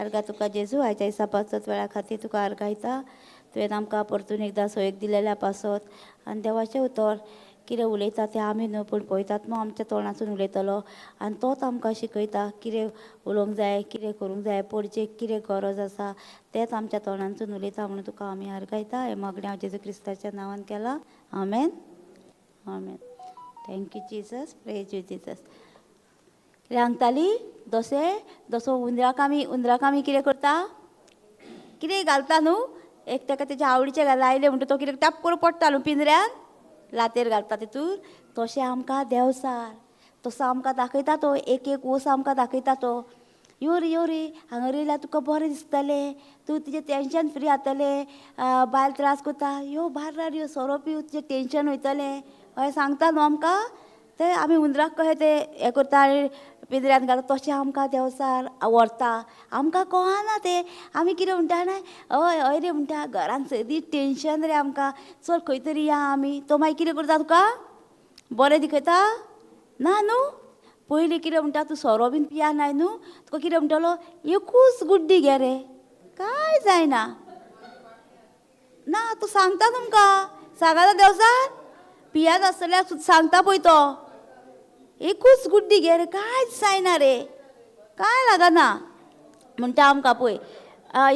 अर्गा तुका जेजू आयच्या दिसा पासत वेळा खातीर तुका अर्गायता. तुवें आमकां परतून एकदां सोयेक दिलेल्या पासत आनी देवाचें उतर कितें उलयता तें आमी न्हू पूण पळयतात न्हू आमच्या तोंडासून उलयतलो आनी तोच आमकां शिकयता कितें उलोवंक जाय कितें करूंक जाय परचेक कितें गरज आसा तेंच आमच्या तोंडांसून उलयता म्हणून तुका आमी आर्गायता. हें मागणें हांव जेजू क्रिस्ताच्या नांवान केलां. आमेन आमेन. Thank you Jesus. Praise you Jesus. कितें सांगताली जसो हुंदराक आमी कितें करता कितें घालता न्हू एक ताका तेच्या आवडीचें लायलें म्हणटा तो कितें टाप करून पडटा न्हू पिंजऱ्यान लातेर घालता तितूर तशें आमकां देवसार तसो आमकां दाखयता तो एक एक वस आमकां दाखयता तो यो रे हांगा रोयल्यार तुका बरें दिसतलें तूं तुजें टेंशन फ्री जातलें बायल त्रास करता यो भायर राव यो सोरो पिव तुजें टेंशन वयतलें अशें सांगता न्हू आमकां तें आमी हुंदराक कशें तें हें करता आनी पिंजऱ्यान घालता तशें आमकां देवसार व्हरता. आमकां कळना तें आमी कितें म्हणटा जाणां हय रे म्हणटा घरान सदींच टेंशन रे आमकां चल खंय तरी या आमी तो मागीर कितें करता तुका बरें दिखयता ना न्हू. पयलीं कितें म्हणटा तूं सोरो बीन पियानाय न्हू तुका कितें म्हणटलो एकूच गुड्डी घे रे कांय जायना ना तूं सांगता तुमकां सांगाता देवसार पियानासतल्यार सांगता पळय तो एकूच गुड्डी घे रे कांयच जायना रे कांय लागना म्हणटा आमकां पळय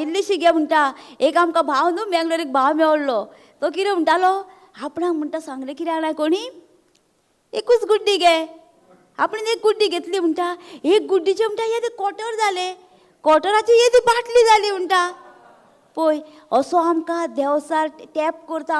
इल्लीशी घे म्हणटा. एक आमकां भाव न्हू बेंगलोर एक भाव मेवल्लो तो कितें म्हणटालो आपणाक म्हणटा सांगलें कितें जाणां कोणी एकूच गुड्डी घे आपण एक गुड्डी घेतली म्हणटा एक गुड्डीचे म्हणटा येदे कोटर जाले कोटराची येदी बाटली जाली म्हणटा पळय असो आमकां देवसार टॅप करता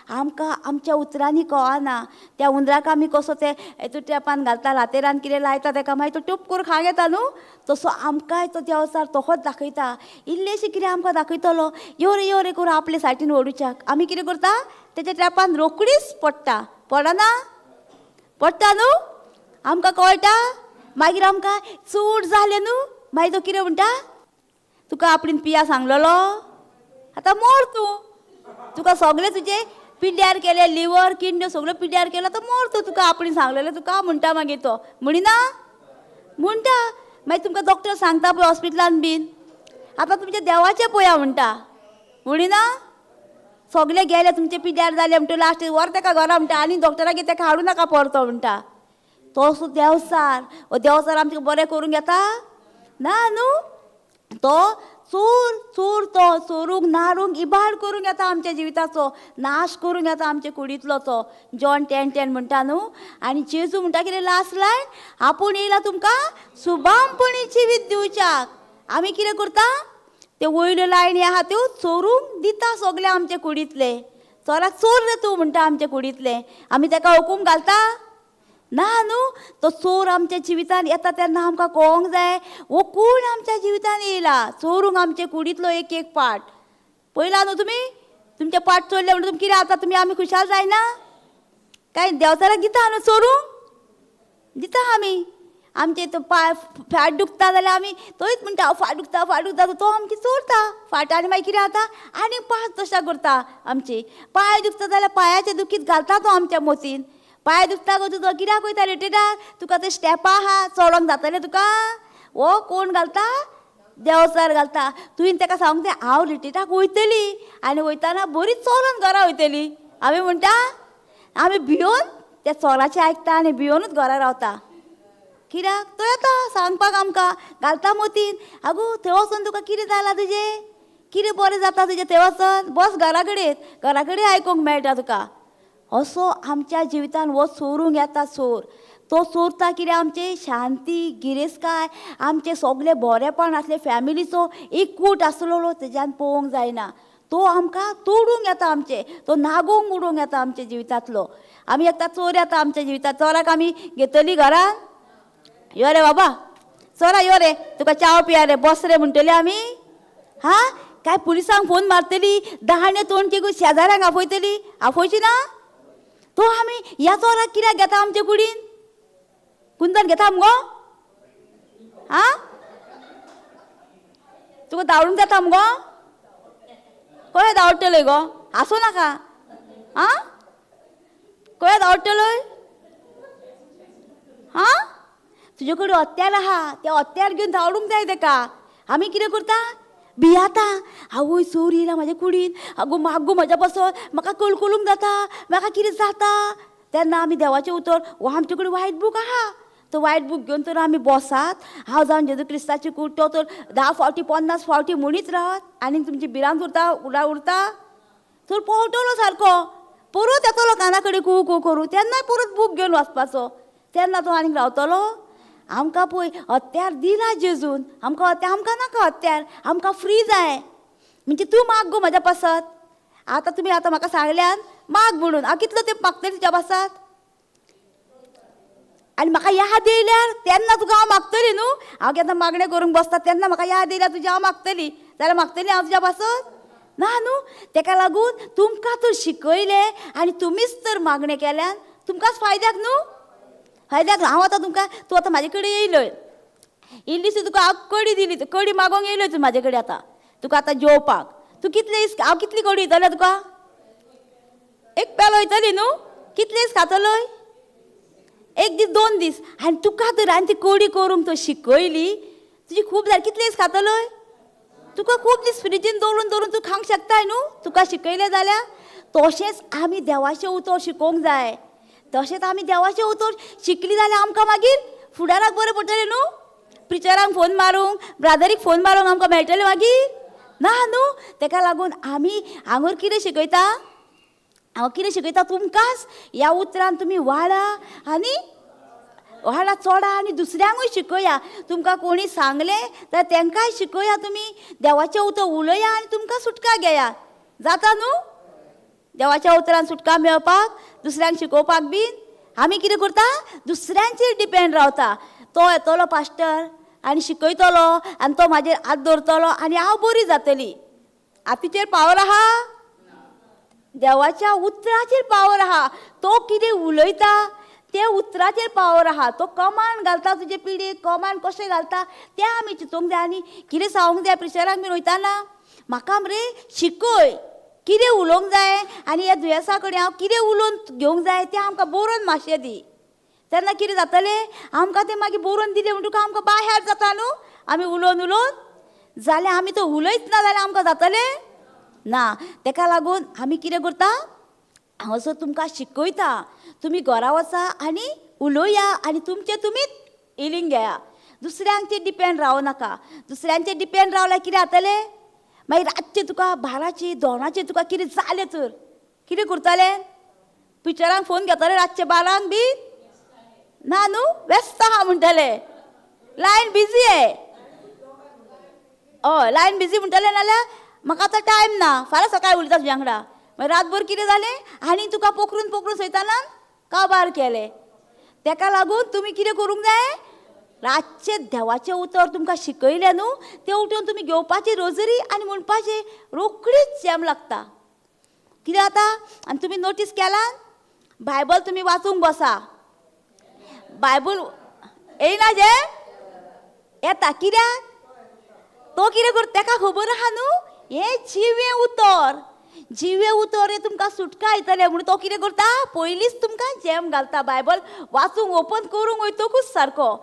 आमकां आमच्या उतरांनी कळना. त्या हुंदराक आमी कसो ते हेतू टॅपान घालता लातेरान कितें लायता ताका मागीर तो टूप करून खांक येता न्हू तसो आमकांय तो देवसार तोच दाखयता. इल्लेशें कितें आमकां दाखयतलो यो रे करून आपले सायटीन ओडूच्याक आमी कितें करता तेच्या टॅपान रोकडीच पडटा पडना पडटा न्हू आमकां कळटा मागीर आमकां चूड जालें न्हू मागीर तो कितें म्हणटा तुका आपणीन पिया सांगलेलो आतां मोर तुका सगळें तुजें पिड्ड्यार केलें लिवर किडन्यो सगळ्यो पिड्ड्यार केलो आतां मोर तुका आपणीन सांगलेलें तुका म्हणटा मागीर तो म्हणिना म्हणटा मागीर तुमकां डॉक्टर सांगता पळय हॉस्पिटलान बीन आतां तुमचें देवाचें पळया म्हणटा म्हणिना सगळे गेले तुमचे पिड्ड्यार जाले म्हणटा लास्ट व्हर ताका घरा म्हणटा आनी डॉक्टराक ताका हाडूं नाका परतो म्हणटा तो देवसार आमचें बरें करूंक येता ना न्हू. तो चोर तो चोरूंक नारूंक इबाड करूंक येता आमच्या जिविताचो नाश करूंक येता आमच्या कुडींतलो तो जॉन 10:10 म्हणटा न्हू. आनी जेजू म्हणटा कितें लास्ट लायन आपूण येयला तुमकां सुभामपणी जिवीत दिवच्याक. आमी कितें करता त्यो वयल्यो लायनी आहा त्यो चोरूंक दिता सगळे आमचे कुडींतले चोराक चोर रे तूं म्हणटा आमच्या कुडींतले आमी ताका हुकूम घालता ना न्हू. तो चोर आमच्या जिवितान येता तेन्ना आमकां कळोंक जाय वो कोण आमच्या जिवितान येयला चोरूंक आमचे कुडींतलो एक एक पाट पळयला न्हू तुमी तुमचे पाट चोरले म्हणटा तुमी कितें जाता तुमी आमी खुशाल जायना काय देवचाराक दिता न्हू चोरूंक दिता आमी आमचे तो फाट दुखता जाल्यार आमी तोच म्हणटा फाट दुखता तो आमची चोरता फाट आनी मागीर कितें जाता आनी पांच तशा करता आमची पांय दुखता जाल्यार पांयाचे दुखीत घालता तो आमच्या मोतीन पांय दुखता गो तुजो कित्याक वयता रेटेडा तुका ते स्टेपा आहा चोडोंक जातलें तुका वो कोण घालता देवसार घालता. तुवें ताका सांगूंक तें हांव रिटेटाक वयतली आनी वयताना बरी चोरून घरा वयतली आमी म्हणटा आमी भियोन त्या चोराचें आयकता आनी भियोनूच घरा रावता कित्याक तो येता सांगपाक आमकां घालता मोतीन आगो थंय वचोन तुका कितें जालां तुजें कितें बरें जाता तुजें थंय वचोन बस घरा कडेन आयकूंक मेळटा तुका. असो आमच्या जिवितान हो चोरूंक येता चोर तो चोरता कितें आमचे शांती गिरेस्तकाय आमचे सगळे बरेपण आसले फॅमिलीचो एकूट आसलेलो तेज्यान पळोवंक जायना तो आमकां तोडूंक येता आमचे तो नागोंक उडोवंक येता आमच्या जिवितांतलो. आमी एकदां चोर येता आमच्या जिवितांत चोराक आमी घेतली घरान यो रे बाबा चोरा यो रे तुका चाव पिया रे बस रे म्हणटली आमी हां काय पुलिसांक फोन मारतली दाहाणे तोंडची गो शेजाऱ्यांक आफयतली आफयची ना तो आमी ह्या चोराक कित्याक घेता आमचे कुडीन कुंदन घेता मुगो आं तुका धांवडूंक जाता मुगो खंय धांवडटले गो आसूं नाका आं खंय धांवडटलोय हां तुजे कडेन हत्यार आहा ते हत्यार घेवन धांवडूंक जाय ताका आमी कितें करता भियाता आवय चोर येयला म्हाज्या कुडीन आगो मागो म्हाज्या बसत म्हाका कळकळूंक जाता म्हाका कितें जाता तेन्ना आमी देवाचें उतर हो आमचे कडेन वायट बूक आहा तो वायट बूक घेवन तर आमी बसात हांव जावन जेजू क्रिस्ताची कूड तो तर 10 फावटी 50 फावटी म्हणीत रावत आनी तुमची भिरांत उरता तर पळटलो सारको परत येतलो काना कडेन कू कू करूं तेन्नाय परत बूक घेवन वचपाचो तेन्ना तो आनीक रावतलो आमकां पळय हत्यार दिला जेजून आमकां नाका हत्यार आमकां फ्री जाय म्हणजे तूं माग गो म्हाज्या पासत आतां तुमी आतां म्हाका सांगल्यान माग म्हणून हांव कितलो तेंप मागतलें तुज्या पासत आनी म्हाका याद येयल्यार तेन्ना तुका हांव मागतली न्हू हांव केन्ना मागणें करूंक बसता तेन्ना म्हाका याद येयल्यार तुजी हांव मागतली जाल्यार मागतली हांव तुज्या पासत ना न्हू तेका लागून तुमकां तर शिकयलें आनी तुमीच तर मागणें केल्यान तुमकांच फायद्याक न्हू फायद्याक हांव आतां तुमकां तूं आतां म्हाजे कडेन येयलय इल्लीशी तुका हांव कडी दिली कडी मागोंक येयलय तूं म्हाजे कडेन आतां तुका आतां जेवपाक तूं कितले दीस हांव कितली कडी दितलें तुका एक पेलो वयतली न्हू कितले दीस खातलोय एक दीस 2 दीस आनी तुका तर हांवें ती कडी करूंक तो शिकयली तुजी खूब जाली कितले दीस खातलोय तुका खूब दीस फ्रिजीन दवरून तूं खावंक शकताय न्हू तुका शिकयलें जाल्यार तशेंच आमी देवाचें उतर शिकोवंक जाय तशेंच आमी देवाचें उतर शिकली जाल्यार आमकां मागीर फुडाराक बरें पडटलें न्हू प्रिचरांक फोन मारूंक ब्रादरीक फोन मारूंक आमकां मेळटलें मागीर ना न्हू तेका लागून आमी हांगर कितें शिकयता हांव कितें शिकयता तुमकांच ह्या उतरान तुमी वाडा चोडा आनी दुसऱ्यांकूय शिकया तुमकां कोणी सांगलें जाल्यार तेंकांय शिकया तुमी देवाचें उतर उलया आनी तुमकां सुटका घेया जाता न्हू देवाच्या उतरान सुटका मेळपाक दुसऱ्यांक शिकोवपाक बीन आमी कितें करता दुसऱ्यांचेर डिपेंड रावता तो येतलो पास्टर आनी शिकयतलो आनी तो म्हाजेर हात धरतलो आनी हांव बरी जातली हातीचेर पावर आहा देवाच्या उतराचेर पावर आहा तो कितें उलयता ते उतराचेर पावर आहा तो कमांड घालता तुजे पिडीक कमांड कशें घालता तें आमी चिंतूंक जाय आनी कितें सांगूंक जाय प्रिचराक बीन वयताना म्हाका मरे शिकय कितें उलोवंक जाय आनी ह्या दुयेंसा कडेन हांव कितें उलोवन घेवंक जाय तें आमकां बरोवन मातशें दी तेन्ना कितें जातलें आमकां तें मागीर बरोवन दिलें म्हणटकच आमकां बाय हेल्प जाता न्हू आमी उलोवन जाल्यार आमी तो उलयच ना जाल्यार आमकां जातलें ना तेका लागून आमी कितें करता हांव सर तुमकां शिकयता तुमी घरा वचा आनी उलोवया आनी तुमचें तुमीच हिलींग घेया दुसऱ्यांचेर डिपेंड रावं नाका दुसऱ्यांचेर डिपेंड रावल्यार कितें जातलें मागीर रातचें तुका 12चे 2चे तुका कितें जालें तर कितें करतलें पिक्चरांक फोन घेतलें रातचे 12 बीन ना न्हू व्यस्त आहा म्हणटले लायन बिजी आहे हय लायन बिजी म्हणटलें नाल्यार म्हाका आतां टायम ना फाल्यां सकाळीं उलयता तुज्या वांगडा मागीर रातभर कितें जालें आनी तुका पोखरून सयताना काबार केलें तेका लागून तुमी कितें करूंक जाय रातचें देवाचें उतर तुमकां शिकयलें न्हू तें उठोवन तुमी घेवपाची रोजरी आनी म्हणपाचें रोखडीच जॅम लागता कितें जाता आनी तुमी नोटीस केला बायबल तुमी वाचूंक बसा बायबल येयना जे येता कित्याक तो कितें करता तेका खबर आहा न्हू हें जिवें उतर हें तुमकां सुटका येतलें म्हणून तो कितें करता पयलींच तुमकां जॅम घालता बायबल वाचूंक ओपन करूंक वयतकूच सारको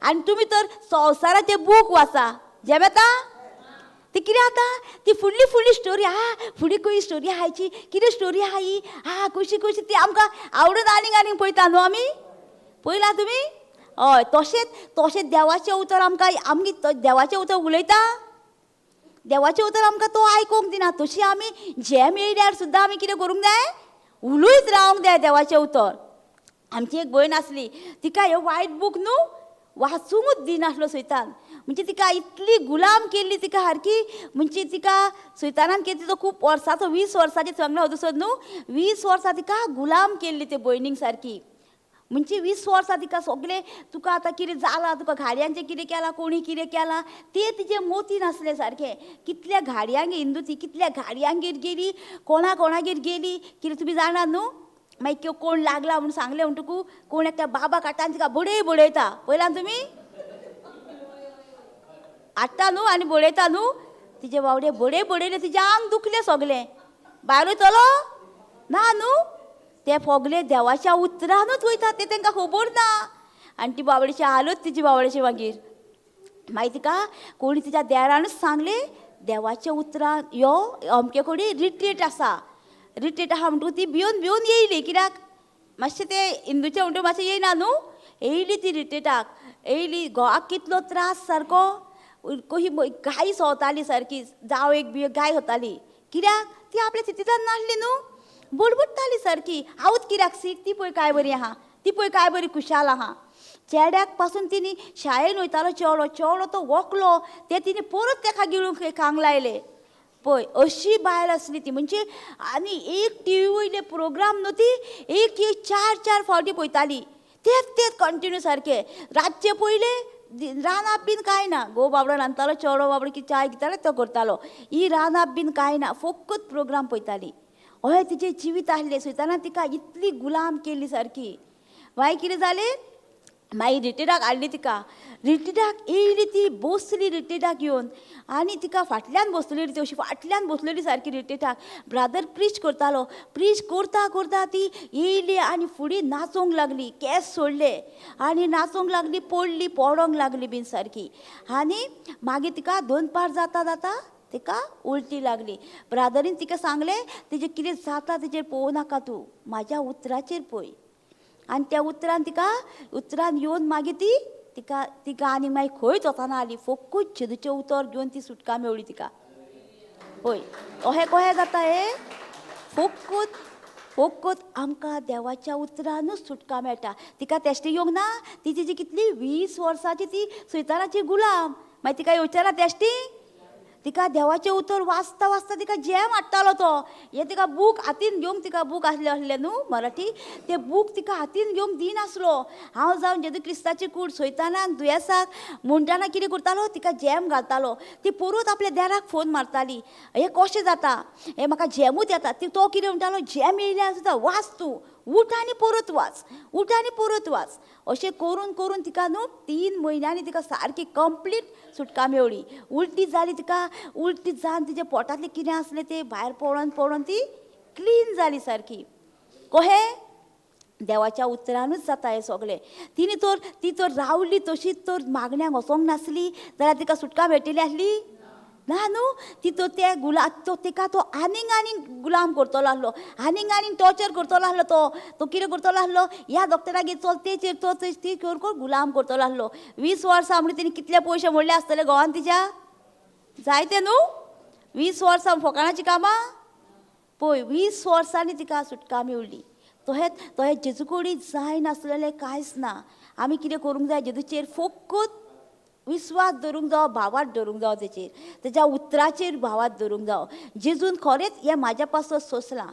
आनी तुमी तर संवसाराचे बूक वाचा जॅम येता ती कितें जाता ती फुडली स्टोरी फुडें खंय स्टोरी आहायची कितें स्टोरी आहा ही कशी ती आमकां आवडून आनीक पळयता न्हू आमी पळयला तुमी हय तशेंच देवाचें उतर आमी देवाचें उतर उलयता देवाचें उतर आमकां तो आयकूंक दिना तशी आमी जॅम येयल्यार सुद्दां आमी कितें करूंक जाय उलयत रावंक जाय देवाचें उतर आमची एक भयण आसली तिका ह्यो वायट बूक न्हू वाचूंकूच दिनासलो सैतान म्हणजे तिका इतली गुलाम केल्ली तिका सारकी म्हणजे तिका सैतानान केली तो खूब वर्सांचो 20 वर्सांचे सांगलो वदसर न्हू 20 वर्सां तिका गुलाम केल्ली ते भयणीक सारकी म्हणजे 20 वर्सां तिका सगळें तुका आतां कितें जालां तुका घाडयांचें कितें केलां कोणी कितें केलां तें तिचे मोतीन आसलें सारकें कितल्या घाडयांक हिंदू ती कितल्या घाडयांगेर गेली कोणागेर गेली कितें तुमी जाणा न्हू मागीर कोण लागला म्हणून सांगलें म्हणटकू कोण एकट्या बाबा काटान तिका बडयता पळयलां तुमी हाडटा न्हू आनी बडयता न्हू तिचे बावडे बडयले तिचें आंग दुखलें सगलें भायर वयतलो ना न्हू ते फोगले देवाच्या उतरानूच वयता ते तांकां खबर ना आनी ती बावडेची हालत तिची बावडेची मागीर मागीर तिका कोणी तिच्या देरानूच सांगले देवाच्या उतरान यो अमके कोणी रिट्रीट आसा रिट्रीट आहा म्हणटकूच ती भिवन भिवन येयली कित्याक मातशें तें हिंदूचें म्हणटकूच मातशें येयना न्हू येयली ती रिट्रीटाक येयली घोवाक कितलो त्रास सारको कशी गाय सवताली सारकी जावं एक गाय वताली कित्याक ती आपल्या स्थितींतल्यान नासली न्हू बुडबुडटाली सारकी हांवूच कित्याक सीक ती पळय काय बरी आहा ती पळय काय बरी खुशाल आहा चेड्याक पासून तिणी शाळेन वयतालो चेवडो तो वोकलो ते तिणी परत तेका गिळूंक खांक लायले पळय अशी बायल आसली ती म्हणजे आनी एक टी व्ही वयले प्रोग्राम न्हू ती एक चार फावटी पळयताली तेच कंटिन्यू सारके रातचे पयले रानाप बीन कांय ना घोव बाबडो रांदतालो चेवडो बाबडो कितें चाय घेतालो तो करतालो ही रानाप बीन कांय ना फकत प्रोग्राम पळयताली अशें तिचें जिवीत आसलें सुताना तिका इतली गुलाम केली सारकी मागीर कितें जालें मागीर रिट्रीटाक हाडली तिका रिट्रीटाक येयली ती बसली रिट्रीटाक येवन आनी तिका फाटल्यान बसलेली ती अशी फाटल्यान बसलेली सारकी रिट्रीटाक ब्रादर प्रीच करतालो प्रीच करता करता ती येयली आनी फुडें नाचोंक लागली केंस सोडले आनी नाचोंक लागली पडली पडोंक लागली बीन सारकी आनी मागीर तिका दनपार जाता जाता तिका उलटी लागली ब्रादरीन तिका सांगलें तेजें कितें जाता तेजेर पळोवं नाका तूं म्हाज्या उतराचेर पळय आनी त्या उतरान येवन मागीर तिका आनी मागीर खंयच वचना आली फकत जेजूचें उतर घेवन ती सुटका मेवली तिका पळय अहें कहें जाता हें फकत आमकां देवाच्या उतरानूच सुटका मेळटा तिका तेश्टी येवंक ना ती तिजी कितली 20 वर्सांची ती सैतानाची गुलाम मागीर तिका येवचें ना तेश्टी तिका देवाचें उतर वाचता वाचता तिका जॅम हाडटालो तो हे तिका बूक हातीन घेवंक तिका बूक आसलें न्हू मराठी ते बूक तिका हातीन घेवंक दिनासलो हांव जावन जेदू क्रिस्ताची कूड सैतानाक दुयेंसाक म्हणटाना कितें करतालो तिका जॅम घालतालो ती परत आपल्या देराक फोन मारताली हें कशें जाता हें म्हाका जॅमूच येता तो कितें म्हणटालो जॅम येयल्यार सुद्दां वाच तूं उठ आनी परत वाच अशें करून करून तिका न्हू 3 म्हयन्यांनी तिका सारकी कंप्लीट सुटका मेवली उलटी जाली तिका उलटी जावन तिच्या पोटांतलें कितें आसलें तें भायर पडोन ती क्लीन जाली सारकी कहें देवाच्या उतरानूच जाता हें सगळें ती तर रावली तशीच तर मागण्यांक वचोंक नासली जाल्यार तिका सुटका मेळटली आसली ना न्हू ती तो ते तिका तो आनीक गुलाम करतलो आसलो आनीक टॉर्चर करतलो आसलो तो कितें करतलो आसलो ह्या डॉक्टरागेर चल तेचेर तो ती करून गुलाम करतलो आसलो 20 वर्सां म्हणजे तिणी कितले पयशे मोडले आसतले गोवान तिच्या जायते न्हू 20 वर्सां फकाणाची कामां पळय 20 वर्सांनी तिका सुटका मेवली तोहे जेजू कडेन जायनासलेलें कांयच ना आमी कितें करूंक जाय जेजूचेर फकत विश्वास धरूंक जावो भावार्थ धरूंक जावो तेच्या उतराचेर भावार्थ धरूंक जावो जेजून खरेंच हें म्हाज्या पासत सोंसलां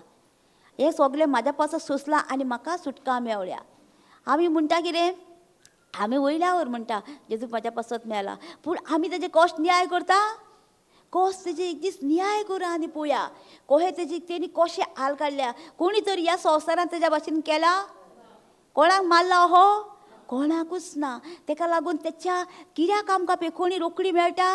हें सगळें म्हाज्या पासत सोंसलां आनी म्हाका सुटका मेवल्या आमी म्हणटा कितें आमी वयल्यावर म्हणटा जेजू म्हाज्या पासत मेळ्ळा पूण आमी तेजे कश्ट न्याय करता कस तेजे एक दीस न्याय करा आनी पळोवया कशें तेणी कशें हाल काडल्या कोणी तर ह्या संवसारांत तेज्या भाशेन केला कोणाक मारला हो कोणाकूच ना तेका लागून तेच्या कित्याक आमकां पेखोवणी रोखडी मेळटा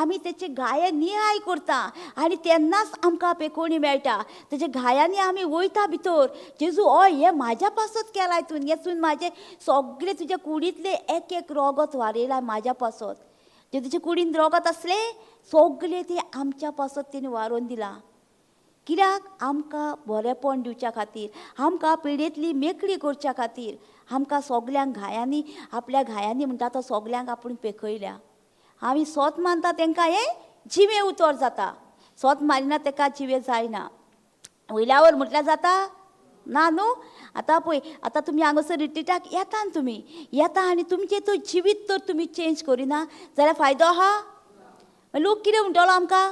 आमी तेचे घाये न्याय करता आनी तेन्नाच आमकां पेखोवणी मेळटा तेजे घायांनी आमी वयता भितर जेजू हय हें म्हाज्या पासत केलाय तूं हेतून म्हाजे सगळे तुज्या कुडींतले एक रोगत वारयलाय म्हाज्या पासत जेजूचे कुडीन रोगत आसले सगळे ते आमच्या पासत तेणी वारोवन दिला कित्याक आमकां बरेपण दिवच्या खातीर आमकां पिडेंतली मेकळी करच्या खातीर आमकां सगल्यांक घायांनी आपल्या घायांनी म्हणटा तो सगल्यांक आपूण पेखयल्या आमी सोत मानता तांकां हें जिवे उतर जाता सोत मारिना ताका जिवे जायना वयल्यावर म्हटल्यार जाता ना न्हू आतां पळय आतां तुमी हांगासर रिट्रीटाक येता तुमी येता आनी तुमचें तो जिवीत तर तुमी चेंज करिना जाल्यार फायदो आहा लोक कितें म्हणटलो आमकां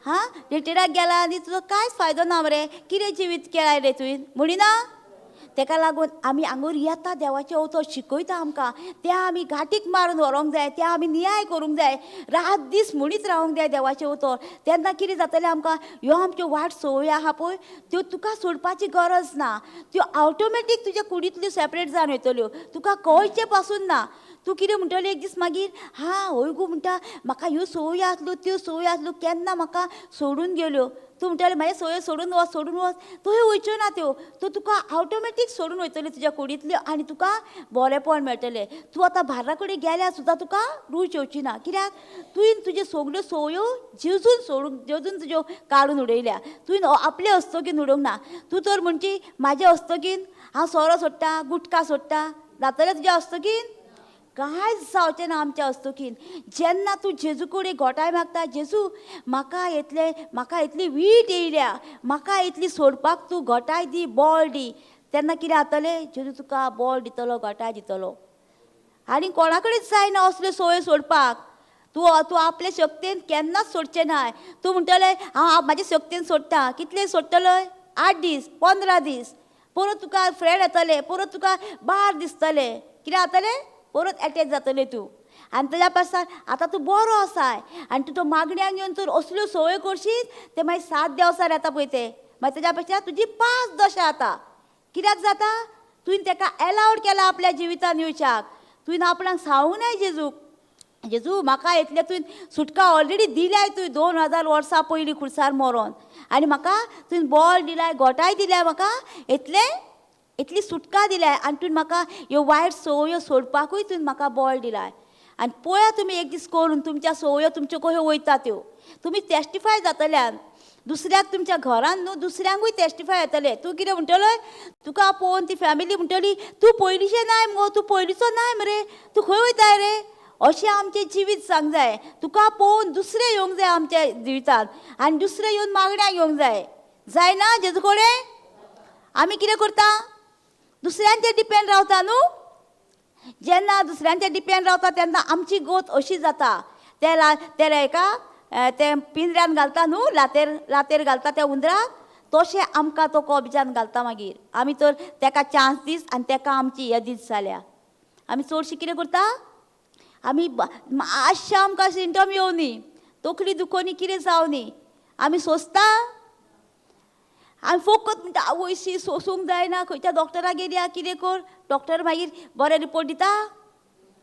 हां रिट्रीटाक गेला आनी तुजो कांयच फायदो ना मरे कितें जिवीत केलाय रे तुवें म्हणिना तेका लागून आमी हांगूर येता देवाचें उतर शिकयता आमकां त्या आमी घाटीक मारून व्हरोंक जाय त्या आमी न्याय करूंक जाय रात दीस म्हणीत रावंक जाय देवाचें उतर तेन्ना कितें जातलें आमकां ह्यो आमच्यो वाट संवय आहा पळय त्यो तुका सोडपाची गरज ना त्यो ऑटोमॅटीक तुज्या कुडींतल्यो सेपरेट जावन वयतल्यो तुका कळचें पासून ना तूं कितें म्हणटलें एक दीस मागीर हय गो म्हणटा म्हाका ह्यो सवय आसल्यो त्यो सवय आसल्यो केन्ना म्हाका सोडून गेल्यो. तूं म्हणटलें म्हाजे सवय सोडून वच थंय वयच्यो ना त्यो तुका ऑटोमॅटीक सोडून वयतल्यो तुज्या कुडींतल्यो आनी तुका बरेंपण मेळटलें. तूं आतां भारा कडेन गेल्यार सुद्दां तुका रूच येवची ना. कित्याक तुवें तुज्यो सगल्यो सवयो जेजून तुज्यो काडून उडयल्या. तुवें आपले हस्तगीन उडोवंक ना. तूं तर म्हणची म्हाजे हस्तगीन हांव सोरो सोडटा गुटखा सोडटा जातलें तुज्या हस्तगीन कांयच जावचें ना आमच्या हस्तगीन. जेन्ना तूं जेजू कडेन घोटाय मागता जेजू म्हाका इतली वीट येयल्या म्हाका इतली सोडपाक तूं घोटाय दी बळ दी तेन्ना कितें जातलें जेजू तुका बळ दितलो घोटाय दितलो. आनी कोणा कडेन जायना असल्यो सवय सोडपाक. तूं आपले शक्तीन केन्नाच सोडचें ना. तूं म्हणटलें हांव म्हाजे शक्तीन सोडटा कितले सोडटलें 8 दीस 15 दीस परत तुका फ्रेंड येतले परत तुका बार दिसतलें कितें जातलें परत एटॅच जातलें तूं. आनी तेज्या पासान आतां तूं बरो आसाय आनी तूं तो मागण्यांक येवन तर असल्यो सवय करशीत ते मागीर 7 देंवसार येता पळय ते मागीर तेज्या पेक्षा तुजी 5 दशा जाता. कित्याक जाता तुवें ताका एलावड केला आपल्या जिवितान येवच्याक. तुवें आपणाक सांगूंक नाय जेजू म्हाका इतलें तुवें सुटका ऑलरेडी दिल्याय तुवें 2000 वर्सां पयलीं खुर्सार मरोन आनी म्हाका तुवें बळ दिल्याय घोटाय दिल्या म्हाका इतली सुटका दिल्याय आनी तुवें म्हाका ह्यो वायट सवयो सोडपाकूय तुवें म्हाका बळ दिलाय. आनी पळया तुमी एक दीस करून तुमच्या सवयो तुमच्यो कश्यो वयता त्यो तुमी टेस्टिफाय जातल्यान दुसऱ्याक तुमच्या घरान न्हू दुसऱ्यांकूय टेस्टिफाय येतले. तूं कितें म्हणटलें तुका पळोवन ती फॅमिली म्हणटली तूं पयलींचें नाय मुगो तूं पयलींचो नाय मरे तूं खंय वयताय रे. अशें आमचें जिवीत सांग जाय. तुका पळोवन दुसरें येवंक जाय आमच्या जिवितांत आनी दुसरें येवन मागण्यांक येवंक जाय. जायना जेजू कडेन आमी कितें करता दुसऱ्यांचेर डिपेंड रावता न्हू. जेन्ना दुसऱ्यांचेर डिपेंड रावता तेन्ना आमची गोत अशी जाता. ते पिंजऱ्यान घालता न्हू लातेर घालता त्या उंदराक तशें आमकां तो कॉबजान घालता. मागीर आमी तर ताका चान्स दीस आनी ताका आमची हे दीस जाल्या. आमी चडशीं कितें करता आमी मातशें आमकां सिम्टम येवनी तकली दुखोनी कितें जावनी आमी सोंसता आमी फकत म्हणटा आवयशी सोंसूंक जायना खंयच्या डॉक्टराक गेल्या कितें कर डॉक्टर मागीर बरे रिपोर्ट दिता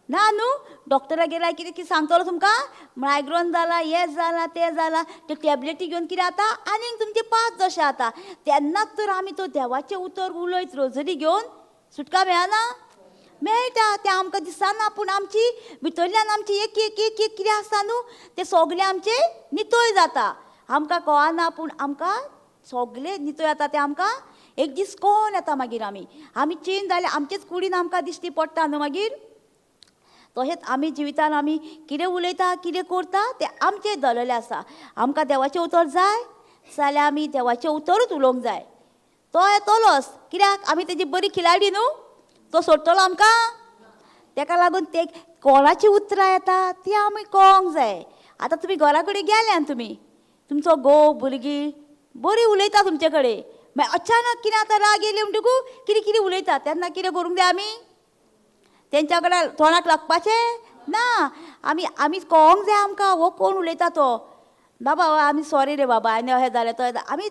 ना न्हू. डॉक्टराक गेल्यार कितें सांगतलो तुमकां मायग्रेन जाला हें जालां तें जालां ते टॅबलेटी घेवन कितें जाता आनीक तुमचे 5 दशा जाता. तेन्नाच तर आमी तो देवाचें उतर उलयत रोजरी घेवन सुटका मेळना मेळटा. तें आमकां दिसना पूण आमची भितरल्यान आमची एक कितें आसता न्हू तें सगलें आमचें नितळ जाता. आमकां कळना पूण आमकां सगलें नितळ जाता तें आमकां एक दीस कळोन येता. मागीर आमी चेंज जाले आमचेच कुडीन आमकां दिश्टी पडटा न्हू. मागीर तशेंच आमी जिवितान आमी कितें उलयता कितें करता तें आमचें धरलेलें आसा. आमकां देवाचें उतर जाय जाल्यार आमी देवाचें उतरूच उलोवंक जाय. तो येतलोच कित्याक आमी तेजी बरी खिलाडी न्हू. तो सोडटलो आमकां ताका लागून ते कोणाची उतरां येता ती आमी कळोंक जाय. आतां तुमी घरा कडेन गेल्यान तुमचो घोव भुरगीं बरी उलयता तुमचे कडेन मागीर अचानक कितें आतां राग येयले म्हणटकूच कितें उलयता तेन्ना कितें करूंक जाय आमी तेंच्या कडेन तोंडाक लागपाचें ना. आमी कळोंक जाय आमकां हो कोण उलयता तो बाबा आमी सॉरी रे बाबा आनी अशें जालें तो आमी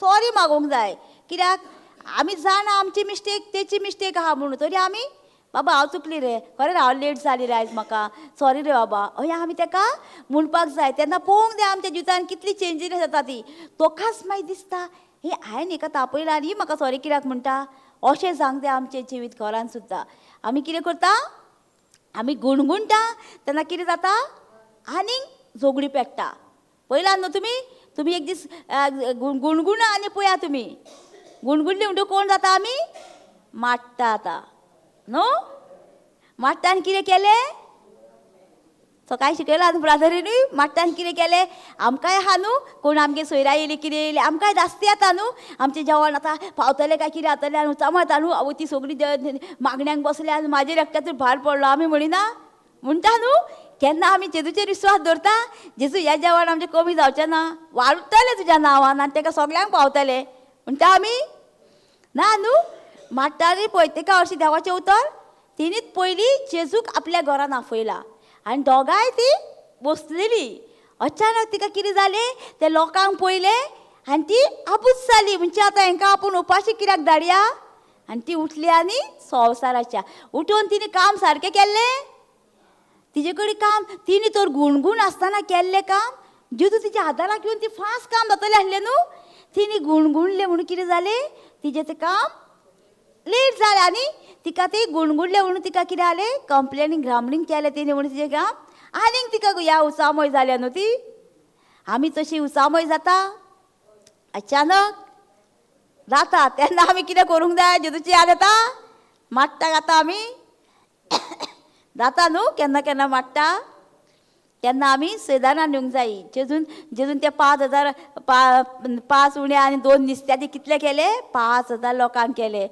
सॉरी मागोवंक जाय. कित्याक आमी जाणा आमची मिस्टेक तेची मिस्टेक आहा म्हणून तरी आमी बाबा हांव चुकली रे खरें हांव लेट जाली रे आयज म्हाका सॉरी रे बाबा अशें आमी ताका म्हणपाक जाय. तेन्ना पळोवंक जाय आमच्या जिवितान कितली चेंजीस जाता ती. तोकाच मागीर दिसता हे हांवें हेका तापयलां आनी म्हाका सॉरी कित्याक म्हणटा अशें सांग जाय आमचें जिवीत घरान सुद्दां. आमी कितें करता आमी गुणगुणटा तेन्ना कितें जाता आनीक झगडी पेट्टा. पळयलां न्हू तुमी एक दीस गुणगुणा आनी पळया तुमी गुणगुणली म्हणटकूच कोण जाता आमी माट्टा आतां न्हू. माट्टान कितें केलें सकाळीं शिकयलां न्हू ब्रादरीनूय माट्टान कितें केलें आमकांय आहा न्हू कोण आमगे सोयरा येयली कितें येयली आमकांय जास्ती येता न्हू. आमचें जेवण आतां पावतलें काय कितें जातलें आनी चमळटा न्हू आवय ती सगळीं मागण्यांक बसल्या आनी म्हाजेर एकट्याचेर भार पडलो आमी म्हणिना म्हणटा न्हू. केन्ना आमी जेजूचेर विश्वास दवरता जेजू हें जेवण आमचें कमी जावचें ना वाडटलें तुज्या नांवान आनी ताका सगल्यांक पावतलें म्हणटा आमी ना न्हू. माट्टांनी पळय ताका हरशीं देवाचें उतर तिणीच पयलीं जेजूक आपल्या घरान आपयला आनी दोगांय ती बसलेली. अचानक तिका कितें जालें ते लोकांक पळयलें आनी ती आपूच जाली म्हणजे आतां हांकां आपूण उपाशी कित्याक धाडया आनी ती उठली आनी संवसाराच्या उठून तिणें काम सारकें केल्लें तिचे कडेन काम तिने तर गुणगुण आसतना केल्लें काम जेदू तिच्या हाताला घेवन ती फास्ट काम जातलें आसलें न्हू. तिने गुणगुणलें म्हणून कितें जालें तिचें तें काम लेट जालें आनी तिका ती गुणगुणलें म्हणून तिका कितें जालें कंप्लेनींग ग्रामलींग केलें तिने म्हणून तिचें काम आनीक तिका ह्या उसामय जाल्या न्हू ती. आमी तशी उसामय जाता अचानक जाता तेन्ना आमी कितें करूंक जाय जेदूची याद येता माट्टा घाता आमी जाता न्हू केन्ना केन्ना माट्टा तेन्ना आमी सैदानान येवंक जायी. जेजून जेजून ते 5,000 5 उण्या आनी 2 नुस्त्याचे कितले केले 5,000 लोकांक केले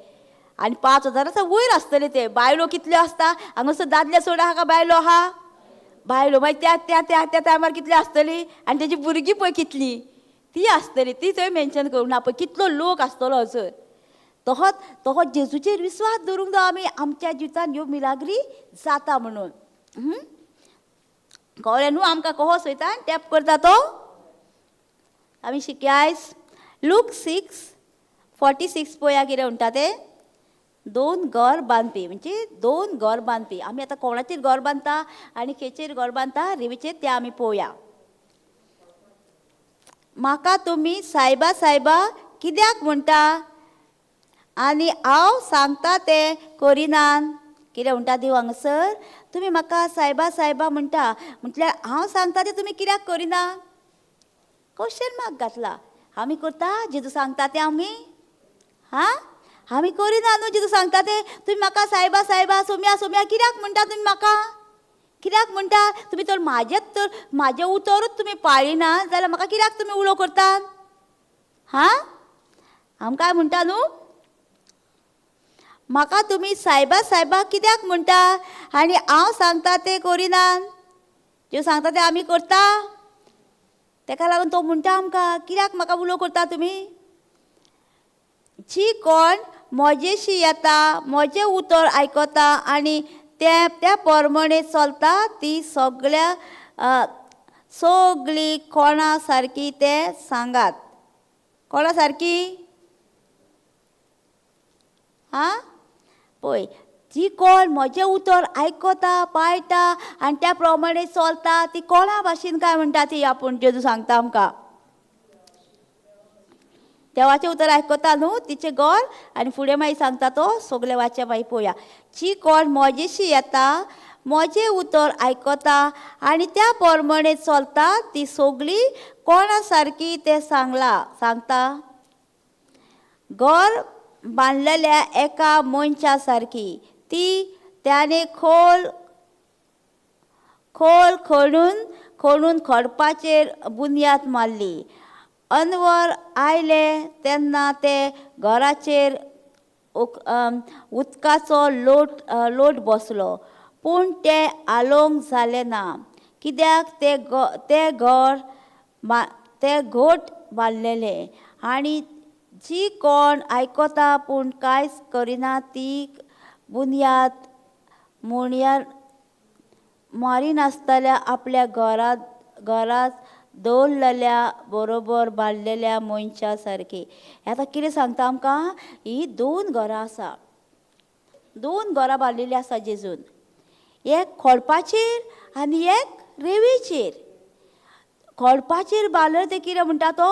आनी 5,000 वयर आसतले ते. बायलो कितल्यो आसता हांगासर दादले सोडा आहा काय बायलो आहा बायलो मागीर त्या त्या त्या त्या टायमार कितली आसतली आनी तेजी भुरगीं पळय कितली ती आसतली ती थंय मेन्शन करूंक ना पळय कितलो लोक आसतलो हयसर. तोच जेजूचेर विस्वास दवरूंक जाय आमी आमच्या जिवितान ह्यो मिलाग्री जाता म्हणून. कळ्ळें न्हू आमकां कहो सैतान टॅप करता तो. आमी शिकया आयज लूक 6:46 पळया कितें म्हणटा तें. 2 घर बांदपी म्हणजे 2 घर बांदपी. आमी आतां कोणाचेर घर बांदता आनी खंयचेर घर बांदता रेवीचेर तें आमी पळोवया. म्हाका तुमी सायबा सायबा कित्याक म्हणटा आनी हांव सांगता तें करिनात. कितें म्हणटा देव हांगासर तुमी म्हाका सायबा सायबा म्हणटा म्हटल्यार हांव सांगता तें तुमी कित्याक करिना. क्वेश्चन मार्क घातला. आमी करता जेजू सांगता तें आमी आमी करिना न्हू जेजू सांगता तें. तुमी म्हाका सायबा सायबा सोम्या सोम्या कित्याक म्हणटा तुमी म्हाका कित्याक म्हणटा तुमी तर म्हाजें उतरूच तुमी पाळिना जाल्यार म्हाका कित्याक तुमी उलो करतात आमकां काय म्हणटा न्हू. म्हाका तुमी सायबा सायबा कित्याक म्हणटा आनी हांव सांगता तें करिनात. जेजू सांगता तें आमी करता तेका लागून तो म्हणटा आमकां कित्याक म्हाका उलो करता तुमी. जी कोण म्हजेशी येता म्हजें उतर आयकता आनी त्या प्रमाणे चलता ती सगळी कोणा सारकी तें सांगात. कोणा सारकी पळय जी कोण म्हजें उतर आयकता पाळटा आनी त्या प्रमाणे चलता ती कोणा भाशेन काय म्हणटा ती आपूण जेजू सांगता आमकां. देवाचें उतर आयकता न्हू तिचें घर आनी फुडें मागीर सांगता तो सगळे वाचया मागीर पळोवया. जी कोण म्हजेशी येता म्हजें उतर आयकता आनी त्या प्रमाणे चलता ती सगळी कोणा सारकी तें सांगता. घर बांदलेल्या एका मनशा सारकी ती त्याने खोल खणून खडपाचेर बुनयाद मारली. अनवर आयले तेन्ना ते घराचेर उदकाचो लोट बसलो पूण तें आलोवंक जालें ना कित्याक तें घोट बांदलेलें. आनी जी कोण आयकता पूण कांयच करिना ती बुनयाद मारिनासतना आपल्या घरांत दवरलेल्या बरोबर बांदलेल्या मनशा सारकी. आतां कितें सांगता आमकां ही 2 घरां आसा 2 घरां बांदलेलीं आसा जेजून. एक खोडपाचेर आनी एक रेंवेचेर. खोडपाचेर बांदलें तें कितें म्हणटा तो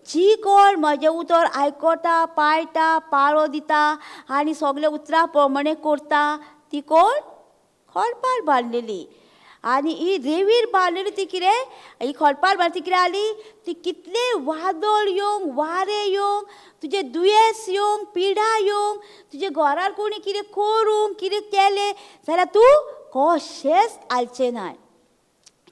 जी कोण म्हजें उतर आयकता पाळटा पाळो दिता आनी सगळे उतरां प्रमाणे करता ती कोण खोडपार बांदलेली. आनी ही रेंवेर बांदलेली ती कितें ही खोडपार बांदली ती कितें जाली ती कितले वादळ येवंक वारें येवंक तुजें दुयेंस येवंक पिडा येवंक तुजे घरार कोणी कितें करूंक कितें केलें जाल्यार तूं कशेंच आलचें ना.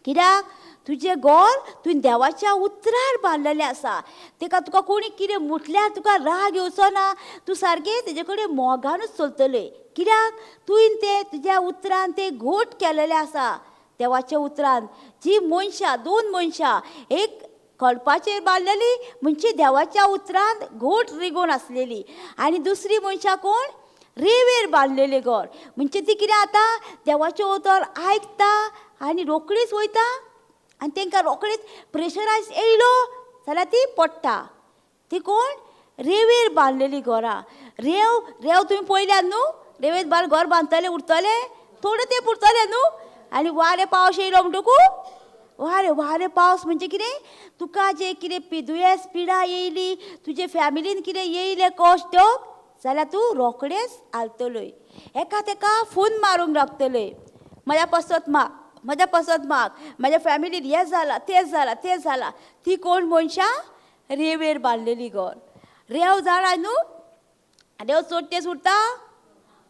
कित्याक तुजें घर तुवें देवाच्या उतरार बांदलेलें आसा. तुका कोणी कितें म्हटल्यार तुका राग येवचो ना. तूं सारकें तेजे कडेन मोगानूच चलतलें कित्याक तुवें तें तुज्या उतरान तें घोट केलेलें आसा. देवाच्या उतरान जी मनशां 2 मनशां एक खडपाचेर बांदलेली म्हणजे देवाच्या उतरान घोट रिगोवन आसलेली आनी दुसरी मनशां कोण रेंवेर बांदलेलें घर म्हणजे ती कितें जाता देवाचें उतर आयकता आनी रोखडीच वयता आनी तांकां रोखडीच प्रेशरायज येयलो जाल्यार ती पडटा. ती कोण रेंवेर बांदलेली घरां. रेंव तुवें पळयल्यात न्हू रेंवेर घर बांदतले उरतले थोडें तेंप उरतलें न्हू आनी वारें पावस येयलो म्हणटकू वारें पावस म्हणजे कितें तुका जे कितें दुयेंस पिडा येयली तुजे फॅमिलीन कितें येयले कश्ट जाल्यार तूं रोखडेंच आलतलोय. एका तेका फोन मारूंक लागतले म्हज्या पसत माग म्हज्या फॅमिलीन हें जालां तें जालां. ती कोण मनशां रेंवेर बांदलेली घर. रेंव जाणा न्हू रेंव चोडटें उरता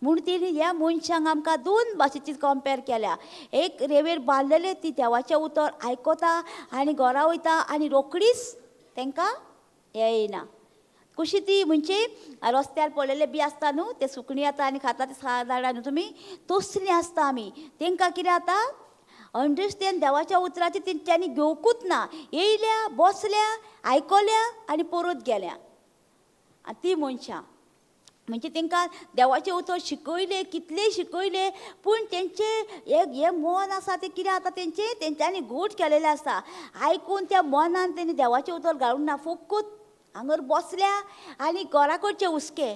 म्हूण तिणी ह्या मनशांक आमकां दोन भाशेची कंपेर केल्या. एक रेंवेर बांदलेले ती देवाचें उतर आयकता आनी घरा वयता आनी रोखडीच तांकां येयना. कशी ती म्हणजे रस्त्यार पडलेले बी आसता न्हू ते सुकणी येता आनी खाता ते जाणा न्हू तुमी तसलीं आसता आमी. तांकां कितें जाता अंडरस्टँड देवाच्या उतराची तेंच्यांनी घेवकूच ना. येयल्या बसल्या आयकल्या आनी परत गेल्या. आनी ती मनशां म्हणजे तांकां देवाचें उतर शिकयले कितले शिकयले पूण तेंचे एक हें मन आसा तें कितें जाता तेंच्यांनी घोट केलेलें आसा. आयकून त्या मनान तेणी देवाचें उतर घालूंक ना. फकत हांगर बसल्या आनी घरा कडचे हुस्के.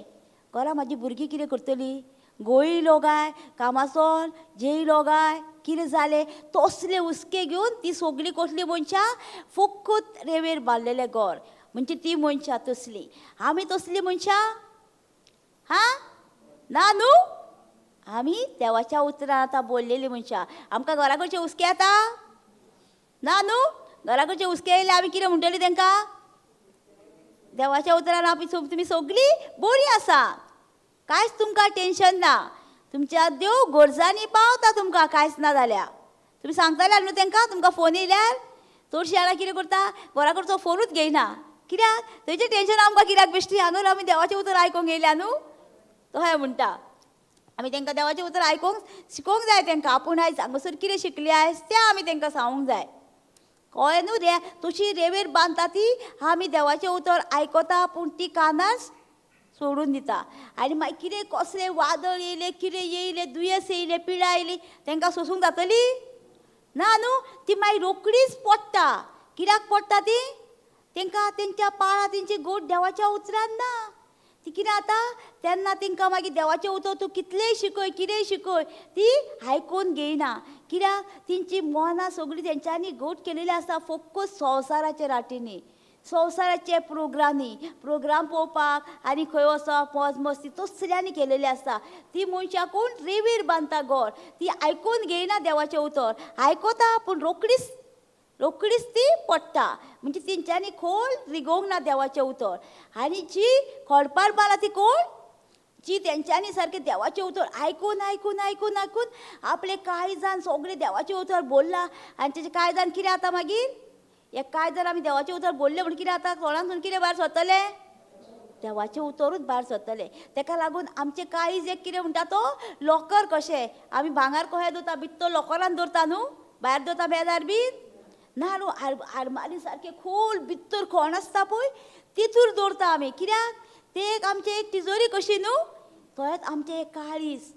घरा म्हाजी भुरगीं कितें करतलीं गोयलो काय कामासून जेयलो काय कितें जालें तसले हुस्के घेवन ती सगळीं कसलीं मनशां फकत रेंवेर बांदलेलें घर म्हणजे ती मनशां तसलीं. आमी तसलीं मनशां ना न्हू. आमी देवाच्या उतरान आतां बोललेलीं मनशां. आमकां घरा कडचे हुस्के येता ना न्हू. घरा कडचे हुस्के येयले आमी कितें म्हणटलीं तांकां देवाच्या उतरान आमी तुमी सगळीं बरीं आसा कांयच तुमकां टेंशन ना. तुमच्या देव गरजांनी पावता तुमकां कांयच ना जाल्यार. तुमी सांगताल्यार न्हू तांकां तुमकां फोन येयल्यार चडशीं जाणां कितें करता घरा कडचो फोनूच घेयना. कित्याक थंयचें टेंशन आमकां कित्याक बेश्टी हांगर आमी देवाचें उतर आयकूंक येयल्या न्हू तशें म्हणटा. आमी तांकां देवाचें उतर आयकूंक शिकोवंक जाय तांकां. आपूण आयज हांगासर कितें शिकली आयज तें आमी तांकां सांगूंक जाय. कळ्ळें न्हू रे. तशी रेंवेर बांदता ती आमी देवाचें उतर आयकता पूण ती कानार सोडून दिता. आनी मागीर कितें कसलें वादळ येयलें कितें येयलें दुयेंस येयलें पिडा येयली तांकां सोंसूंक जातली ना न्हू. ती मागीर रोखडीच पडटा. कित्याक पडटा ती तांकां तेंच्या पाळा तेंची गोट देवाच्या उतरान ना. ती कितें जाता तेन्ना तांकां मागीर देवाचें उतर तूं कितलेंय शिकय कितेंय शिकय ती आयकून घेयना. कित्याक तेंची मनां सगळीं तेंच्यांनी घट केलेलीं आसा फकत संवसाराच्या राटींनी संवसाराचे प्रोग्राम पळोवपाक आनी खंय वचप मौज मस्ती तसल्यांनी केलेली आसता. ती मनशां कोण रेंवेर बांदता घर ती आयकून घेयना देवाचें उतर. आयकता पूण रोखडीच ती पडटा. म्हणजे तेंच्यांनी खोल रिगोवंक ना देवाचें उतर. आनी जी खडपार बांदला ती कोण जी तेंच्यांनी सारकें देवाचें उतर आयकून आपले कांय जाण सगळें देवाचें उतर बोल्लां आनी तेजे कांय जाण कितें जाता मागीर एक कांय जाण आमी देवाचें उतर बोल्लें म्हण कितें जाता तोंडांतून कितें भायर सरतलें देवाचें उतरूच भायर सरतलें. ताका लागून आमचें काळीज एक कितें म्हणटा तो लॉकर कशें आमी भांगर कशें दवरता भितर लॉकरान दवरता न्हू भायर दवरता बेजार बीन ना न्हू. आरमारी सारकें खोल भितर खण आसता पळय तितूर दवरता आमी. कित्याक ते एक आमचें एक तिजोरी कशी न्हू तोच आमचें एक काळीज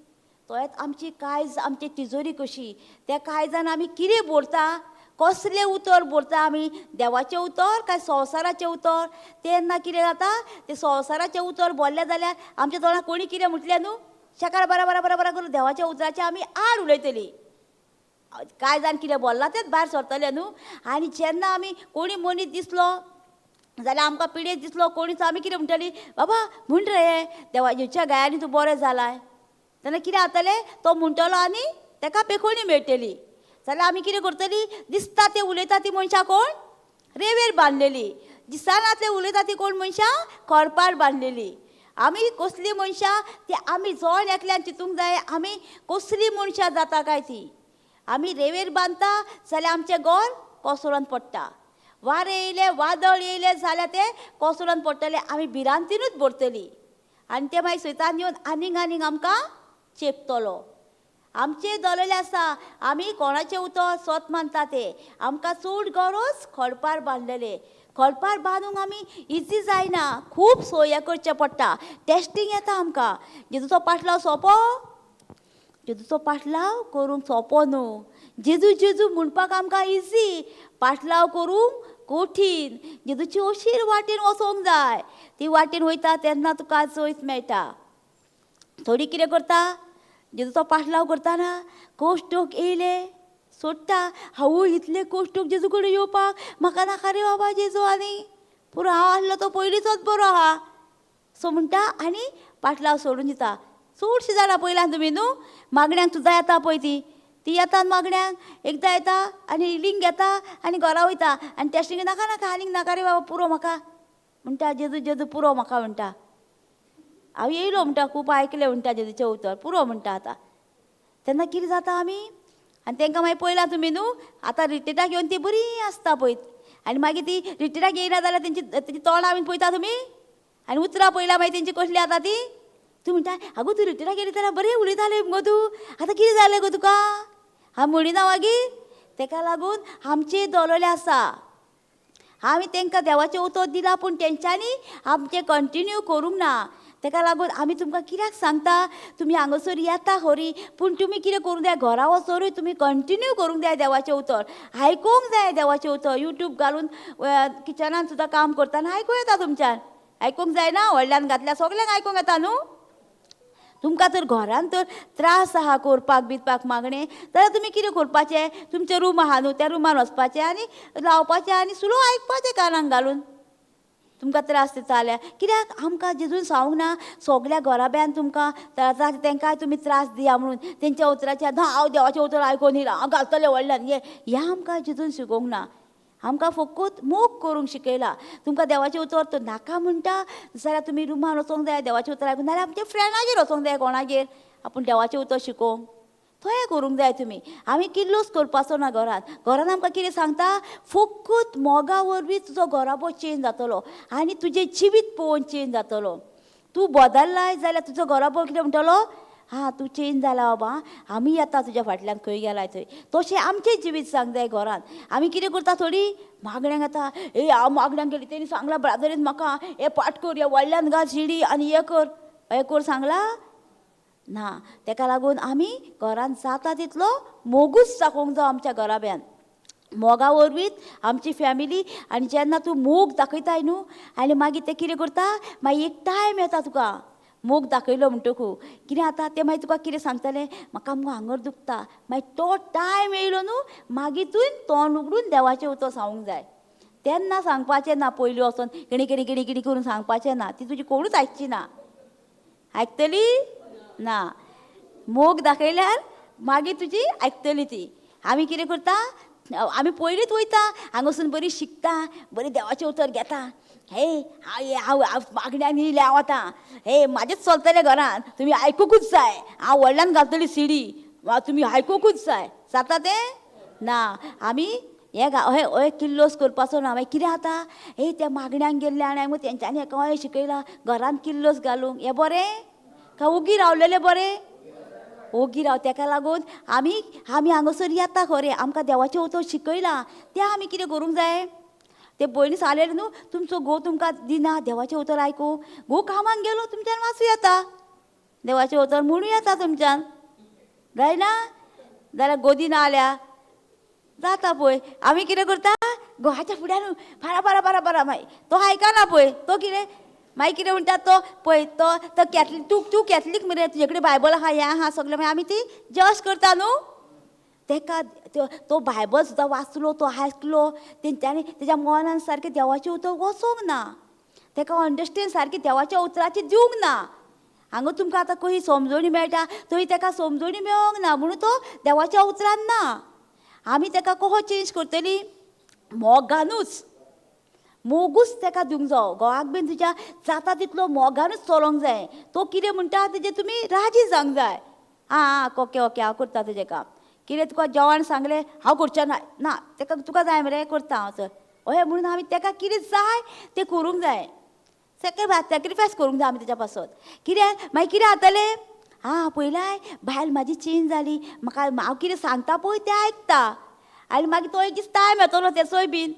तोच आमची कायज आमची तिजोरी कशी. त्या कायजान आमी कितें भरता कसलें उतर भरता आमी देवाचें उतर काय संवसाराचें उतर. तेन्ना कितें जाता तें संवसाराचें उतर भरलें जाल्यार आमच्या तोंडाक कोणी कितें म्हटलें न्हू शेकार बरा करून देवाच्या उतराचें आमी आड उलयतलीं. कांय जाण कितें बोल्लां तेंच भायर सरतलें न्हू. आनी जेन्ना आमी कोणी मनीस दिसलो जाल्यार आमकां पिडेस दिसलो कोणीच आमी कितें म्हणटलीं बाबा म्हण रे देवाच्या गायांनी तूं बरें जालां. तेन्ना कितें जातलें तो म्हणटलो आनी ताका पेखोणी मेळटली. जाल्यार आमी कितें करतलीं दिसता तें उलयता ती मनशां कोण रेंवेर बांदलेली. दिसनातलें उलयता ती कोण मनशां खडपार बांदलेली. आमी कसलीं मनशां ती आमी जण एकल्यान चिंतूंक जाय आमी कसलीं मनशां जाता काय ती. आमी रेंवेर बांदता जाल्यार आमचें घर कोसळोन पडटा. वारें येयलें वादळ येयलें जाल्यार तें कोसळोन पडटलें आमी भिरांतीनूच भरतलीं आनी तें मागीर सैतान येवन आनीक आमकां चेपतलो. आमचें दवरलेलें आसा आमी कोणाचें उतर सत मानता तें आमकां चड गरज खडपार बांदलेलें. खडपार बांदूंक आमी इजी जायना खूब सोय करचें पडटा. टेस्टींग येता आमकां. जेजूचो पाटलाव सोंपो जेजूचो पाटलाव करूंक सोंपो न्हू. जेजू म्हणपाक आमकां इजी पाटलाव करूंक कठीण. जेजूची अशीर वाटेन वचोंक जाय ती वाटेन वयता तेन्ना तुका चोयत मेळटा. थोडीं कितें करता जेजूचो पाटलाव करतना कश्ट येयले सोडटा हांव इतले कश्टूक जेजू कडेन येवपाक म्हाका नाका रे बाबा जेजू आनी पुरो हांव आसलो तो पयलींचोच बरो आहा सो म्हणटा आनी पाटलाव सोडून दिता. चडशीं जाणां पयल्यान तुमी न्हू मागण्यांक सुद्दां येता पळय ती येतात मागण्यांक एकदां येता आनी लिंक घेता आनी घरा वयता आनी टेस्टींग नाका नाका आनीक नाका रे बाबा पुरो म्हाका म्हणटा जेजू जेजू पुरो म्हाका म्हणटा. हांव येयलो म्हणटा खूब आयकलें म्हणटा जेजूचें उतर पुरो म्हणटा आतां. तेन्ना कितें जाता आमी आनी तांकां मागीर पयलां तुमी न्हू आतां रिट्रीटाक येवन ती बरीं आसता पळय आनी मागीर ती रिट्रीटाक येयना जाल्यार तेंची तोंडां बीन पळयता तुमी आनी उतरां पयला मागीर तेंची कसली जाता ती तूं म्हणटा आगो तूं रिट्रीटाक गेली जाल्यार बरें उलयतालें मुगो तूं आतां कितें जालें गो तुका हांव म्हणिना मागीर. ताका लागून आमचे दलोले आसा आमी तांकां देवाचें उतर दिलां पूण तेंच्यांनी आमचें कंटिन्यू करूंक ना. ताका लागून आमी तुमकां कित्याक सांगता तुमी हांगासर येता खरी पूण तुमी कितें करूंक जाय घरा वचोरूय तुमी कंटिन्यू करूंक जाय देवाचें उतर आयकूंक जाय देवाचें उतर यूट्यूब घालून किचनान सुद्दां काम करतना आयकूं येता तुमच्यान आयकूंक जायना व्हडल्यान घातल्या सगल्यांक आयकूंक येता न्हू. तुमकां तर घरान तर त्रास आहा करपाक बितपाक मागणें जाल्यार तुमी कितें करपाचें तुमचें रूम आहा न्हू त्या रूमान वचपाचें आनी रावपाचें आनी सुलो आयकपाचें कानाक घालून. तुमकां त्रास दिता जाल्यार कित्याक आमकां जेजून सांगूंक ना सगल्या घराब्यान तुमकां तांकांय तुमी त्रास दिया म्हणून तेंच्या उतराचें हांव देवाचें उतर आयकोन येयलां हांव घालतलें व्हडल्यान हें आमकां जेजून शिकोवंक ना. आमकां फकत मोग करूंक शिकयलां. तुमकां देवाचें उतर तर नाका म्हणटा जाल्यार तुमी रुमान वचोंक जाय देवाचें उतर आयकून नाल्यार आमच्या फ्रेंडागेर वचोंक जाय कोणागेर आपूण देवाचें उतर शिकोवंक थंय करूंक जाय तुमी. आमी किल्लोच करपाचो ना घरान आमकां कितें सांगता फकत मोगा वरवीं तुजो घराबो चेंज जातलो आनी तुजें जिवीत पळोवन चेंज जातलो. तूं बदल्लाय जाल्यार तुजो घराबो कितें म्हणटलो हां तूं चेंज जाला बाबा आमी येता तुज्या फाटल्यान खंय गेलाय थंय. तशें आमचें जिवीत सांग जाय घरान. आमी कितें करता थोडी मागण्यांक येता हांव मागण्यांक गेली तेणी सांगलां ब्रादरीन म्हाका हें पाठ कर हें व्हडल्यान घाल शिडी आनी हें कर सांगलां ना. ताका लागून आमी घरान जाता तितलो मोगूच दाखोवंक जाय आमच्या घराब्यान मोगा वरवींच आमची फॅमिली. आनी जेन्ना तूं मोग दाखयताय न्हू आनी मागीर तें कितें करता मागीर एक टायम येता तुका मोग दाखयलो म्हणटकू कितें जाता तें मागीर तुका कितें सांगतलें म्हाका मुगो आंगर दुखता मागीर तो टायम येयलो न्हू मागीर तुवें तोंड उगडून देवाचें उतर सांगूंक जाय. तेन्ना सांगपाचें ना पयलीं वचोन किणी किणी किणी किणी करून सांगपाचें ना ती तुजी कोणूच आयकची ना आयकतली ना. मोग दाखयल्यार मागीर तुजी आयकतली ती. आमी कितें करता आमी पयलींच वयता हांगासून बरी शिकता बरी देवाचें उतर घेता हांव मागण्यांक येयलें हांव आतां म्हाजेंच चलतलें घरान तुमी आयकूंकूच जाय हांव व्हडल्यान घालतली सिडी तुमी आयकूंकूच जाय जाता तें ना. आमी हे किल्लोस करपाचो ना. मागीर कितें जाता त्या मागण्यांक गेल्ले आनी हांवें तेंच्यांनी हेका शिकयलां घरान किल्लोस घालूंक हें बरें काय ओगी रावलेलें बरें ओगी राव. ताका लागून आमी हांगासर येता खरें आमकां देवाचें उतर शिकयलां तें आमी कितें करूंक जाय. ते भयणी सांगलेलें न्हू तुमचो घोव तुमकां दिना देवाचें उतर आयकूं घोव कामाक गेलो तुमच्यान वाचूं येता देवाचें उतर म्हणूं येता तुमच्यान जायना जाल्यार गोदी ना जाल्यार जाता पळय. आमी कितें करता घोवाच्या फुड्यान बारा बारा बारा बारा मागीर तो आयकना पळय तो कितें मागीर कितें म्हणटा तो पळय तो कॅथलीक तूं कॅथलीक मरे तुजे कडेन बायबल आहा हें आहा सगळें मागीर आमी ती जज करता न्हू. ताका तो बायबल सुद्दां वाचलो तो आयकलो तेंच्यांनी तेज्या मनान सारकें देवाचें उतर वचोंक ना ताका अंडरस्टँड सारकें देवाच्या उतराचें दिवंक ना. हांगा तुमकां आतां खंय समजणी मेळटा थंय ताका समजणी मेळोंक ना म्हणून तो देवाच्या उतरान ना. आमी ताका कहो चेंज करतली मोगानूच मोगूच ताका दिवंक जावो. घोवाक बीन तुज्या जाता तितलो मोगानूच चलोंक जाय. तो कितें म्हणटा तेजें तुमी राजी जावंक जाय. आं ओके ओके हांव करता तुजें काम. कितें तुका जेवण सांगलें हांव करचें ना ताका तुका जाय मरे करता हांव चल अशें म्हणून आमी ताका कितें जाय तें करूंक जाय. सॅक्रिफायस करूंक जाय आमी तेच्या पासत. कित्याक मागीर कितें जातलें पयलाय बायल म्हाजी चेंज जाली म्हाका हांव कितें सांगता पळय तें आयकता आनी मागीर तो एक दीस टायम येतलो तेचोय बीन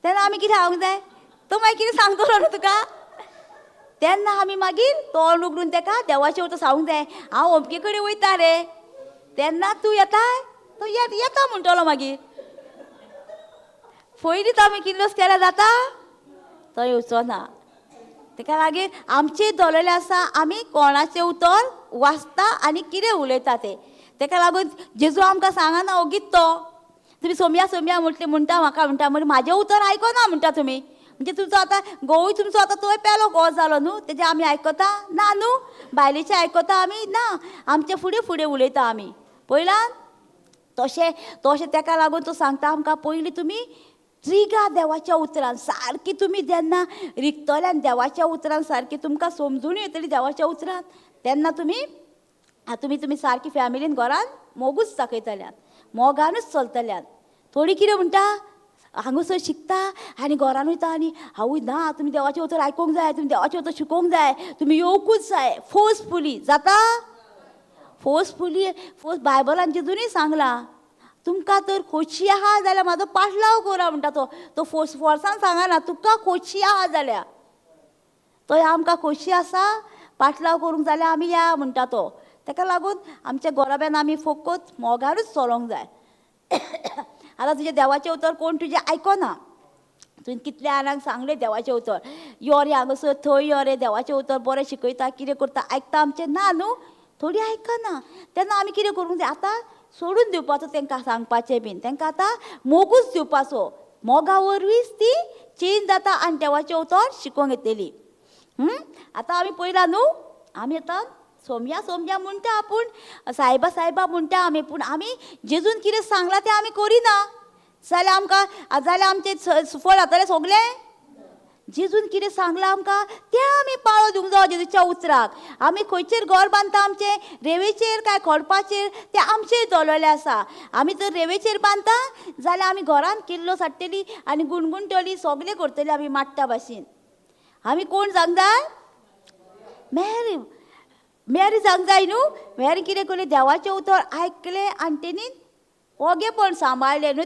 तेन्ना आमी कितें हावंक जाय तो मागीर कितें सांगतलो न्हू तुका तेन्ना आमी मागीर तोंड उगडून ताका देवाचें उतर सांगूंक जाय हांव अमके कडेन वयता रे तेन्ना तूं येताय तो येता म्हणटलो मागीर. पयलींच आमी किल्लोस केल्यार जाता तो येवचो ना. ताका लागीं आमचें दवरलेलें आसा आमी कोणाचें उतर वाचता आनी कितें उलयता तें. ताका लागून जेजू आमकां सांगना ओगीच तो तुम्ही सोम्या सोम्या म्हणटा म्हाका म्हणटा म्हणजे म्हाजें उतर आयकना म्हणटा तुमी. म्हणजे तुमचो आतां घोवूय तुमचो आतां तोय पेलो घो जालो न्हू, तेजें आमी आयकता ना न्हू. बायलेचें आयकता आमी ना, आमचे फुडें फुडें उलयता आमी. पळयलां तशें तशें ताका लागून तो सांगता आमकां पयलीं तुमी रिगा देवाच्या उतरान सारकी तुमी जेन्ना रिगतल्यान देवाच्या उतरान सारकी तुमकां समजून येतली देवाच्या उतरान, तेन्ना तुमी तुमी सारकी फॅमिलीन घरान मोगूच दाखयतल्यात, मोगानूच चलतल्यात. थोडी कितें म्हणटा हांगासर शिकता आनी घरान वयता आनी हांवूय ना तुमी देवाचें उतर आयकूंक जाय, तुमी देवाचें उतर शिकोवंक जाय, तुमी येवकूच जाय. फोर्सफुली जाता, फोर्स बायबलान जिजूनय सांगलां तुमकां तर खोशी आहा जाल्यार म्हाजो पाटलाव करा म्हणटा तो फोर्सान सांगना तुका खोशी आहा जाल्यार. तो आमकां खोशी आसा पाटलाव करूंक जाल्यार आमी या म्हणटा तो. ताका लागून आमच्या गोराब्यान आमी फकत मोगारूच चलोंक जाय. आतां तुजें देवाचें उतर कोण तुजें आयकना. तुवें कितल्या जाणांक सांगलें देवाचें उतर यो रे हांगासर थंय यो रे देवाचें उतर बरें शिकयता कितें करता आयकता आमचें ना न्हू. थोडी आयकना. तेन्ना आमी कितें करूंक जाय आतां सोडून दिवपाचो तांकां सांगपाचें बीन. तांकां आतां मोगूच दिवपाचो. मोगा वरवींच ती चेंज जाता आनी देवाचें उतर शिकोवंक येतली. आतां आमी पळयलां न्हू, आमी आतां सोम्या सोम्या म्हणटा आपूण सायबा सायबा म्हणटा आमी, पूण आमी जेजून कितें सांगलां तें आमी करिना जाल्यार आमचें फळ जातलें सगलें. जेजून कितें सांगलां आमकां तें आमी पाळो दिवंक जाय जेजूच्या उतराक. आमी खंयचेर घर बांदता आमचें रेवेचेर काय खडपाचेर तें आमचेर दवरलेलें आसा. आमी जर रेवेचेर बांदता जाल्यार आमी घरान किल्लो साडटली आनी गुणगुणटली सगलें करतलीं आमी माट्टा भाशेन. आमी कोण जावंक जाय? मेरी जावंक जाय न्हू. मेरी कितें केलें देवाचें उतर आयकलें आनी तेणी ओगेपण सांबाळलें न्हू.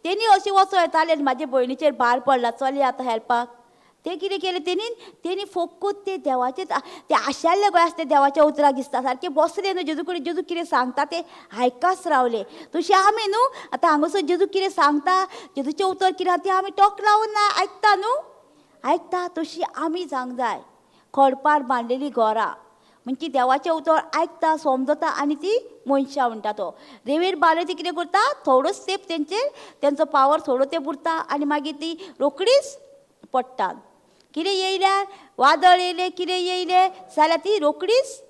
तेणी अशें वचो येतालें म्हाजे भयणीचेर भार पडला चली आतां हेल्पाक. तें कितें केलें तेणी फकत तें देवाचें तें आशिल्लें गोंय आसा तें देवाच्या उतराक दिसता सारकें बसलें न्हू जेजू कडेन. जेजू कितें सांगता तें आयकाच रावलें. तशें आमी न्हू आतां हांगासर जेजू कितें सांगता जेजूचें उतर कितें आसा तें आमी टोक लावून ना आयकता न्हू. आयकता तशीं आमी जावंक जाय. खडपार बांदलेलीं घरां म्हणजे देवाचें उतर आयकता समजता आनी ती मनशां म्हणटा तो. रेवेर बांदलें ती कितें करता थोडोच तेंप तेंचो पावर थोडो तेंप उरता आनी मागीर ती रोकडीच पडटा. कितें येयल्यार वादळ येयलें कितें येयलें जाल्यार ती रोकडीच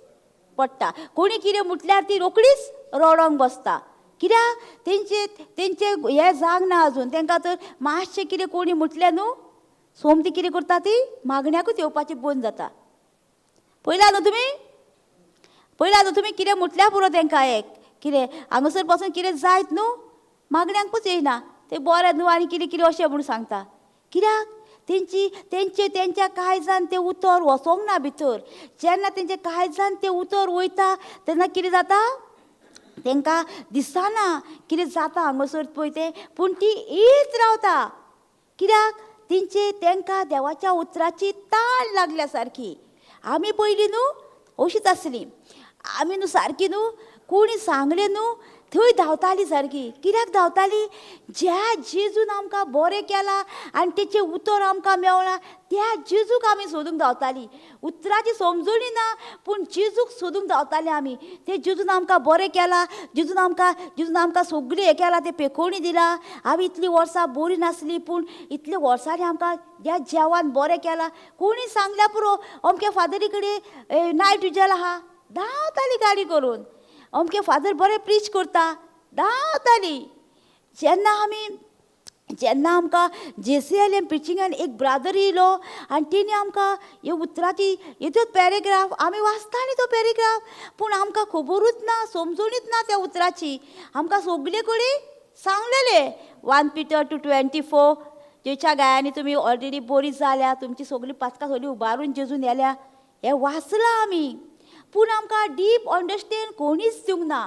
पडटा. कोणी कितें म्हटल्यार ती रोकडीच रडोंक बसता. कित्याक तेंचे हें जावंक ना अजून. तांकां तर मातशें कितें कोणी म्हटलें न्हू सोमती कितें करता ती मागण्याकूच येवपाची बंद जाता. पळयलां न्हू तुमी कितें म्हटल्यार पुरो तांकां एक कितें हांगासर पासून कितें जायत न्हू मागण्यांकूच येयना. तें बरें न्हू आनी कितें कितें अशें म्हूण सांगता. कित्याक तेंच्या काळजान तें उतर वचोंक ना भितर. जेन्ना तेंच्या काळजान तें उतर वयता तेन्ना कितें जाता तांकां दिसना कितें जाता हांगासर पळय तें, पूण ती येत रावता. कित्याक तांकां देवाच्या उतराची ताळ लागल्या सारकी. आमी पयलीं न्हू अशीच आसलीं. आमी न्हू सारकी न्हू कोणी सांगलें न्हू थंय धांवतालीं सारकी. कित्याक धांवतालीं ज्या जेजून आमकां बरें केलां आनी तेचें उतर आमकां मेवलां त्या जेजूक आमी सोदूंक धांवतालीं. उतराची समजूनी ना पूण जेजूक सोदूंक धांवतालीं आमी. तें जेजून आमकां बरें केलां, जेजून आमकां सगळी हें केलां तें पेखोवणी दिलां. आमी इतलीं वर्सां बरीं नासलीं पूण इतल्या वर्सांनी आमकां ह्या जेवान बरें केलां. कोणी सांगल्या पुरो अमके फादरी कडेन नायट विजल आहा धांवतालीं गाडी करून. अमके फादर बरें प्रीच करता धांवतालीं. जेन्ना आमकां JCLM प्रिचिंगान एक ब्रादर येयलो आनी तेणी आमकां हे उतराची हेतूच पॅरेग्राफ आमी वाचतालीं तो पॅरेग्राफ पूण आमकां खबरूच ना समजूनच ना त्या उतराची. आमकां सगळे कडेन सांगलेलें 1 Peter 2:24 जेच्या गायांनी तुमी ऑलरेडी बरी जाल्या तुमची सगळीं पातकां सगळीं उबारून जेजून येल्या हें वाचलां आमी. पूण आमकां डीप अंडरस्टँड कोणीच दिवंक ना.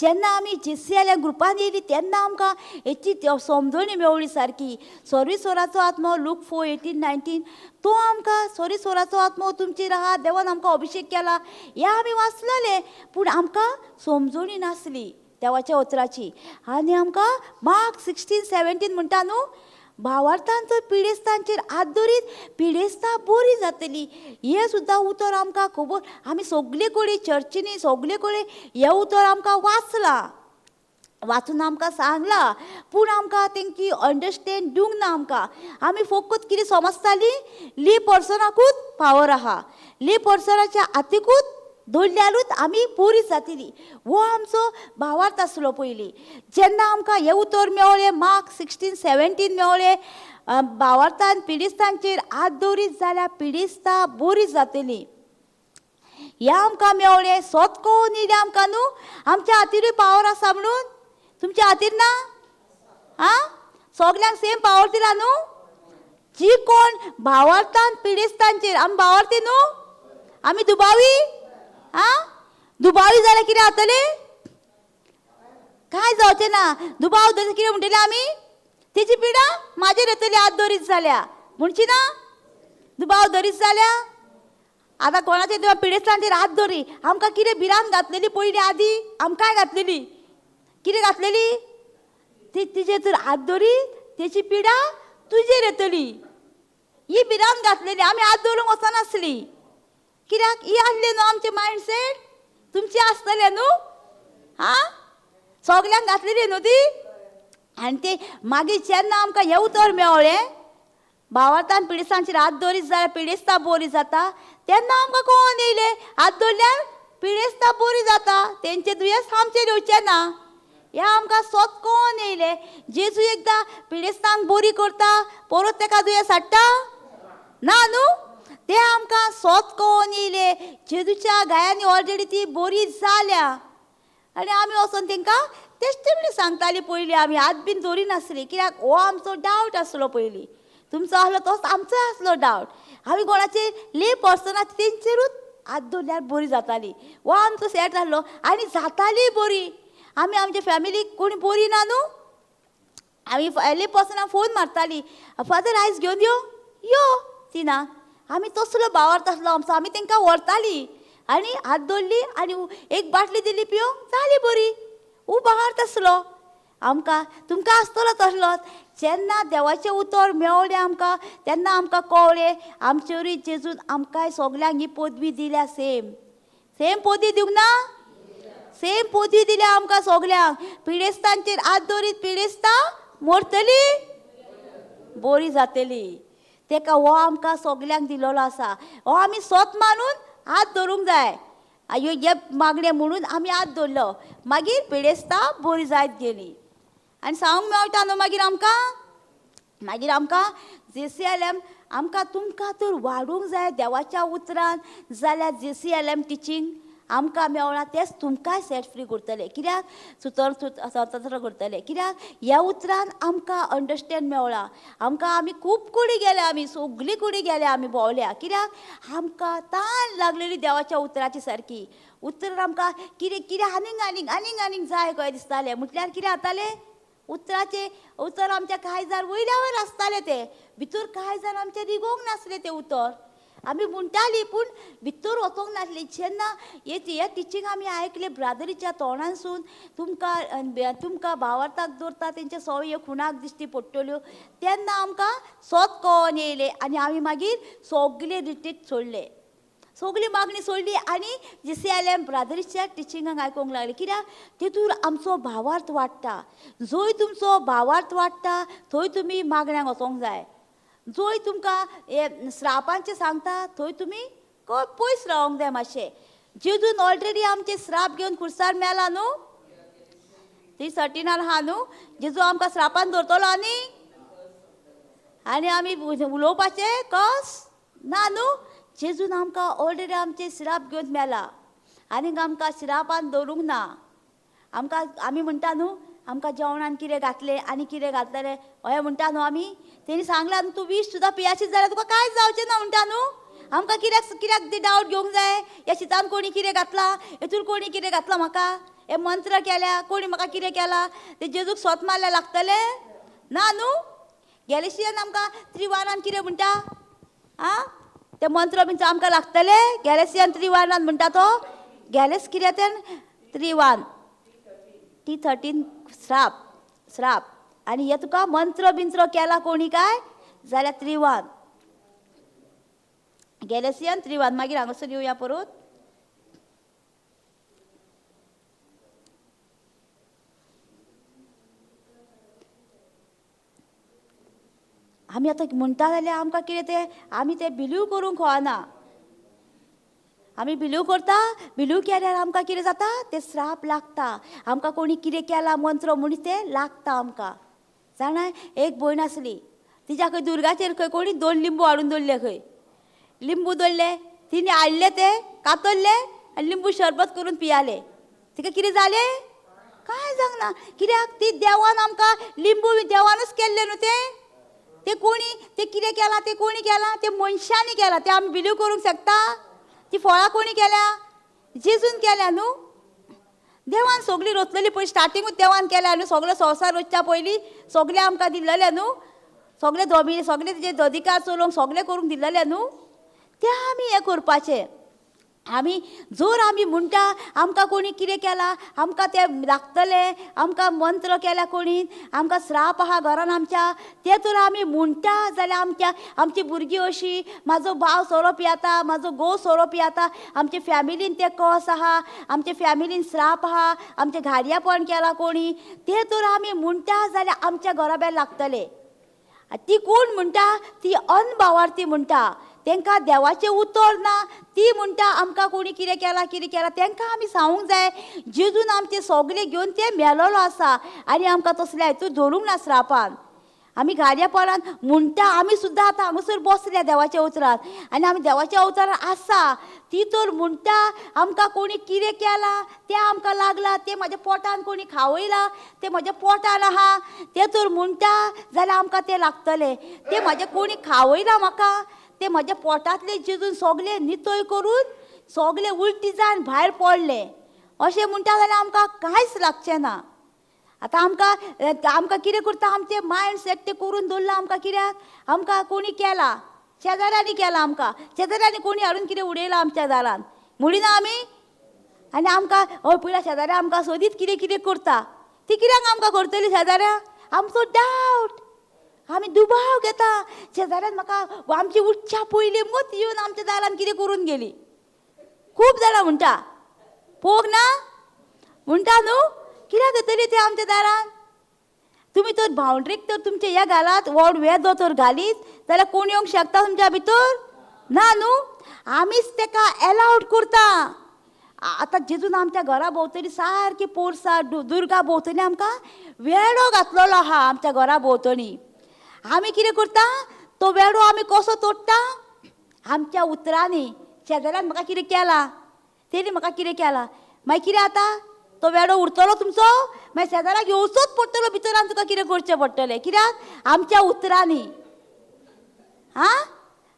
जेन्ना आमी JCLM ग्रुपान येयलीं तेन्ना आमकां हेची समजणी मेवली सारकी. सर्वेस्वराचो आत्मो लूक 4:18-19 तो आमकां सर्वेस्वराचो आत्मो तुमचेर आहा देवान आमकां अभिशेक केला हें आमी वाचलेलें पूण आमकां समजणी नासली देवाच्या उतराची. आनी आमकां मार्क 16:17 म्हणटा न्हू भावार्थान तर पिडेस्तांचेर आदरीत पिडेस्तां बरी जातलीं. हें सुद्दां उतर आमकां खबर. आमी सगळे कडेन चर्चीनी सगळे कडेन हें उतर आमकां वाचलां. वाचून आमकां सांगला, पूण आमकां तेंकी अंडरस्टँड दिवंक ना आमकां. आमी फकत कितें समजतालीं, ली पर्सनाकूच पावर आहा, ली पर्सनाच्या हातीकूच दवरल्यारूच आमी बरी जातलीं. हो आमचो भावार्थ आसलो पयलीं. जेन्ना आमकां हे उतर मेवलें, मार्क 16:17 मेवलें, भावार्थान पिडिस्तांचेर हात दवरीत जाल्यार पिडिस्तां बरी जातलीं. हें आमकां मेवलें. सोत कोण येयलें आमकां न्हू, आमच्या हातीरूय पावर आसा म्हणून. तुमच्या हातीर ना? आं, सगल्यांक सेम पावर दिला न्हू. जी कोण भावार्थान पिडिस्तांचेर, आमी भावार्थी न्हू, आमी दुबावी, आं, दुबावी जाल्यार कितें जातलें? कांय जावचें ना. दुबाव धरता कितें म्हणटलीं आमी? तेजी पिडा म्हाजेर येतली हात धरीत जाल्यार, म्हणची ना? दुबाव धरीत जाल्यार आतां कोणाचेर पिडेस्तांचेर हात धरी, आमकां कितें भिरांत घातलेली पयलीं आदीं? आमकां काय घातलेली? कितें घातलेली? तिजेर तर हात धरी, तेची पिडा तुजेर येतली, ही भिरांत घातलेली. आमी हात धरूंक वचनासलीं. कित्याक ही आसली न्हू आमचे मायंडसेट. तुमचे आसतले न्हू, हां, सगल्यांक घातलेली न्हू ती. आनी ते मागीर जेन्ना आमकां हें उतर मेवलें, भावार्थान पिडेस्तांचेर हात धरीत जाल्यार पिडेस्तां बरी जाता, तेन्ना आमकां कळोन येयलें, हात धरल्यार पिडेस्तां बरी जाता, तेंचें दुयेंस आमचेर येवचें ना. हें आमकां सोत कळोन येयलें. जेजू एकदां पिडेस्तांक बरी करता, परत तेका दुयेंस हाडटा ना न्हू. तें आमकां सोत कळोन येयलें. जेजूच्या गायांनी ऑलरेडी ती बरी जाल्या. आनी आमी वचोन तेंकां टेस्टिमनी सांगतालीं पयलीं. आमी हात बीन धरिनासलीं, कित्याक हो आमचो डावट आसलो पयलीं. तुमचो आहलो तोच आमचो आसलो डावट. आमी कोणाचेर ले पर्सन आसा तेंचेरूच हात धरल्यार बरी जातालीं, हो आमचो सेट आहलो. आनी जातालीं बरी. आमी आमचे फॅमिलीक कोणी बरी ना न्हू, आमी ले पर्सनाक फोन मारतालीं, फादर आयज घेवन यो, यो तिना. आमी तसलो भावार्थ आसलो आमचो. आमी तेंकां व्हरतालीं आनी हात धरली आनी एक बाटली दिली पिवंक, जाली बरी. हो भावार्थ आसलो आमकां. तुमकां आसतलो तसलोच. जेन्ना देवाचें उतर मेवलें आमकां, तेन्ना आमकां कळ्ळें आमचेरूय जेजून आमकांय सगल्यांक ही पदवी दिल्या. सेम सेम पदवी दिवंक ना? सेम पदवी दिल्या आमकां सगल्यांक. पिडेस्तांचेर हात धरीत पिडेस्तां मरतलीं, बरी जातलीं. तेका हो आमकां सगल्यांक दिलेलो आसा. हो आमी सोत मानून हात धरूंक जाय. हे मागणें म्हणून आमी हात धरलो, मागीर पिडेस्तां बरी जायत गेलीं. आनी सांगूंक मेळटा न्हू मागीर आमकां JCLM, आमकां तुमकां तर वाडूंक जाय देवाच्या उतरान जाल्यार JCLM टिचींग आमकां मेवना, तेच तुमकांय सेट फ्री करतले. कित्याक स्वतंत्र करतले. कित्याक ह्या उतरान आमकां अंडरस्टँड मेवला. आमी खूब कुडी गेल्या, आमी सगळीं कुडी गेल्या, आमी भोंवल्या. कित्याक आमकां तान लागलेली देवाच्या उतराची सारकी. उतर आमकां कितें आनीक जाय कशें दिसतालें. म्हटल्यार कितें जातालें, उतर आमच्या काळजार वयल्या वयर आसताले. ते भितर काळजार आमचे रिगोंक नासले ते उतर. आमी म्हणटालीं पूण भितर वचोंक नासली. जेन्ना हे टिचींग आमी आयकले ब्रादरीच्या तोंडानसून, तुमकां भावार्थाक दवरता तेंचे सवय खुणाक दिश्टी पडटल्यो, तेन्ना आमकां सोत कळोन येयलें. आनी आमी मागीर सगळे रिट्रीट सोडले, सगळी मागणी सोडली आनी JCLM ब्रादरीच्या टिचिंगाक आयकूंक लागली. कित्याक तेतूर आमचो भावार्थ वाडटा. जंय तुमचो भावार्थ वाडटा थंय तुमी मागण्यांक वचोंक जाय. जंय तुमकां हे श्रापांचें सांगता थंय तुमी पयस रावंक जाय मातशें. जेजून ऑलरेडी आमचे श्राप घेवन खुर्सार मेला न्हू, 3:13 आहा न्हू. जेजू आमकां श्रापान दवरतलो आनी आमी उलोवपाचें कस ना न्हू. जेजून आमकां ऑलरेडी आमचे श्राप घेवन मेला आनीक आमकां श्रापान दवरूंक ना. आमी म्हणटा न्हू आमकां जेवणान कितें घातलें आनी कितें घातलें अहें म्हणटा न्हू आमी. तेणी सांगलां न्हू तूं 20 सुद्दां पियाशीत जाल्यार तुका कांयच जावचें ना म्हणटा न्हू. आमकां कित्याक ते डावट घेवंक जाय. ह्या शितान कोणी कितें घातलां, हेतूर कोणी कितें घातलां म्हाका, हे मंत्र केल्या कोणी म्हाका कितें केलां, ते जेजूक सोत मारल्यार लागतलें ना न्हू. गॅलेशियन आमकां 3:1 कितें म्हणटा, आं, ते मंत्र बीन आमकां लागतलें. गॅलेशियन 3:1 म्हणटा तो. गॅलेस कितें तें 3:1 T13 श्राप आनी हे तुका मंत्र बिंत्र केला कोणी काय जाल्यार 3:1 गॅलेशियन 3:1. मागीर हांगासर येवया परत. आमी आतां म्हणटा जाल्यार आमकां कितें तें आमी तें बिलीव करूंक कळना. आमी बिलीव करता, बिलीव केल्यार आमकां कितें जाता तें श्राप लागता. आमकां कोणी कितें केलां मंत्र म्हूण तें लागता आमकां. जाणा एक भयण आसली, तिच्या खंय दुर्गाचेर खंय कोणी 2 लिंबू हाडून दवरले. खंय लिंबू दवरले, तिने हाडले ते कातरले आनी लिंबू शरबत करून पियाले. तिका कितें जालें? कांय जावना. कित्याक ती देवान आमकां लिंबू देवानूच केल्ले न्हू ते कोणी ते कितें केलां ते कोणी केलां ते मनशांनी केलां. ते आमी बिलीव करूंक शकता? ती फळां कोणी केल्या? जेजून केल्या न्हू. देवान सगळीं रचलेली पळय, स्टार्टिंगूच देवान केल्या न्हू. सगळो संवसार रचच्या पयलीं सगळें आमकां दिल्लेलें न्हू. सगळे सगळे तेजे अधिकार चलोवंक सगळें करूंक दिल्लेलें न्हू. तें आमी हें करपाचें. आमी जर आमी म्हणटा आमकां कोणी कितें केलां, आमकां तें लागतलें, आमकां मंत्र केल्या कोणी, आमकां श्राप आहा घरान आमच्या, तें तर आमी म्हणटा जाल्यार आमची भुरगीं अशीं, म्हाजो भाव सोरो पियेता, म्हाजो घोव सोरो पियेता, आमचे फॅमिलीन ते कस आहा, आमच्या फॅमिलीन श्राप आहा, आमचे घाडयापण केलां कोणी, तें तर आमी म्हणटा जाल्यार आमच्या घरा भायर लागतलें. ती कोण म्हणटा? ती अनभावार्थी म्हणटा. तांकां देवाचें उतर ना. ती म्हणटा आमकां कोणी कितें केलां कितें केलां. तांकां आमी सांगूंक जाय जेजून आमचे सगळे घेवन ते मेलोलो आसा आनी आमकां तसल्या हितून धरूंक ना श्रापान. आमी घाडयापणान म्हणटा, आमी सुद्दां आतां हांगासर बसल्या देवाच्या उतरार आनी आमी देवाच्या उतरार आसा. ती तर म्हणटा आमकां कोणी कितें केलां तें आमकां लागलां, तें म्हाज्या पोटान कोणी खावयलां, तें म्हाज्या पोटान आहा, तें तर म्हणटा जाल्यार आमकां तें लागतलें. तें म्हाजें कोणी खावयलां म्हाका, ते म्हज्या पोटांतले जेजून सगळे नितळ करून सगळे उलटी जावन भायर पडले अशें म्हणटा जाल्यार आमकां कांयच लागचें ना. आतां आमकां कितें करता, आमचे मायंड सेट तें करून दवरला. आमकां कित्याक? आमकां कोणी केलां, शेजाऱ्यांनी केलां, आमकां शेजाऱ्यांनी कोणी हाडून कितें उडयलां आमच्या दारान म्हणिना आमी. आनी आमकां हय पळयल्या शेजाऱ्या आमकां सोदीत कितें कितें करता. ती कित्याक आमकां करतली शेजाऱ्या? आमचो डावट, आमी दुबाव घेता. शेजाऱ्यान म्हाका आमची उठच्या पयलीं मत येवन आमच्या दारान कितें करून गेली. खूब जाणां म्हणटा, पळोवंक ना म्हणटा न्हू. कित्याक येतली ते आमच्या दारान? तुमी तर बावंड्रीक तर तुमचे हे घालात, व्हड वेदो तर घालीत जाल्यार कोण येवंक शकता तुमच्या भितर? ना न्हू. आमीच ताका एलावड करता. आतां जेजून आमच्या घरा भोंवतणी सारकी पोरसा दुर्गा भोंवतणी आमकां वेडो घातलेलो आहा. आमच्या घरा भोंवतणी आमी कितें करता, तो वेडो आमी कसो तोडटा? आमच्या उतरांनी. शेजाऱ्यान म्हाका कितें केलां, तेणी म्हाका कितें केलां, मागीर कितें जाता, तो वेडो उरतलो तुमचो, मागीर शेजाऱ्याक येवचोच पडटलो भितर आनी तुका कितें करचें पडटलें. कित्याक? आमच्या उतरांनी.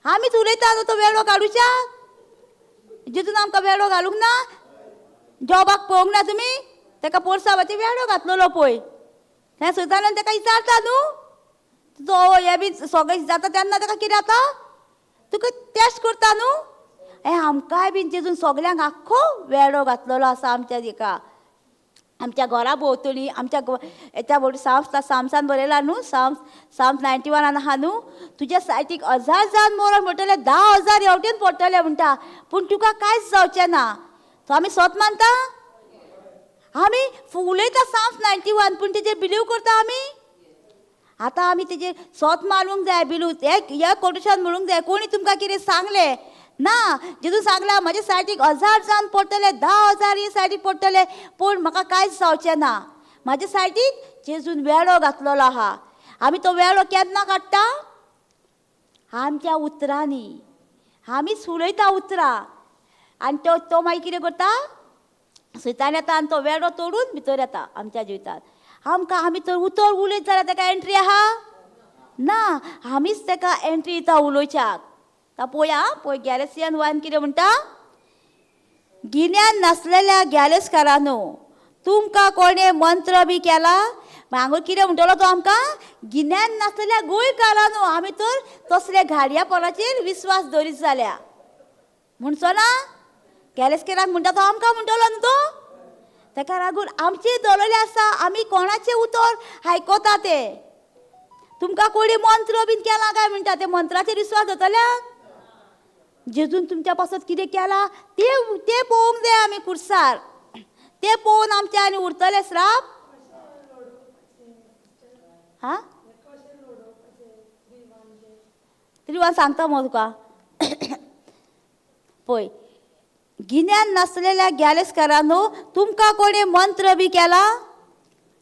आमीच उलयता न्हू तो वेडो काडूच्या. जेजून आमकां वेडो घालूंक ना. जॉबाक पळोवंक ना तुमी, ताका पोरसावाचेर वेडो घातलेलो पळय. थंय सैतानान ताका विचारता न्हू, तुजो हें बी सगळें जाता तेन्ना ताका कितें जाता, तुका टेस्ट करता न्हू. हें आमकांय बीन जेजून सगल्यांक आख्खो वेडो घातलेलो आसा आमच्या दिका. आमच्या घरा भोंवतणी आमच्या हेच्या भोंवतणी सामसान बरयला न्हू, साम्स 91 आहा न्हू. तुज्या सायटीक 1000 जावन मरोन म्हणटले 10,000 हेवटेन पडटले म्हणटा, पूण तुका कांयच जावचें ना. सो आमी सत मानता, आमी उलयता साम्स 91 पूण तेजेर बिलीव करता आमी. आतां आमी तेजेर सत मानूंक जाय, बिलीव हे कोटेशन म्हणूंक जाय. कोणी तुमकां कितें सांगलें ना. जेजून सांगला म्हाज्या सायटीक 1000 जावन पडटले, 10,000 हे सायटीक पडटले, पूण म्हाका कांयच जावचें ना. म्हाज्या सायटीक जेजून वेडो घातलेलो आहा. आमी तो वेडो केन्ना काडटा? आमच्या उतरांनी. आमीच उलयता उतरां आनी तो मागीर कितें करता, सैतान येता आनी तो वेडो तोडून भितर येता आमच्या जिवितांत. आमी तर उतर उलयत जाल्यार ताका एंट्री आहा ना. आमीच ताका एंट्री दिता उलोवच्याक. पळया पळय गॅलेसियन 1 कितें म्हणटा, गिन्यान नासलेल्या गॅलेसकारांनो, तुमकां कोणें मंत्र बी केला. हांगा कितें म्हणटलो तो आमकां, गिन्यान नासलेल्या गोंयकारांनो, आमी तर तसले घाडयापणाचेर विस्वास दरीत जाल्या म्हणचो ना. गॅलेसकारांक म्हणटा तो आमकां म्हणटलो न्हू तो. ताका लागून आमचेर दवरलेलें आसा, आमी कोणाचें उतर आयकता तें. तुमकां कोणी मंत्र बीन केला काय म्हणटा, ते मंत्राचेर विस्वास दवरतल्याक? जेजून तुमच्या पासत कितें केलां तें पळोवंक जाय आमी कुर्सार. तें पळोवन आमचे आनी उरतले श्राप. तरी हांव सांगता मगो तुका पळय, गिन्यान नासलेल्या गॅलेस्कारांनो तुमकां कोणी मंत्र बी केला?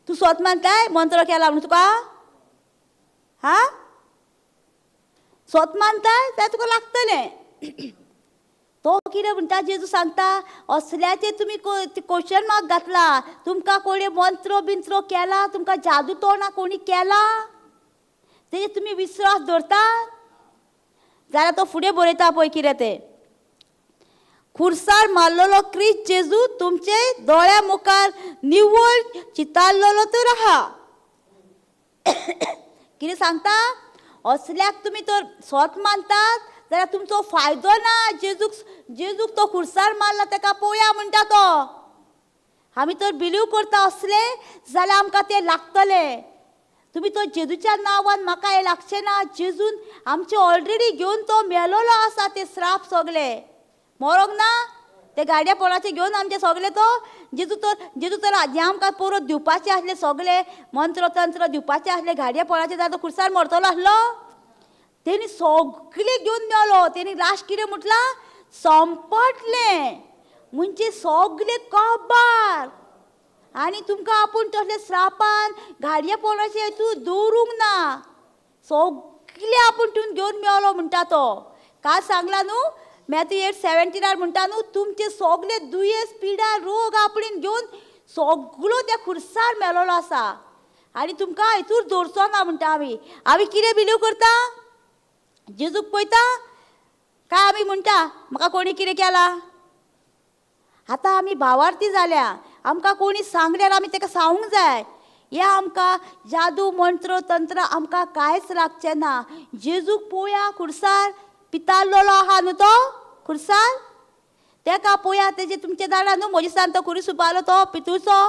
तूं स्वत मानताय मंत्र केला म्हणून तुका? हा, स्वत मानताय तें तुका लागतलें. तो कितें म्हणटा, जेजू सांगता असल्याचे तुमी क्वेश्चन मार्क घातला. तुमकां कोणी मंत्र बिंत्र केला? तुमकां जादू तोंडां कोणी केला? तेजे तुमी विश्वास दवरता? जाल्यार तो फुडें बरयता पळय कितें तें. खुर्सार मारलेलो क्रिस्त जेजू तुमचे दोळ्या मुखार निव्वळ चितारलेलो तर आहा. कितें सांगता? असल्याक तुमी तर स्वत मानतात जाल्यार तुमचो फायदो ना. जेजूक तो खुर्सार मारला तेका पळोवया म्हणटा तो. आमी तर बिलीव करता असले जाल्यार आमकां तें लागतलें. तुमी तो जेजूच्या नांवान म्हाका हें लागचें ना. जेजून आमचे ऑलरेडी घेवन तो मेलोलो आसा. ते श्राप सगळे मरोंक ना. ते गाडया पोळाचे घेवन आमचे सगळे तो जेजू तर जे आमकां परत दिवपाचे आसले, सगळे मंत्र तंत्र दिवपाचे आसले गाडया पोळाचे, जाल्यार तो खुर्सार मरतलो आसलो. तेणी सगळे घेवन मेलो. तेणी लास्ट कितें म्हटला? संपटलें. म्हणजे सगळे काबार. आनी तुमकां आपूण तसले श्रापान गाडये पोळाचे हितून दवरूंक ना. सगळे आपूण तितून घेवन मेलो म्हणटा तो. काल सांगला न्हू मॅथ्यू 8:17 म्हणटा न्हू, तुमचे सगळे दुयेंस पिडा रोग आपणीन घेवन सगळो त्या खुर्सार मेलोलो आसा. आनी तुमकां हितूर दवरचो ना म्हणटा आमी कितें बिलीव करता? जेजूक पळयता काय आमी म्हणटा म्हाका कोणी कितें केला? आतां आमी भावार्थी जाल्या. आमकां कोणी सांगल्यार आमी तेका सांगूंक जाय. हे आमकां जादू मंत्र तंत्र आमकां कांयच लागचें ना. जेजूक पळोवया खुर्सार पितारलेलो आहा न्हू तो खुर्सार. तेका पळोवया. तेजे तुमचे दाडा न्हू मोजिसान तो खुरी सुपालो तो पितूळचो.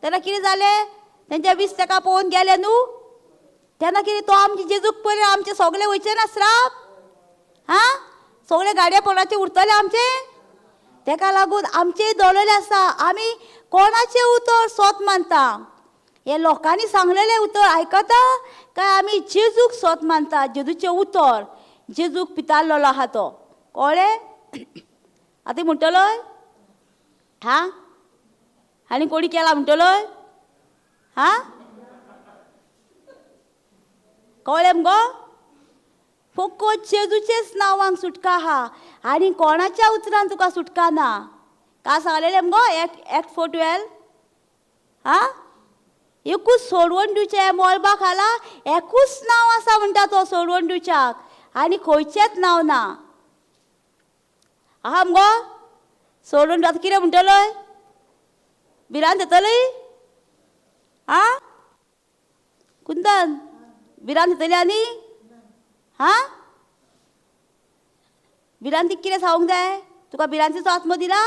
तेन्ना कितें जालें? तेंचे वीस तेका पळोवन गेले न्हू. तेन्ना कितें तो आमचे जेजूक पळय आमचे सगळे वयचे ना श्राप. हा, सगळे गाडया पोळाचे उरतले आमचे. तेका लागून आमचे दवरलेले आसा. आमी कोणाचे उतर स्वत मानता? हे लोकांनी सांगलेले उतर आयकता काय आमी जेजूक स्वत मानता? जेजूचे उतर जेजूक पितारलेलो आहा तो. कळ्ळें? आतां म्हणटलोय हा आनी कोणी केला म्हणटलोय? हा, कळ्ळें मुगो? फकत जेजूचेच नांवांक सुटका आहा आनी कोणाच्या उतरान तुका सुटका ना. का सांगलेलें मुगो एक्ट 4:12? हा, एकूच सोडवण दिवचें मोलबा खाला. एकूच नांव आसा म्हणटा तो सोडवण दिवच्याक आनी खंयचेंच नांव ना. आहा मुगो सोडून आतां कितें म्हणटलोय? भिरांत येतली? आ कुंदन भिरांत येतली आनी? हा, भिरांतीक कितें सांगूंक जाय? तुका भिरांतीचो आत्मो दिला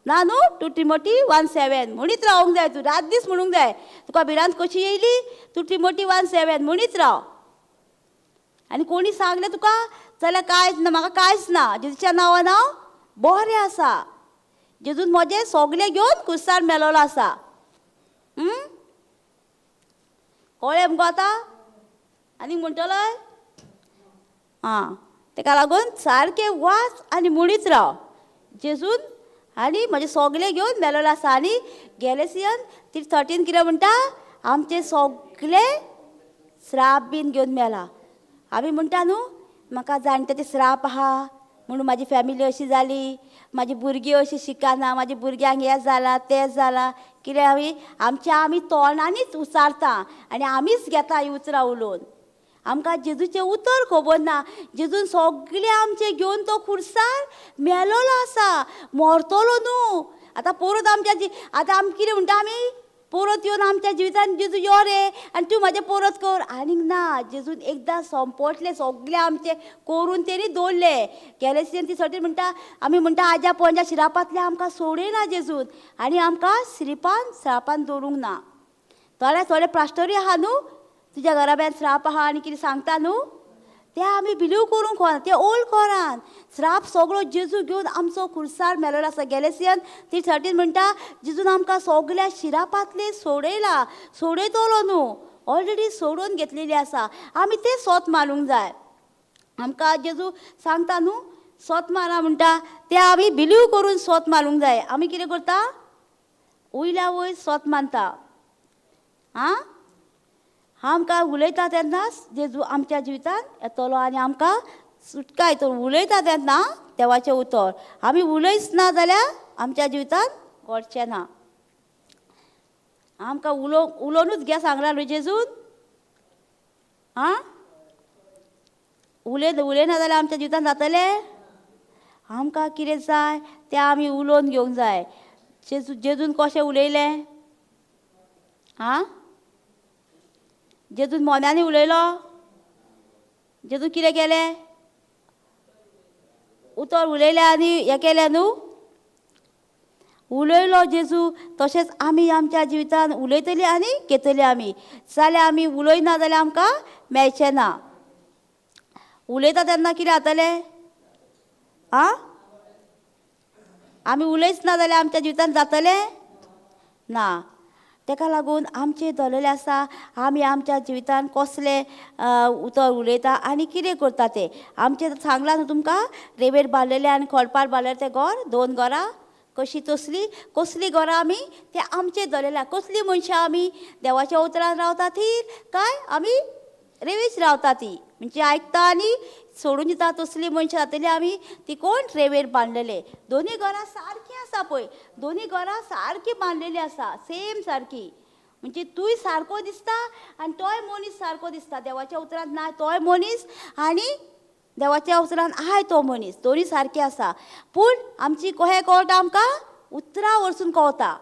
ना न्हू? 2 Timothy 1:7 म्हणीत रावूंक जाय. तूं रात दीस म्हणूंक जाय तुका भिरांत कशी येयली? 2 Timothy 1:7 म्हणीत राव. आनी कोणी सांगलें तुका जाल्यार कांयच ना. म्हाका कांयच ना. जेजूच्या नांवान हांव बरें आसा. जेजून म्हजें सगळें घेवन खुर्सार मेलोलो आसा. कळ्ळें मुगो आतां? आनी म्हणटलोय आं तेका लागून सारकें वाच आनी म्हणीत राव जेजून आनी म्हजें सगळें घेवन मेलोलो आसा. आनी गॅलेसियन 3:13 कितें म्हणटा? आमचे सगळे श्राप बीन घेवन मेला. आमी म्हणटा न्हू म्हाका जाणटेचे श्राप आहा म्हणून म्हाजी फॅमिली अशी जाली, म्हाजी भुरगीं अशीं शिकना, म्हाज्या भुरग्यांक हें जालां तें जालां. कितें आमी तोंडांनीच उसारता आनी आमीच घेता ही उतरां उलोवन. आमकां जेजूचें उतर खबर ना. जेजून सगळे आमचे घेवन तो खुर्सार मेलोलो आसा. मरतलो न्हू. आतां परत आतां आमी कितें म्हणटा? आमी परत येवन आमच्या जिवितान जेजू यो रे आनी तूं म्हाजें परत कर. आनीक ना. जेजून एकदां संपटलें सगळें आमचें करून तेणी दवरले. गॅलेसियन 3:13 म्हणटा आमी म्हणटा आज्या पणज्या श्रापांतले आमकां सोडयना जेजून आनी आमकां श्रापान दवरूंक ना. थोडे पास्टरूय आहा न्हू तुज्या घरा भायर श्राप आहा आनी कितें सांगता न्हू ते आमी बिलीव करूंक ना. ते ओल्ड कोरान श्राप सगळो जेजू घेवन आमचो खुर्सार मेलोलो आसा. गॅलेसियन 3:13 म्हणटा जेजून आमकां सगळ्या शिरापांतले सोडयतलो न्हू. ऑलरेडी सोडून घेतलेली आसा. आमी तें स्वत मानूंक जाय. आमकां जेजू सांगता न्हू सोत मारा म्हणटा ते आमी बिलीव करून सोत मारूंक जाय. आमी कितें करता वयल्या वयर सोत मानता. आं आमकां उलयता तेन्नाच जेजू आमच्या जिवितान येतलो आनी आमकां सुटका येतलो. उलयता तेन्ना देवाचें उतर. आमी उलयच ना जाल्यार आमच्या जिवितान घडचें ना. आमकां उलोवनूच घे सांगला न्हू जेजून. आं उलयना जाल्यार आमच्या जिवितान जातलें. आमकां कितें जाय तें आमी उलोवन घेवंक जाय. जेजून कशें उलयलें. आं जेजून मोन्यांनी उलयलो. जेजून कितें केलें उतर उलयलें आनी हें केलें न्हू. उलयलो जेजू तशेंच आमी आमच्या जिवितान उलयतलीं आनी घेतलीं आमी. जाल्यार आमी उलयना जाल्यार आमकां मेळचें ना. उलयता तेन्ना कितें जातलें. आं आमी उलयच ना जाल्यार आमच्या जिवितान जातलें ना. ताका लागून आमचें धरलेलें आसा आमी आमच्या जिवितान कसलें उतर उलयता आनी कितें करता तें. आमचें सांगलां न्हू तुमकां रेंवेर बांदलेलें आनी खोडपार बांदलेलें तें घर 2 घरां कशीं कसलीं घरां आमी तें आमचें धरलेलें. कसलीं मनशां आमी देवाच्या उतरान रावता तीं काय आमी रेंवेच रावता तीं म्हणजे आयकता आनी सोडून दिता तसलीं मनशां जातलीं आमी. ती कोण रेंवेर बांदलेले. दोनी घरां सारकीं आसा पळय. दोनी घरां सारकीं बांदलेलीं आसा सेम सारकीं. म्हणजे तूंय सारको दिसता आनी तोय मनीस सारको दिसता. देवाच्या उतरांत ना तोय मनीस आनी देवाच्या उतरांत आहाय तो मनीस दोनी सारके आसा. पूण आमची कहें कळटा आमकां उतरां वरसून कळटा.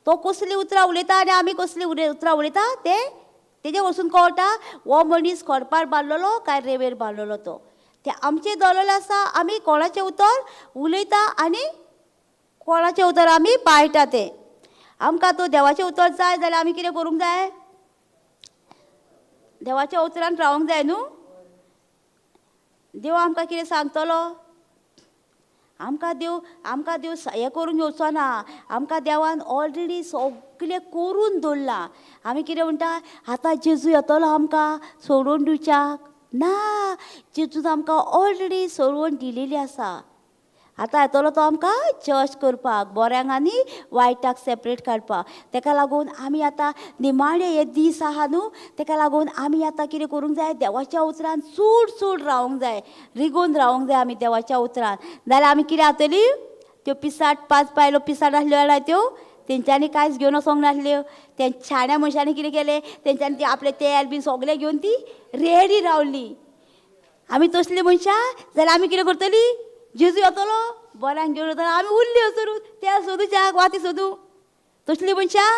तो कसलीं उतरां उलयता आनी आमी कसलीं उतरां उलयता तेजे वरसून कळटा हो मनीस खोडपार बांदलेलो काय रेंवेर बांदलेलो तो. तें आमचें धरलेलें आसा. आमी कोणाचें उतर उलयता आनी कोणाचें उतर आमी पाळटा तें. आमकां तो देवाचें उतर जाय जाल्यार आमी कितें करूंक जाय. देवाच्या उतरान रावूंक जाय न्हू. देव आमकां कितें सांगतलो. आमकां देव हें करून घेवचो ना. आमकां देवान ऑलरेडी सगळें करून दवरलां. आमी कितें म्हणटा आतां जेजू येतलो आमकां सोडून दिवच्याक ना. जेजून आमकां ऑलरेडी सोडून दिलेली आसा. आतां येतलो तो आमकां जज करपाक बऱ्यांक आनी वायटाक सेपरेट काडपाक. ताका लागून आमी आतां निमाणे हे दीस आहा न्हू. ताका लागून आमी आतां कितें करूंक जाय देवाच्या उतरान चूड रावूंक जाय. रिगून रावूंक जाय आमी देवाच्या उतरान. जाल्यार आमी कितें जातलीं त्यो पिसाट 5 बायलो पिसाट आसल्यो जाल्यार त्यो तेंच्यांनी कांयच घेवन वचोंक नासल्यो. त्या शाण्या मनशांनी कितें केलें तेंच्यांनी ती आपलें तेल बीन सगळें घेवन ती रेडी रावलीं. आमी तसलीं मनशां जाल्यार आमी कितें करतलीं. जेजू येतलो बऱ्यांक घेवन वतलो आमी उरलीं हसरून तेल सोदूच्याक वाती सोदूं. तसलीं मनशां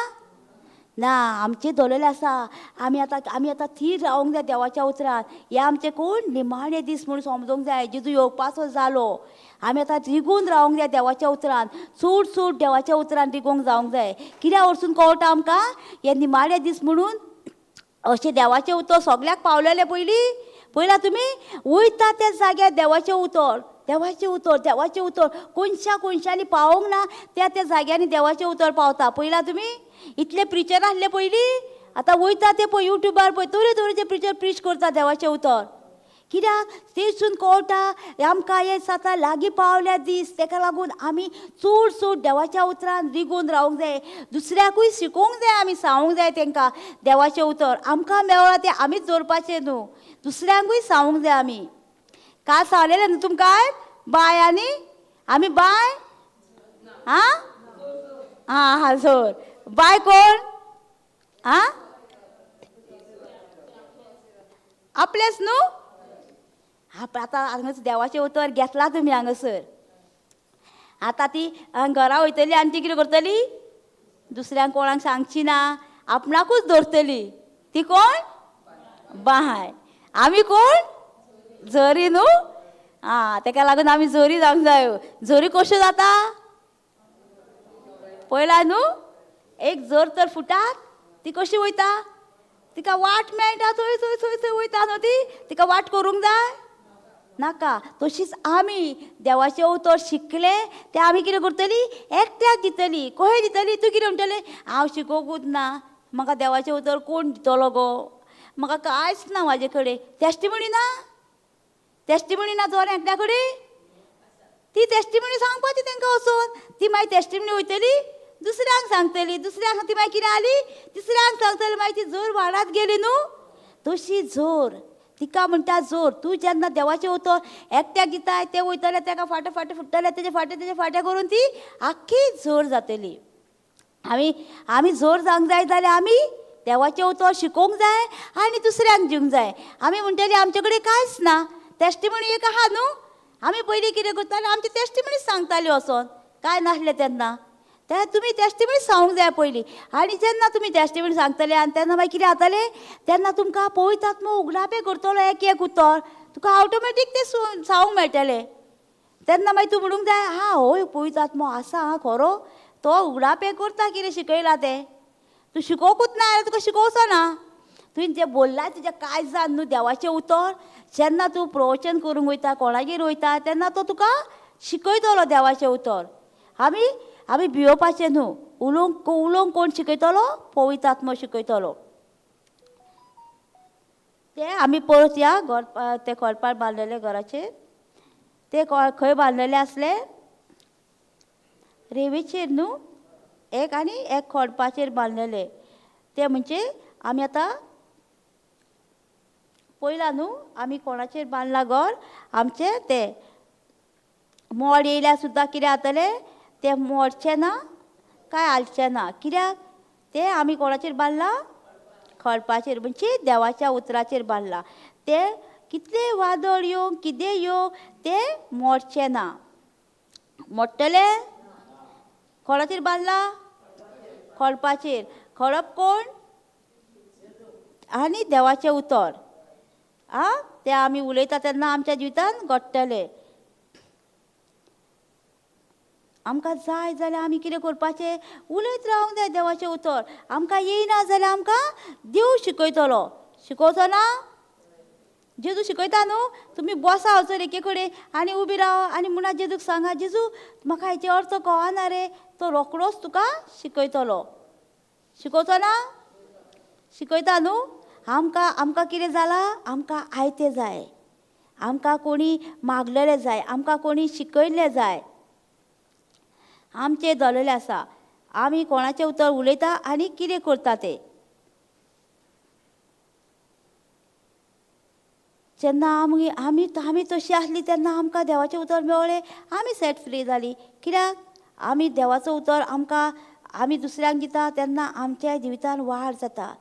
ना. आमचें धरलेलें आसा आमी आतां थीर रावूंक जाय देवाच्या उतरान. हे आमचें कोण निमाणे दीस म्हूण समजूंक जाय. जेजू येवपाचो जालो. आमी आतां रिगून रावूंक जाय देवाच्या उतरान. चूड देवाच्या उतरान रिगूंक जावंक जाय. कित्याक वरसून कळटा आमकां हे निमाणे दीस म्हणून अशें देवाचें उतर सगळ्याक पावलेलें. पयला तुमी वयता त्या जाग्यार देवाचें उतर कोणशांनी पावोंक ना त्या जाग्यांनी देवाचें उतर पावता. पयला तुमी इतले प्रिचर आसले पयलीं. आतां वयता ते पळय युट्यूबार पळय तरेतरेचे प्रिचर प्रीच करता देवाचें उतर. कित्याक तेसून कळटा आमकां हें जाता लागीं पावल्या दीस. ताका लागून आमी चूड देवाच्या उतरान रिगून रावूंक जाय. दुसऱ्याकूय शिकोवंक जाय. आमी सांगूंक जाय तांकां देवाचें उतर. आमकां मेवळा तें आमीच दवरपाचें न्हू. दुसऱ्यांकूय सांगूंक जाय आमी. काल सांगलेलें न्हू तुमकां बाय आमी बाय हाजोर बाय कोण आपलेच न्हू. आतां हांगासर देवाचें उतर घेतला तुमी हांगासर. आतां ती घरा वयतली आनी ती कितें करतली दुसऱ्यांक कोणाक सांगची ना. आपणाकूच दवरतली. ती कोण बाय. आमी कोण झरी न्हू. ताका लागून आमी झरी जावंक जाय. झरी कश्यो जाता पळयला न्हू. एक झर तर फुटात ती कशी वयता. तिका वाट मेळटा थंय वयता न्हू ती. तिका वाट करूंक जाय नाका. तशीच आमी देवाचें उतर शिकले तें आमी कितें करतलीं एकट्याक दितलीं. कशें दितलीं. तूं कितें म्हणटलें हांव शिकोवंकूच ना. म्हाका देवाचें उतर कोण दितलो गो. म्हाका कांयच ना म्हाजे कडेन. तेश्टी म्हणिना टेस्टिमनी ना जोर एकट्या कडेन ती टेस्टिमनी सांगपाची तांकां वचून ती मागीर टेस्टिमनी वयतली दुसऱ्यांक सांगतली दुसऱ्यांक ती मागीर कितें जाली तिसऱ्यांक सांगतली मागीर ती जोर वाडत गेली न्हू तशी जोर तिका म्हणटा जोर तूं जेन्ना देवाचें उतर एकट्याक दिता तें वयतलें ताका फाटें फाटें फुट्टलें तेजे फाटें करून ती आख्खी जोर जातली आमी जोर जावंक जाय जाल्यार आमी देवाचें उतर शिकोवंक जाय आनी दुसऱ्यांक दिवंक जाय आमी म्हणटली आमचे कडेन कांयच ना टेस्टिमनी एक आहा न्हू आमी पयलीं कितें करतालीं आमची टेस्टिमनीच सांगतालीं वचोन काय नासलें तेन्ना ते तुमी टेस्टिमनी सांगूंक जाय पयलीं आनी जेन्ना तुमी टेस्टिमनी सांगतले आनी तेन्ना मागीर कितें जातलें तेन्ना तुमकां पवित्र आत्मो उगडापे करतलो एक उतर तुका ऑटोमॅटीक तें सांगूंक मेळटलें तेन्ना मागीर तूं म्हणूंक जाय हय पवित्र आत्मो आसा खरो तो उगडापे करता कितें शिकयलां तें तूं शिकोवंकूच ना जाल्यार तुका शिकोवचो ना तुवें जें बोल्लां तुज्या काळजान न्हू देवाचें उतर जेन्ना तूं प्रवचन करूंक वयता कोणागेर वयता तेन्ना तो तुका शिकयतलो देवाचें उतर आमी भिवपाचें न्हू उलोवंक कोण शिकयतलो पवित्र आत्मो शिकयतलो तें आमी पळोवया या ते खोडपार बांदलेले घराचेर ते खंय बांदलेले आसले रेंवेचेर न्हू एक आनी एक खोडपाचेर बांदलेले ते म्हणजे आमी आतां पयलां न्हू आमी कोणाचेर बांदलां घर आमचें तें मोड येयल्यार सुद्दां कितें जातलें तें मोडचें ना काय हालचें ना कित्याक तें आमी कोणाचेर बांदलां खोडपाचेर म्हणजे देवाच्या उतराचेर बांदलां तें कितलें वादळ येवं कितें येवं तें मोडचें ना मोडटलें कोणाचेर बांदलां खोडपाचेर खोडप कोण आनी देवाचें उतर तें आमी उलयता तेन्ना आमच्या जिवितांत घडटलें आमकां जाय जाल्यार आमी कितें करपाचें उलयत रावंक जाय देवाचें उतर आमकां येयना जाल्यार आमकां देव शिकयतलो शिकोवचो ना जेजू शिकयता न्हू तुमी बसा वचून एके कडेन आनी उबी राव आनी म्हणा जेजूक सांगा जेजू म्हाका हेचे अर्थ कळना रे तो रोखडोच तुका शिकयतलो शिकोवचो ना शिकयता न्हू आमकां कितें जालां आमकां आयतें जाय आमकां कोणी मागलेलें जाय आमकां कोणी शिकयल्लें जाय आमचें धरलेलें आसा आमी कोणाचें उतर उलयता आनी कितें करता तें जेन्ना आमी तशीं आसलीं तेन्ना आमकां देवाचें उतर मेळ्ळें आमी सेट फ्री जालीं कित्याक आमी देवाचो उतर आमी दुसऱ्यांक दिता तेन्ना आमच्या जिवितांत वाड जाता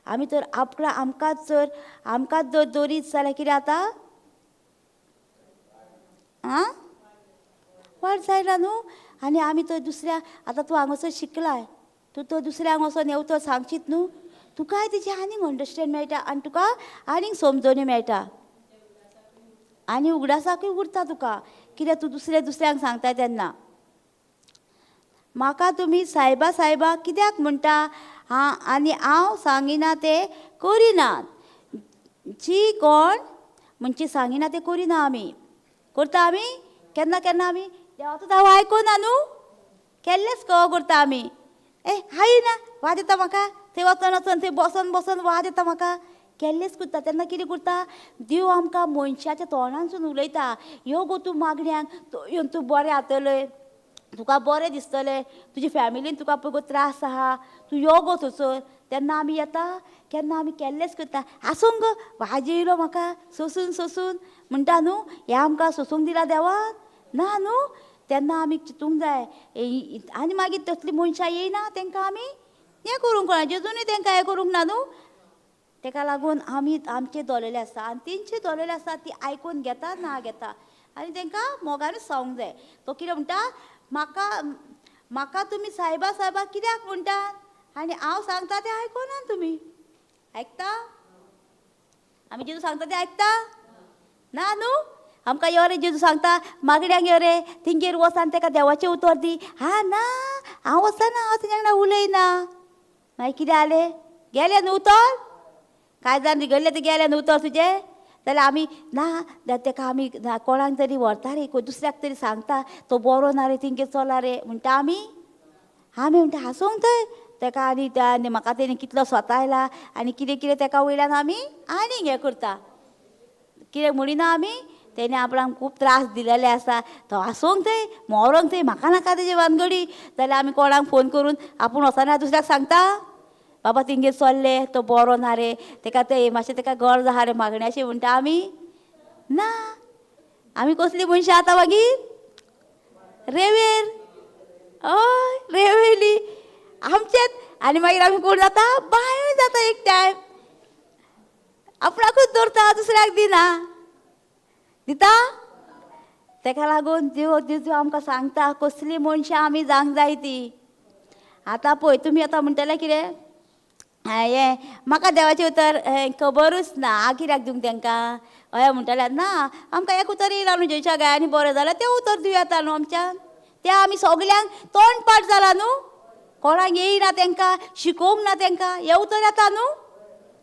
आमी तर आमकांच जर दरीत जाल्यार कितें जाता वाड जायना न्हू आनी आमी तर दुसऱ्याक आतां तूं हांगासर शिकलाय तूं तर दुसऱ्यांक वचोन हें उतर सांगशीत न्हू तुकाय तेजें आनीक अंडरस्टँड मेळटा आनी तुका आनीक समजोनी मेळटा आनी उगडासाकूय उरता तुका कित्याक तूं दुसऱ्यांक सांगता तेन्ना म्हाका तुमी सायबा सायबा कित्याक म्हणटा आनी हांव सांगिना तें करिनात जी कोण म्हणजे सांगिना तें करिना आमी करता आमी केन्ना केन्ना आमी देवाचो दावा आयकोना न्हू केल्लेच करता आमी हायना वाज येता म्हाका थंय वचून थंय बसन वाज येता म्हाका केल्लेच करता तेन्ना कितें करता देव आमकां मनशाच्या तोंडानसून उलयता यो गो तूं मागण्यांक येवन तूं बरें जातलें तुका बरें दिसतलें तुज्या फॅमिलीन तुका पळय गो त्रास आहा तूं यो गो थंयसर तेन्ना आमी येता केन्ना आमी केल्लेच करता आसूं गो वाज येयलो म्हाका सोसून म्हणटा न्हू हें आमकां सोसूंक दिला देवान ना न्हू तेन्ना आमी चिंतूंक जाय आनी मागीर तसलीं मनशां येयना तांकां आमी हें करूंक कळना जेजूनय तांकां हें करूंक ना न्हू ताका लागून आमी आमचें धरलेलें आसा आनी तेंचें धरलेलें आसा ती आयकून घेता ना घेता आनी तांकां मोगानूच सांगूंक जाय तो कितें म्हणटा म्हाका तुमी सायबा सायबा कित्याक म्हणटा आनी हांव सांगता तें आयकोना तुमी आयकता आमी जेजू सांगता तें आयकता ना न्हू आमकां यो रे जेजू सांगता मागड्यांक यो रे थिंगेर वच आनी ताका देवाचें उतर दी ना हांव वचना हांव तेज्या वांगडा उलयना मागीर कितें जालें गेलें न्हू उतर कांय जाण रिगडलें तें गेलें न्हू उतर तुजें जाल्यार आमी ना ताका आमी कोणाक तरी व्हरता रे दुसऱ्याक तरी सांगता तो बरो ना रे थिंगेर चला रे म्हणटा आमी म्हणटा हांसूंक थंय ताका आनी म्हाका तेणी कितलो स्वता आयला आनी कितें ताका वयल्यान आमी आनीक हें करता कितें म्हणिना आमी तेणे आपणाक खूब त्रास दिलेले आसा तो आसूंक थंय मरोंक थंय म्हाका नाका तेजी वानगडी जाल्यार आमी कोणाक फोन करून आपूण वचना दुसऱ्याक सांगता बाबा तिंगेर चल्ले तो बरो ना रे तेका ते मातशें तेका गरज आहा रे मागणी अशें म्हणटा आमी ना आमी कसली मनशां आतां मागीर रेवेर हय रेवेली आमचेच आनी मागीर आमी कोण जाता बाय जाता एक टायम आपणाकूच दवरता दुसऱ्याक दिना दिता तेका लागून देव जेजू आमकां सांगता कसली मनशां आमी जावंक जाय ती आतां पळय तुमी आतां म्हणटले कितें हें म्हाका देवाचें उतर खबरूच ना हांव कित्याक दिवंक तांकां हय म्हणटले ना आमकां एक उतर येयला न्हू जेच्या गायांनी बरें जाल्यार तें उतर दिवं येता न्हू आमच्यान तें आमी सगल्यांक तोंडपाट जाला न्हू कोणाक येयना तांकां शिकोवंक ना तांकां हें उतर येता न्हू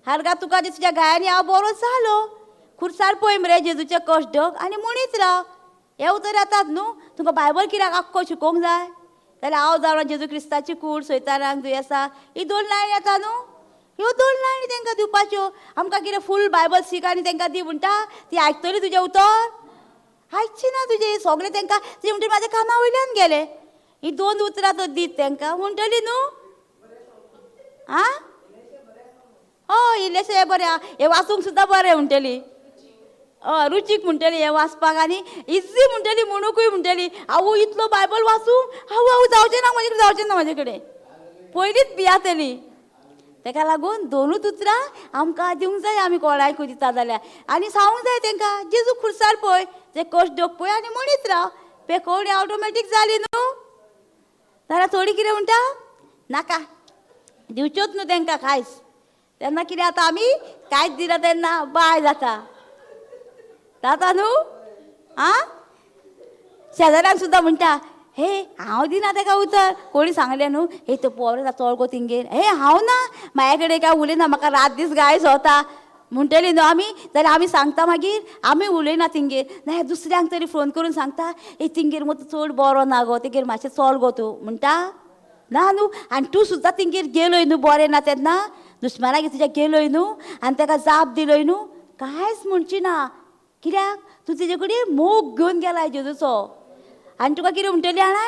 हारगा तुका तुज्या गायांनी हांव बरो जालो खुर्सार पळय मरे जेजूचे कश्ट आनी मुणीत राव हें उतर येतात न्हू तुका बायबल कित्याक आख्खो शिकोवंक जाय जाल्यार हांव जावन जेजू क्रिस्ताची कूड सयतानांक दुयेंसां ही 2 लायनी येता न्हू ह्यो 2 लायनी तांकां दिवपाच्यो आमकां कितें फूल बायबल सीक आनी तांकां दी म्हणटा ती आयकतली तुजें उतर आयकची ना तुजें सगळें तांकां ती म्हणटा म्हाज्या काना वयल्यान गेले ही 2 उतरां तर दीत तांकां म्हणटली न्हू आं हय इल्लेशें बरें हें वाचूंक सुद्दां बरें म्हणटली हय रुचीक म्हणटली हें वाचपाक आनी इजी म्हणटली म्हणूकूय म्हणटली आवय इतलो बायबल वाचूं आवय जावचें ना म्हाजे कडेन जावचें ना म्हाजे कडेन पयलींच भियातली ताका लागून 2 उतरां आमकां दिवंक जाय आमी कोणाकूय दिता जाल्यार आनी सांगूंक जाय तांकां जेजू खुर्सार पळय जे कश्ट दोग पळय आनी म्हणीत राव पेखवणी ऑटोमॅटीक जाली न्हू जाल्यार थोडी कितें म्हणटा नाका दिवच्योच न्हू तांकां कांयच तेन्ना कितें जाता आमी कांयच दिना तेन्ना बाय जाता न्हू आं शेजाऱ्यांक सुद्दां म्हणटा हे हांव दिना ताका उतर कोणी सांगलें न्हू हे तो पोरो चोळ गो तिंगेर हे हांव ना म्हाजे कडेन काय उलयना म्हाका रात दीस गाय सोता म्हणटली न्हू आमी जाल्यार आमी सांगता मागीर आमी उलयना तिंगेर नाल्यार दुसऱ्यांक तरी फोन करून सांगता हे तिंगेर मत चड बरो ना गो तिंगेर मातशें चल गो तूं म्हणटा ना न्हू आनी तूं सुद्दां तिंगेर गेलोय न्हू बरें ना तेन्ना दुस्मानागेर तुज्या गेलोय न्हू आनी ताका जाप दिलोय न्हू कांयच म्हणची ना कित्याक तूं तेजे कडेन मोग घेवन गेलाय जेजूचो आनी तुका कितें म्हणटली जाणा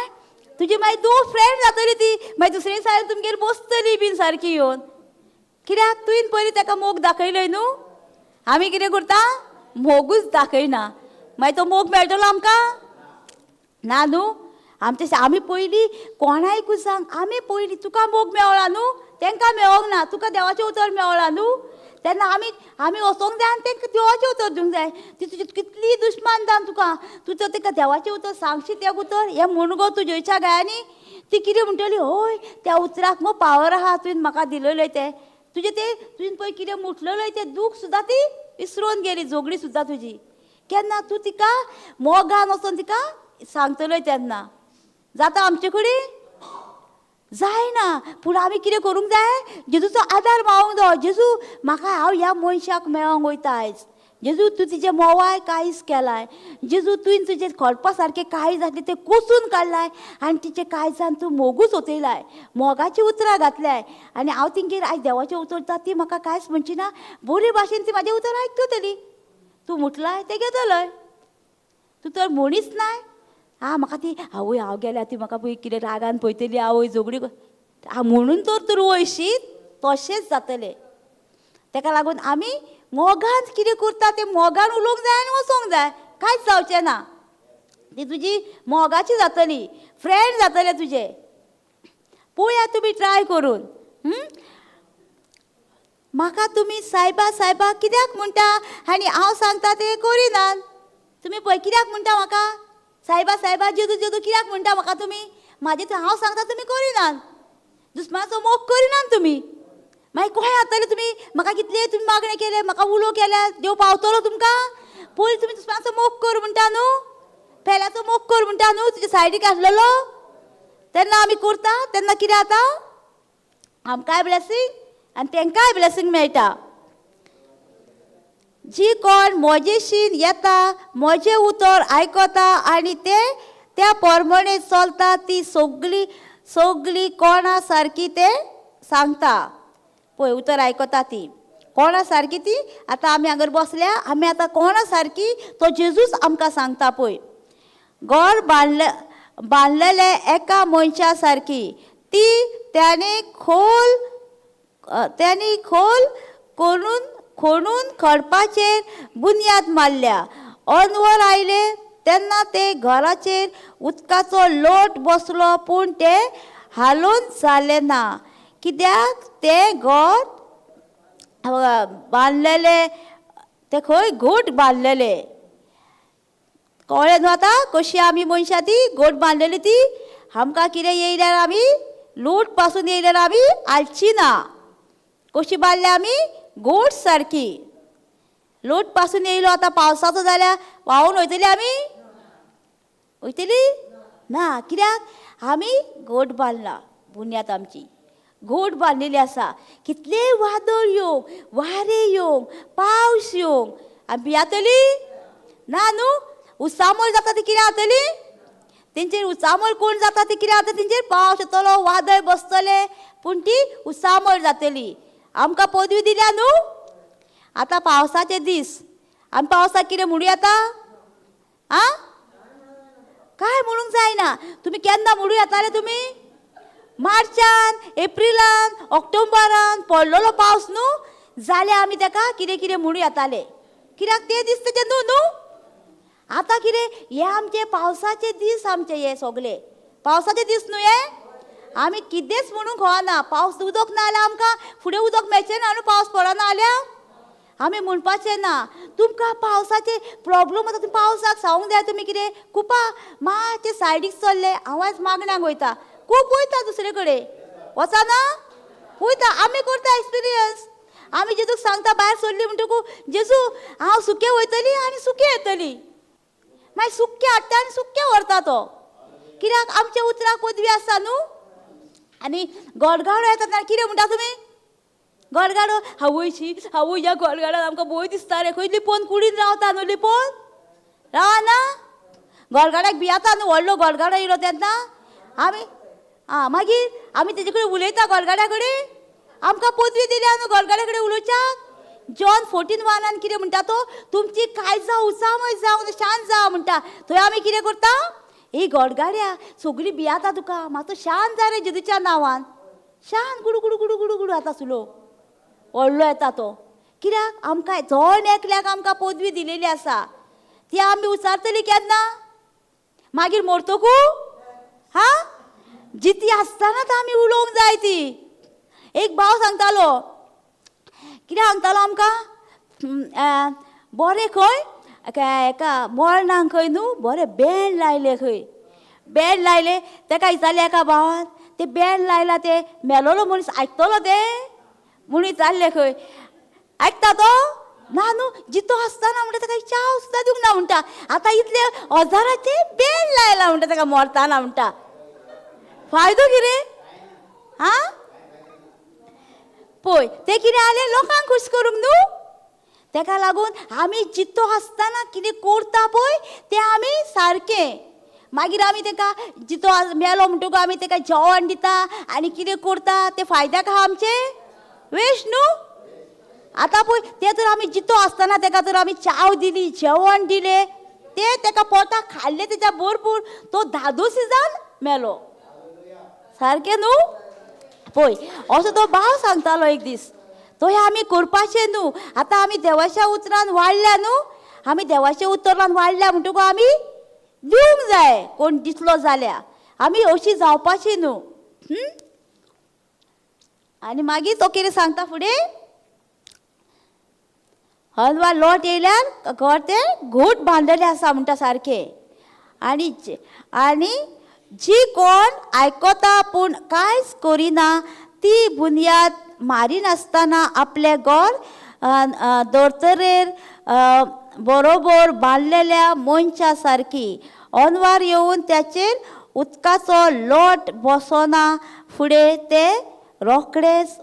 तुजी मागीर 2 फ्रेंड जातली ती मागीर दुसरे दिसा तुमगेर बसतली बीन सारकी येवन कित्याक तुवें पयलीं ताका मोग दाखयलोय न्हू आमी कितें करता मोगूच दाखयना मागीर तो मोग मेळटलो आमकां ना न्हू आमी पयलीं कोणायकूय सांग आमी पयलीं तुका मोग मेवळा न्हू तांकां मेळोंक ना तुका देवाचें उतर मेवळा न्हू तेन्ना आमी वचोंक जाय आनी तांकां देवाचें उतर दिवंक जाय ती तुजी कितली दुश्मन जावन तुका तूं तर ताका देवाचें उतर सांगशी तें उतर हें म्हूण गो तुज्या गायांनी ती कितें म्हणटली हय त्या उतराक मो पावर आहा तुवें म्हाका दिलेलें तें तुवें पळय कितें म्हटलेलें तें दूख सुद्दां ती विसरून गेली झगडी सुद्दां तुजी केन्ना तूं तिका मोगान वचोन तिका सांगतलोय तेन्ना जाता आमचे कडेन जायना पूण आमी कितें करूंक जाय जेजूचो आदार मागूंक जाय जेजू म्हाका हांव ह्या मनशाक मेळोंक वयता आयज जेजू तूं तिचें मोवाय कांयच केलाय जेजू तुवें तुजें खडपा सारकें काळीज जातलें तें कोसून काडलाय आनी तिचे काळजान तूं मोगूच ओतयलाय मोगाची उतरां घातल्याय आनी हांव तिंगेर आयज देवाचें उतर जाता ती म्हाका कांयच म्हणची ना बरे भाशेन ती म्हाजें उतर आयकतली तूं म्हटलाय तें घेतलय तूं तर म्हणीच नाय म्हाका ती आवय हांव गेल्यार ती म्हाका पळय कितें रागान पळयतली आवय झगडी म्हणून तर तूं वयशीत तशेंच जातलें ताका लागून आमी मोगान कितें करता तें मोगान उलोवंक जाय आनी वचोंक जाय कांयच जावचें ना ती तुजी मोगाची जातली फ्रेंड जातले तुजे पळोवया तुमी ट्राय करून म्हाका तुमी सायबा सायबा कित्याक म्हणटा आनी हांव सांगता तें करिनात तुमी पळय कित्याक म्हणटा म्हाका सायबा सायबा जेजू जेजू कित्याक म्हणटा म्हाका तुमी म्हाजें हांव सांगता तुमी करिनात दुस्मानाचो मोग करिनात तुमी मागीर खंय जातलें तुमी म्हाका कितले तुमी मागणें केले म्हाका उलो केल्या देव पावतलो तुमकां पयलीं तुमी दुस्मानाचो मोग कर म्हणटा न्हू पेल्याचो मोग कर म्हणटा न्हू तुजे सायडीक आसलेलो तेन्ना आमी करता तेन्ना कितें जाता आमकांय ब्लेसींग आनी तांकांय ब्लेसींग मेळटा जी कोण म्हजेशीन येता म्हजें उतर आयकता आनी ते त्या प्रमाणे चलता ती सगळी कोणा सारकी ते सांगता पळय उतर आयकता ती कोणा सारकी ती आतां आमी हांगर बसल्या आमी आतां कोणा सारकी तो जेजूच आमकां सांगता पळय. घर बांदलेले एका मनशा सारकी ती त्यांनी खोल खोणून खडपाचेर बुनयाद मारल्या. अनवर आयले तेन्ना ते घराचेर उदकाचो लोट बसलो पूण ते हालून जालें ना, कित्याक तें घर बांदलेले ते खंय घोट बांदलेले. कळ्ळें न्हू आतां कशी आमी मनशां ती घोट बांदलेली ती. आमकां कितें येयल्यार आमी लूट पासून येयल्यार आमी हालची ना. कशी बांदल्या आमी घोट सारकी. लूट पासून येयलो आतां पावसाचो जाल्यार व्हांवून वयतली आमी? वयतली ना, कित्याक आमी घोट बांदला. बुनयाद आमची घोट बांदलेली आसा. कितले वादळ येवंक, वारे येवंक, पावस येवंक आमी भियातली ना न्हू. उसामळ जाता ती कितें जातली? तेंचेर उसामळ कोण जाता ती कितें जाता? तेंचेर पावस येतलो, वादळ बसतले पूण ती उसामळ जातली. आमकां पदवी दिल्या न्हू. आतां पावसाचे दीस आमी पावसाक कितें म्हणूं येता? आं काय म्हणूंक जायना. तुमी केन्ना म्हणूं येताले तुमी? मार्चान, एप्रिलान, ऑक्टोबरान पडलेलो पावस न्हू जाल्यार आमी ताका कितें कितें म्हणूं येताले. कित्याक ते दीस तेचे न्हू. आतां कितें हे आमचे पावसाचे दीस आमचे हे सगळे पावसाचे दीस न्हू हे. आमी कितेंच म्हणूंक कळना. पावस उदक ना जाल्यार आमकां फुडें उदक मेळचें ना न्हू. पावस पडना जाल्यार आमी म्हणपाचें ना. तुमकां पावसाचे प्रॉब्लम आतां तुमी पावसाक सांगूंक जाय. तुमी कितें कुपा मातशें सायडीक चल्ले हांव आयज मागण्यांक वयता. खूब वयता दुसरे कडेन वचना वयता. आमी करता एक्सपिरियन्स. आमी जेजूक सांगता भायर सरली म्हणटकूच जेजू हांव सुकें वयतली आनी सुकें येतली. मागीर सुकें हाडटा आनी सुकें व्हरता तो. कित्याक आमच्या उतराक पदवी आसा न्हू. आनी गडगाडो येता तेन्ना कितें म्हणटा तुमी? गडगाडो आवयची आवय ह्या गडगाड्यान आमकां भंय दिसता रे. खंय लिपोवन कुडीन रावता न्हू. लिपोवन रावना. गडगाड्याक भियाता न्हू. व्हडलो गडगाडो येयलो तेन्ना आमी मागीर आमी तेजे कडेन उलयता गडगाड्या कडेन. आमकां पदवी दिल्या न्हू गडगाड्या कडेन उलोवच्याक. जॉन 14:1 कितें म्हणटा तो? तुमची काळजां उसामळ जावं शांत जा म्हणटा. थंय आमी कितें करता? ही गडगाड्या सगळीं भियाता तुका मातसो शांत जा रे जेजूच्या नांवान. शांत गुडू गुडू गुडू गुडू गुडू आतां सुलो व्हडलो येता तो. कित्याक आमकां जण एकल्याक आमकां पदवी दिलेली आसा. ती आमी उचारतली केन्ना? मागीर मरतकू जिती आसतनाच आमी उलोवंक जाय ती. एक भाव सांगतालो कितें सांगतालो आमकां बरें खंय एका मळणाक खंय न्हू बरें बँड लायले. खंय बँड लायले ताका विचारलें एका भावान ते बँड लायला ते मेलोलो मनीस आयकतलो ते म्हणून विचारलें. खंय आयकता तो ना न्हू. जितो आसतना म्हणटा ताका चाव सुद्दां दिवंक ना म्हणटा. आतां इतले हजाराचे बँड लायला म्हणटा ताका मरतना म्हणटा. फायदो कितें? पळय ते कितें जालें लोकांक खूश करूंक न्हू. ताका लागून आमी जितो आसतना कितें करता पळय तें आमी सारकें. मागीर आमी ताका जितो मेलो म्हणटकूच आमी ताका जेवण दिता आनी कितें करता तें फायद्याक आहा आमचें? वेस्ट न्हू. आतां पळय तें तर आमी जितो आसतना ताका तर आमी चाव दिली जेवण दिलें तें ताका पोटाक खाल्लें तेच्या भरपूर तो धादोशी जावन मेलो. सारकें न्हू. पळय असो तो भाव सांगतालो एक दीस. थंय आमी करपाचें न्हू. आतां आमी देवाच्या उतरान वाडल्या न्हू. आमी देवाच्या उतरान वाडल्या म्हणटकूच आमी दिवंक जाय. कोण दिसलो जाल्यार आमी अशीं जावपाची न्हू. आनी मागीर तो कितें सांगता फुडें? हलवा लोट येयल्यार घर तें घोट बांदलेलें आसा म्हणटा सारकें. आनी जी कोण आयकता पूण कांयच करिना ती बुनयाद मारिनासतना आपलें घर दोतोरेर बरोबर बांदलेल्या मनशा सारकी. अनवार येवन त्याचेर उदकाचो लोट बसना फुडें तें रोखडेंच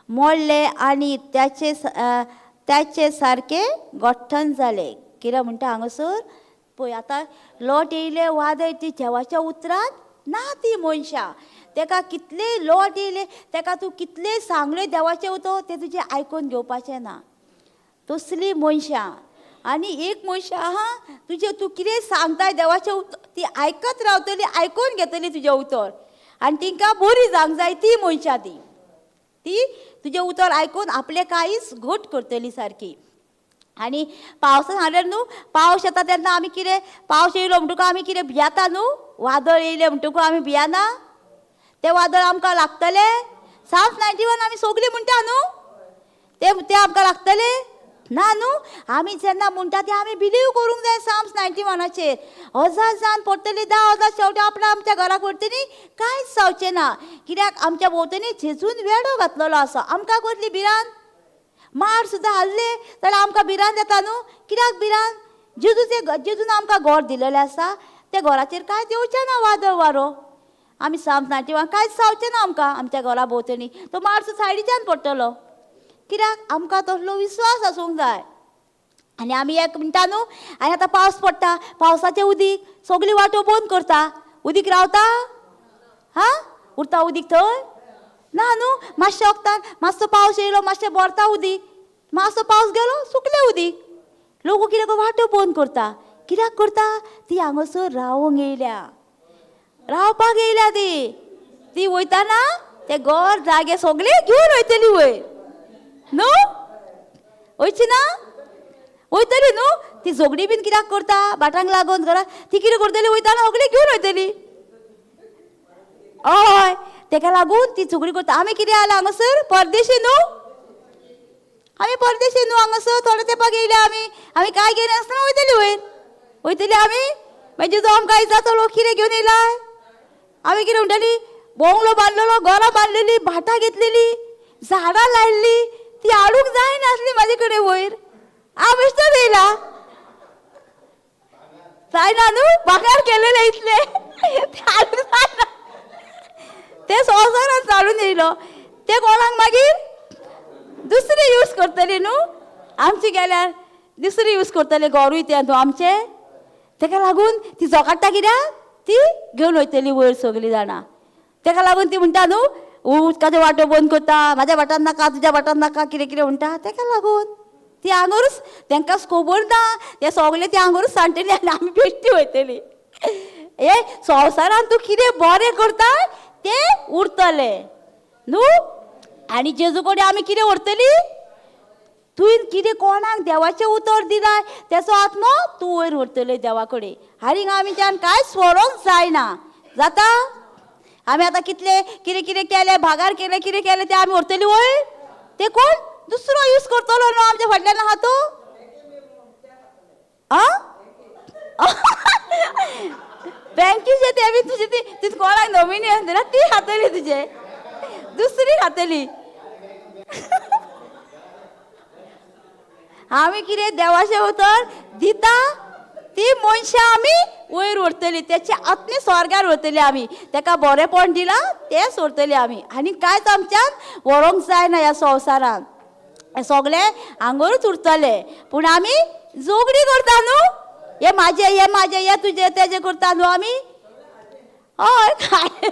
मोडलें आनी त्याचे सारकें गठ्ठन जालें. कितें म्हणटा हांगासर पळय आतां लोट येयले वादळ ती देवाच्या उतरांत ना ती मनशां तेका कितले लोट येयले तेका तूं कितले सांगले देवाचें उतर तें तुजें आयकून घेवपाचें ना तसली मनशां आनी एक मनशां आहा तुजें तूं कितें सांगताय देवाचें उतर ती आयकत रावतली आयकून घेतली तुजें उतर आनी तिंका बरी जावंक जाय ती मनशां ती तुजें उतर आयकून आपलें काळीज घट करतली सारकी आनी पावसान हाडल्यार न्हू पावस येता तेन्ना आमी कितें पावस येयलो म्हणटकूच आमी कितें भियेता न्हू वादळ येयलें म्हणटकूच आमी भियेना तें वादळ आमकां लागतलें साफ 91 आमी सगळीं म्हणटा न्हू तें आमकां लागतलें ना न्हू आमी जेन्ना म्हणटा तें आमी बिलीव करूंक जाय साम्स 91चेर हजार जावन पडटली 10,000 शेवटी आपल्या आमच्या घराक पडटली कांयच जावचें ना कित्याक आमच्या भोंवतणी जेजून वेडो घातलेलो आसा आमकां कसली भिरांत माड सुद्दां हाडले जाल्यार आमकां भिरांत येता न्हू कित्याक भिरांत जेजून आमकां घर दिलेलें आसा त्या घराचेर कांयच येवचें ना वादळ वारो आमी साम्स 91 कांयच जावचें ना आमकां आमच्या घरा भोंवतणी तो माड सुद्दां सायडीच्यान पडटलो कित्याक आमकां तसलो विश्वास आसूंक जाय आनी आमी एक म्हणटा न्हू आनी आतां पावस पडटा पावसाचें उदीक सगळी वाटो बंद करता उदीक रावता हा उरता उदीक थंय ना न्हू मातशें वखदान मातसो पावस येयलो मातशें भरता उदीक मातसो पावस गेलो सुकलें उदीक लोक कितें वाटो बंद करता कित्याक करता ती हांगासर रावंक येयल्या रावपाक येयल्या ती वयताना ते घर जागे सगळे घेवन वयतली वयर न्हू वयची ना वयतली न्हू ती झगडी बीन कित्याक करता भाटांक लागून घरा ती कितें करतली वयताना सगळीं घेवन वयतली हय तेका लागून ती झगडी करता आमी कितें जालां हांगासर परदेशी न्हू आमी परदेशी न्हू हांगासर थोडे तेंपाक येयल्या आमी काय घेवन आसतना वयतली आमी मागीर जो आमकां आयजाचो लोक कितें घेवन येयलाय आमी कितें म्हणटली बोंगलो बांदलेलो घरां बांदलेली भाटां घेतलेली झाडां लायल्ली ती हाडूंक जायनासली म्हाजे कडेन वयर हांव बेश्टोच येयला जायना न्हू भांगर केलेले इतले हाडूंक जायना ते संवसारान चालून येयलो ते कोणाक मागीर दुसरी यूज करतली न्हू आमची गेल्यार दुसरी यूज करतले गोरूय तें न्हू आमचें तेका लागून ती जोकाडटा कित्याक ती घेवन वयतली वयर सगळीं जाणां तेका लागून ती म्हणटा न्हू उदकाचो वाटो बंद करता म्हाज्या वाटान नाका तुज्या वाटान नाका कितें कितें म्हणटा तेका लागून ती आंगरूच तांकां खबर ना ते सगळे ती आंगरूच सांडटली आनी आमी बेश्टी वयतली हे संवसारान तूं कितें बरें करता तें उरतलें न्हू आनी जेजू कडेन आमी कितें व्हरतली तुवें कितें कोणाक देवाचें उतर दिलाय तेचो आत्मो तूं वयर व्हरतलें देवा कडेन आनी आमीच्यान कांयच व्हरोंक जायना जाता आमी आतां कितें कितें केलें भागार केलें कितें केलें तें आमी व्हरतली वयर तें कोण दुसरो यूज करतलो न्हू आमच्या फाटल्यान आहा तो बँकेचे ते बी तुजे ती कोणाक नॉमिनी आसतना ती खातली तुजे दुसरी खातली आमी कितें देवाचें उतर दिता ती मनशां आमी वयर व्हरतली तेचे आत्मे स्वर्गार व्हरतली आमी तेका बरेंपण दिलां तें सोडटली आमी आनी कांयच आमच्यान व्हरोंक जायना ह्या संवसारान हें सगळें आंगरूच उरतलें पूण आमी झगडी करता न्हू हे म्हाजें हे तुजें तेजें करता न्हू आमी हय काय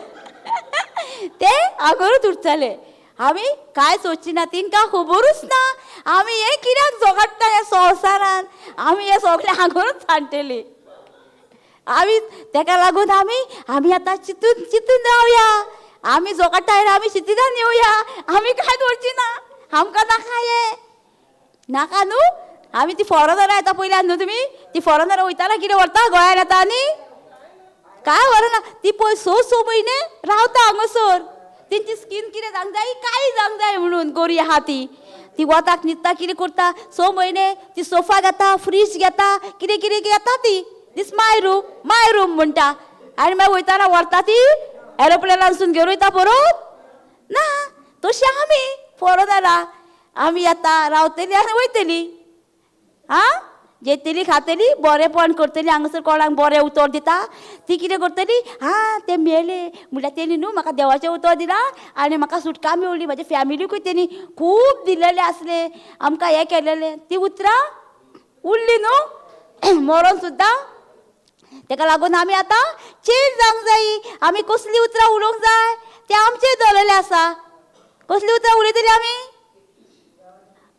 तें आंगरूच उरतलें आमी कांय सोदची ना तिंकां खबरूच ना आमी हें कित्याक जोगाडटा ह्या संवसारान आमी हें सगळें आंगरूच सांडटली आमी तेका लागून आमी आतां चिंतून रावया आमी जोगाडटा आमी चिंतिदान येवया आमी कांय दवरची ना आमकां नाका हें नाका न्हू आमी ती फॉरेनरां येता पयल्यार न्हू तुमी ती फॉरेनरां वयताना कितें व्हरता गोंयान येता आनी काय व्हरना ती पळय स म्हयने रावता हांगासर तेंची स्कीन कितें जावंक जाय कांय जावंक जाय म्हणून गोरी आहा ती वताक न्हिदता कितें करता 6 म्हयने ती सोफा घेता फ्रीज घेता कितें कितें घेता ती दीस माय रूम म्हणटा आनी मागीर वयताना व्हरता ती एरोप्लेनानसून घेवन वयता परत ना तशी आमी फॉरेनरां आमी आतां रावतली आनी वयतली जेतली खातली बरेंपण करतली हांगासर कोणाक बरें उतर दिता ती कितें करतली ते मेले म्हणल्यार तेणी न्हू म्हाका देवाचें उतर दिलां आनी म्हाका सुटका मेवली म्हाज्या फॅमिलीकूय तेणी खूब दिलेलें आसलें आमकां हें केलेलें ती उतरां उरलीं न्हू मरोन सुद्दां ताका लागून आमी आतां चेंज जावंक जायी. आमी कसली उतरां उलोवंक जाय ते आमचेर दवरलेलें आसा. कसली उतरां उलयतली आमी?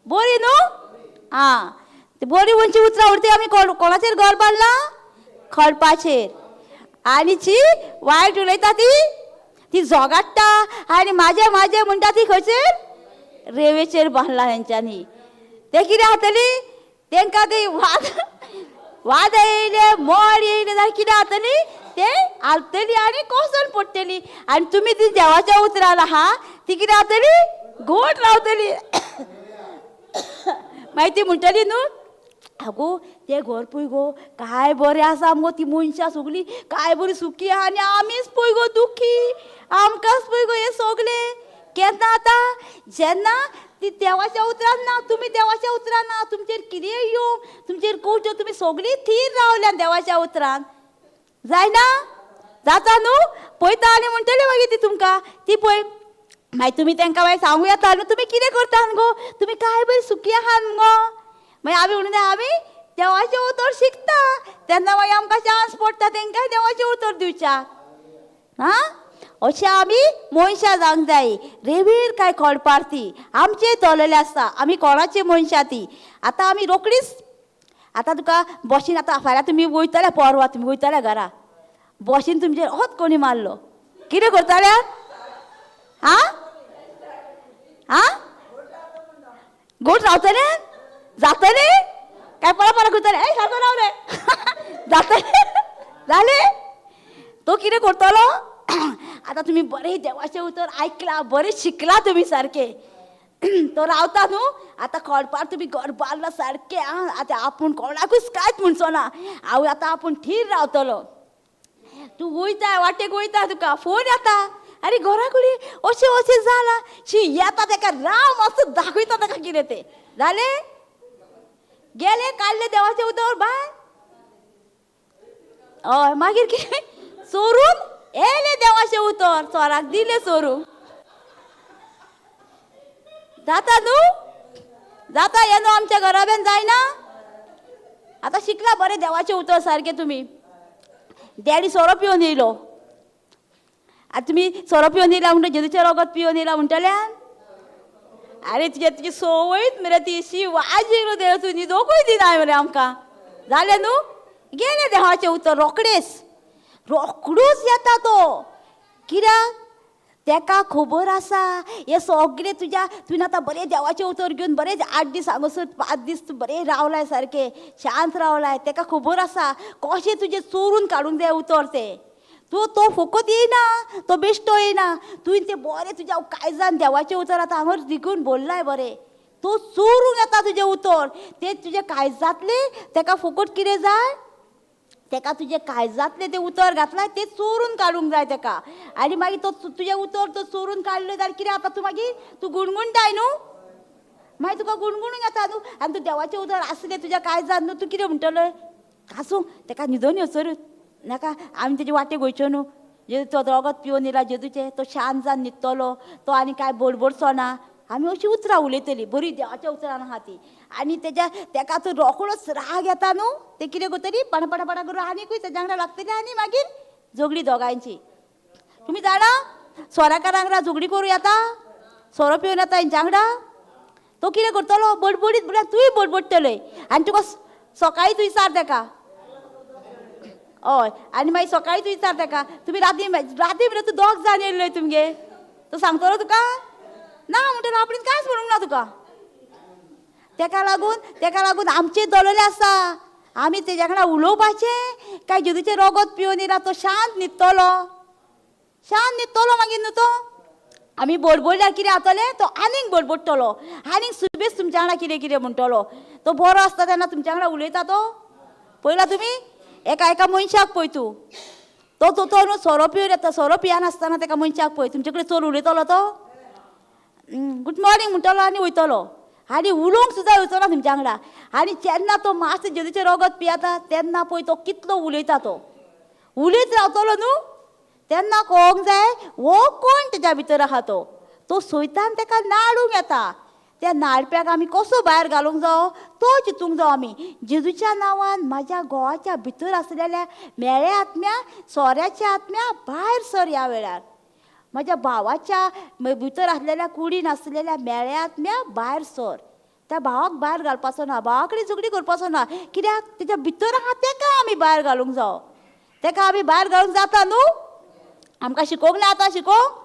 बरी न्हू? आं, बरी खंयची उतरां उरतली आमी कोणाचेर घर बांदलां? खडपाचेर. आनी जी वायट उलयता ती झोगाडटा आनी म्हाजें म्हणटा ती खंयचेर? रेंवेचेर बांदलां हेंच्यांनी. ते कितें जातली? तांकां ती वाद येयले, मोड येयले जाल्यार कितें जातली? ते हालतली आनी कोसोन पडटली. आनी तुमी ती देवाच्या उतरान आहा ती कितें जातली? घोट रावतली. मागीर ती म्हणटली न्हू, आगो ते घर पळय गो काय बरें आसा मगो, ती मनशां सगळीं काय बरी सुखी आहा आनी आमीच पळय गो दुखी. आमकांच पळय गो हे सगळें. केन्ना आतां? जेन्ना ती देवाच्या उतरान ना, तुमी देवाच्या उतरान ना, तुमचेर कितें येवं, तुमचेर कोवच्यो, तुमी सगळीं थीर रावल्या देवाच्या उतरान. जायना? जाता न्हू? पळयता आनी म्हणटली मागीर ती तुमकां, ती पळय मागीर तुमी तांकां मागीर सांगूं येता न्हू, तुमी कितें करतात गो, तुमी काय बरी सुखी आहात मगो. मागीर आमी म्हणून आमी देवाचें उतर शिकता. तेन्ना मागीर आमकां चान्स पडटा तांकां देवाचें उतर दिवच्याक. हां, अशें आमी मनशां जावंक जायी. रेंवेर काय खडपार ती आमचेर दवरलेली आसता. आमी कोणाची मनशां ती. आतां आमी रोखडीच आतां तुका बशीन आतां फाल्यां तुमी वयतले, परवां तुमी वयतले घरा, बशीन तुमचेर होच कोणी मारलो, कितें करतले? आं आं घोट रावतले? जातले काय पळा करतले? ए सारको राव रे. जातले? जाले? तो कितें करतलो? आतां तुमी बरें देवाचें उतर आयकला, बरें शिकला तुमी सारके. तो रावता न्हू. आतां खडपार तुमी घर बांदलां सारकें. आं, आतां आपूण कोणाकूच कांयच म्हणचो ना. हांव आतां आपूण थीर रावतलो. तूं वयता वाटेक वयता, तुका फोन येता, अरे घरा कडेन अशें जालां. शी येता ताका राव मातसो दाखयता ताका कितें तें. जालें? गेले काडले देवाचें उतर भायर. हय, मागीर कितें? चोरून येयले देवाचें उतर, चोराक दिलें चोरूंक. जाता न्हू? जाता हें न्हू आमच्या घरा बेन जायना? आतां शिकला बरें देवाचें उतर सारकें तुमी. डॅडी सोरो पिवन येयलो. आतां तुमी सोरो पिवन येयला म्हणटा जेजूचें रगत पिवन येयला म्हणटल्यान? अरे तुजी संवयच मरे ती शी वाज येयलो देव, तूं न्हिदोकूय दिनाय मरे आमकां. जालें न्हू? गेलें देवाचें उतर रोखडूच येता तो. कित्याक? ताका खबर आसा हे सगळें तुवें आतां बरें देवाचें उतर घेवन बरें 8 दीस हांगासर 5 दीस बरें रावलाय, सारकें शांत रावलाय. ताका खबर आसा कशें तुजें चोरून काडूंक जाय उतर तें. तो फकत येयना, तो बेश्टो येयना. तुवें तें बरें तुज्या काळजान देवाचें उतर आतां हांगर दिगून बोल्लाय बरें. तो चोरूंक येता तुजें उतर. तें तुज्या काळजांतलें ताका फकत कितें जाय? ताका तुजें काळजांतलें तें उतर घातलां तें चोरून काडूंक जाय ताका. आनी मागीर तो तुजें उतर तो चोरून काडलें जाल्यार कितें जाता? तूं गुणगुणटाय न्हू. मागीर तुका गुणगुणूंक येता न्हू. आनी तूं देवाचें उतर आसलें तुज्या काळजांत न्हू, तूं कितें म्हणटलें? आसूं ताका न्हिदोन येवसर नाका, आमी तेजे वाटेक वयच्यो न्हू. तो रगत पिवन येयला जेजूचें, तो शांत जावन न्हिदतलो, तो आनी कांय बडबडचो ना. आमी अशीं उतरां उलयतलीं, बरी देवाच्या उतरान आहा ती. आनी ताका तो रोखडोच राग येता न्हू, ते कितें करतली? पडा करून आनीकूय तेज्या वांगडा लागतली आनी मागीर झगडी दोगांयची. तुमी जाणा सोराकारांक वांगडा झगडी करूं येता? सोरो पिवन येता हेंच्या वांगडा? तो कितें करतलो? बडबडीत म्हळ्यार तुंय बडबडटलें. आनी तुका सकाळीं तूं विचार ताका. हय, आनी मागीर सकाळीं तूं विचार ताका, तुमी राती मरे तूं दोग जाण येयल्ले तुमगे. तो सांगतलो तुका? ना म्हणटलो आपणें कांयच म्हणूंक ना तुका. ताका लागून आमचेर दवरलेलें आसा. आमी तेज्या वांगडा उलोवपाचें काय जेजूचें रगत पिवन येयला तो शांत न्हिदतलो मागीर न्हू तो. आमी बडबडल्यार कितें जातलें? तो आनीक बडबडटलो, आनीक सुबेज तुमच्या वांगडा कितें कितें म्हणटलो. तो बरो आसता तेन्ना तुमच्या वांगडा उलयता तो पळयला तुमी? एका मनशाक पळय तूं, तो न्हू सोरो पिवन येता, सोरो पियानासतना ताका मनशाक पळय तुमचे कडेन चड उलयतलो तो. गुड मॉर्निंग म्हणटलो आनी वयतलो. आनी उलोवंक सुद्दां येवचो ना तुमच्या वांगडा. आनी जेन्ना तो मातसो जेजूचें रगत पियेता तेन्ना पळय तो कितलो उलयता. तो उलयत रावतलो न्हू. तेन्ना कळोंक जाय हो कोण तेज्या भितर आहा तो. तो सैतान ताका नाडूंक येता. त्या नाडप्याक आमी कसो भायर घालूंक जावो तो चिंतूंक जावो आमी. जेजूच्या नांवान म्हाज्या घोवाच्या भितर आसलेल्या मेळ्या आत्म्या, सोऱ्याच्या आत्म्या भायर सर ह्या वेळार. म्हज्या भावाच्या भितर आसलेल्या कुडीन आसलेल्या मेळ्या आत्म्या भायर सर. त्या भावाक भायर घालपाचो ना, भावा कडेन झगडी करपाचो ना. कित्याक तेच्या भितर आहा तेका आमी भायर घालूंक जावो. तेका आमी भायर घालूंक जाता न्हू. आमकां शिकोवंक ना आतां शिकोवंक.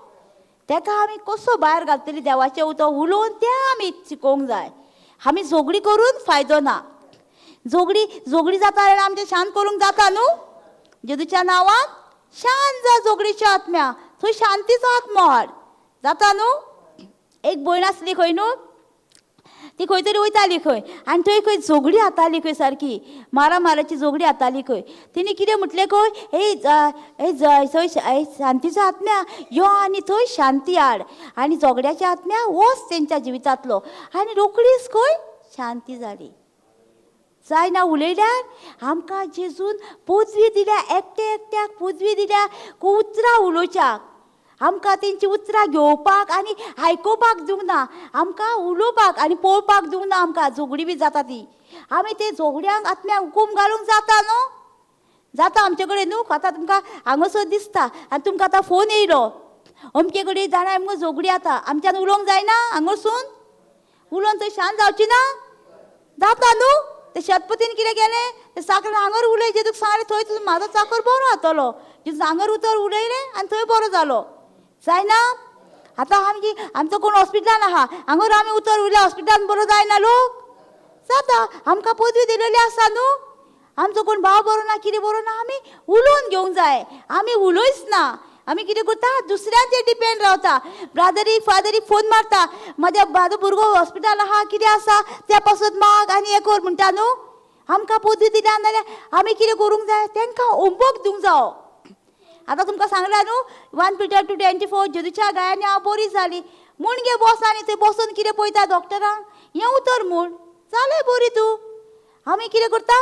तेका आमी कसो भायर घालतली देवाचें उतर उलोवन तें आमी शिकोवंक जाय. आमी झगडी करून फायदो ना. झगडी जाता जाल्यार आमचें शांत करूंक जाता न्हू. जेजूच्या नांवान शांत जा झगडीच्या आत्म्या, थंय शांतीचो आत्मो हाड. जाता न्हू. एक भयण आसली खंय न्हू, ती खंय तरी वयताली खंय आनी थंय खंय झगडी जाताली खंय सारकी मारामाराची झगडी जाताली खंय. तिणी कितें म्हटलें खंय थंय शांतीचो आत्म्या यो आनी थंय शांती हाड आनी झगड्याच्या आत्म्या वच तेंच्या जिवितांतलो आनी रोखडीच खंय शांती जाली. जायना उलयल्यार आमकां जेजून पदवी दिल्या, एकट्याक पदवी दिल्या उतरां उलोवच्याक. आमकां तेंची उतरां घेवपाक आनी आयकोपाक दिवंक ना. आमकां उलोवपाक आनी पळोवपाक दिवंक ना. आमकां झगडी बी जाता ती आमी ते झगड्यांक आत्म्याक हुकूम घालूंक जाता न्हू. जाता आमचे कडेन न्हू. आतां तुमकां हांगासर दिसता आनी तुमकां आतां फोन येयलो अमके कडेन जाणां आमकां झगडी जाता. आमच्यान उलोवंक जायना हांगासून. उलोवन थंय शांत जावची ना. जाता न्हू. ते शेतपतीन कितें केलें, ते साकर हांगर उलय जेजूक सांगलें थंय तुजो म्हाजो चाकर बरो जातलो. जेजू हांगर उतर उलयलें आनी थंय बरो जालो. जायना. आतां आमचो कोण हॉस्पिटलान आहा हांगर आमी उतर उरल्या हॉस्पिटलान बरो जायना लोक. जाता आमकां पदवी दिलेली आसा न्हू. आमचो कोण भाव बरो ना कितें बरो ना आमी उलोवन घेवंक जाय. आमी उलयच ना. आमी कितें करता दुसऱ्यांचेर डिपेंड रावता. ब्रादरीक फादरीक फोन मारता म्हाजो भुरगो हॉस्पिटल आहा कितें आसा त्या पासत माग आनी हें कर म्हणटा न्हू. आमकां पदवी दिल्या नाल्यार आमी कितें करूंक जाय तांकां होमवर्क दिवंक जावो. आतां तुमकां सांगलां न्हू 1 Peter 2:24 जेजूच्या गायांनी हांव बरी जाली म्हूण गे बस आनी थंय बसून कितें पळयता डॉक्टरांक हें उतर म्हूण जालें बरी तूं. आमी कितें करता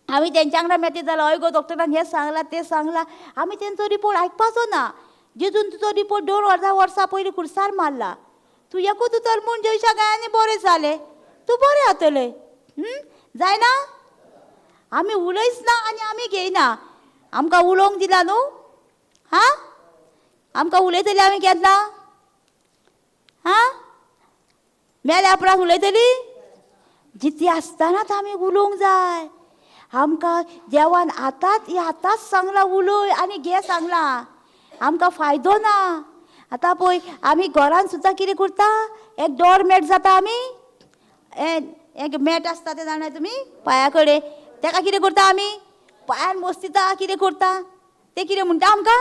आमी तेंच्या वांगडा मेळटा जाल्यार हय गो डॉक्टरान हें सांगलां तें सांगलां. आमी तेंचो रिपोर्ट आयकपाचो ना. जेजून तुजो रिपोर्ट 2 वर्सां पयलीं खुर्सार मारला. तूं एकूच उतर म्हूण जेजूच्या गायांनी बरें जालें तूं बरें जातलें. जायना. आमी उलयच ना आनी आमी घेयना. आमकां उलोवंक दिला न्हू. हां आमकां उलयतली आमी केन्ना हां मेल्या उपरांत उलयतली. जिती आसतनाच आमी उलोवंक जाय. आमकां देवान आतांच सांगलां उलय आनी घे सांगलां. आमकां फायदो ना. आतां पळय आमी घरान सुद्दां कितें करता एक डोरमॅट जाता आमी एक मॅट आसता तें जाणा तुमी पांया कडेन तेका कितें करता आमी पांयान बसता कितें करता तें कितें म्हणटा आमकां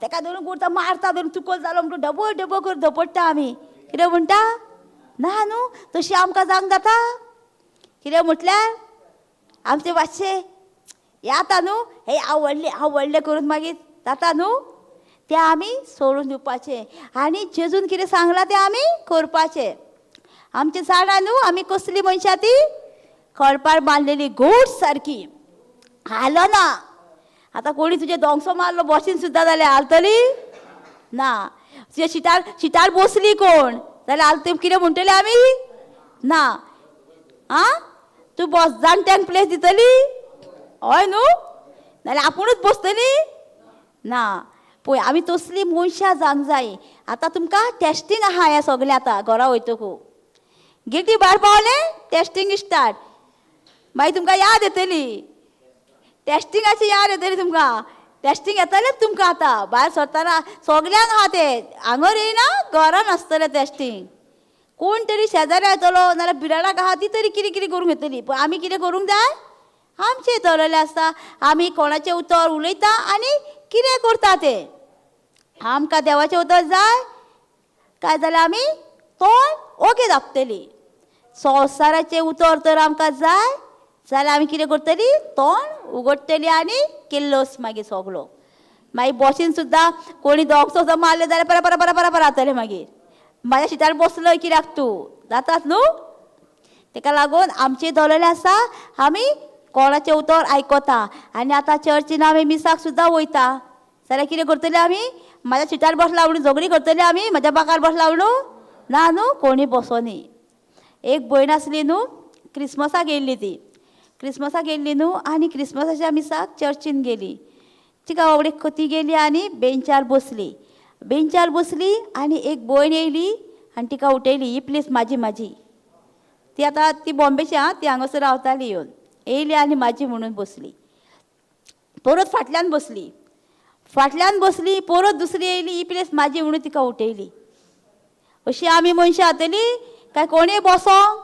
तेका धरून करता मारता धरून चुकल जालो म्हणून डबल डबल करून धपडटा आमी. कितें म्हणटा ना न्हू तशी आमकां जावंक जाता. कितें म्हटल्यार आमचें मातशें हें जाता न्हू हे आवडलें करून मागीर जाता न्हू तें आमी सोडून दिवपाचें आनी जेजून कितें सांगलां तें आमी करपाचें. आमचें जाणा न्हू आमी कसली मनशां ती कळपार बांदलेली घोट सारकी हालो ना. आतां कोणी तुजें दोंगसो मारलो बसीन सुद्दां जाल्यार हालतली ना. तुज्या शिटार बसली कोण जाल्यार कितें म्हणटली आमी ना. आं तूं बस जाणट्यांक प्लेस दितली हय न्हू नाल्यार आपुणूच बसतली ना. पळय आमी तसलीं मनशां जावंक जाय. आतां तुमकां टेस्टींग आहा हें सगळें आतां घरा वयतकू गिटी भायर पावलें टेस्टींग स्टार्ट. मागीर तुमकां याद येतली टेस्टिंगाची याद येतली तुमकां. टेस्टींग येतलेंच तुमकां आतां भायर सरतना सगल्यांक आहा तें हांगर येयना घरान आसतलें टेस्टींग. कोण तरी शेजारी येतलो नाल्यार बिराडाक आहा ती तरी कितें कितें करूंक येतली. पूण आमी कितें करूंक जाय आमचें थरलेलें आसता. आमी कोणाचें उतर उलयता आनी कितें करता तें. आमकां देवाचें उतर जाय काय जाल्यार आमी तोंड ओगे धांपतली. संवसाराचें उतर तर आमकां जाय जाल्यार आमी कितें करतली तोंड उगडटली आनी किल्लोस मागीर सगलो. मागीर बसीन सुद्दां कोणी दोगसो सुद्दां मारले जाल्यार परा परा परा परा परा जातलें. मागीर म्हाज्या शिटार बसलोय कित्याक तूं जातात न्हू. तेका लागून आमचें धरलेलें आसा आमी कोणाचें उतर आयकता. आनी आतां चर्चीन आमी मिसाक सुद्दां वयता जाल्यार कितें करतली आमी म्हाज्या शिटार बसला म्हणून झगडी करतली आमी म्हाज्या बाकार बसला म्हणून ना न्हू कोणी बसोनी. एक भयण आसली न्हू, क्रिसमसाक येयल्ली ती. क्रिसमसाक येयल्ली न्हू आनी क्रिसमसाच्या मिसाक चर्चीन गेली. तिका बाबडे ती गेली आनी बेंचार बसली. बेंचार बसली आनी एक भयण येयली आनी तिका उठयली, ही प्लेस म्हाजी म्हाजी. ती आतां ती बॉम्बेची आं, ती हांगासर रावताली येवन. येयली आनी म्हाजी म्हणून बसली. परत फाटल्यान बसली. फाटल्यान बसली, परत दुसरी येयली, ही प्लेस म्हाजी म्हणून तिका उठयली. अशी आमी मनशां जातली काय कोणीय बसोंक?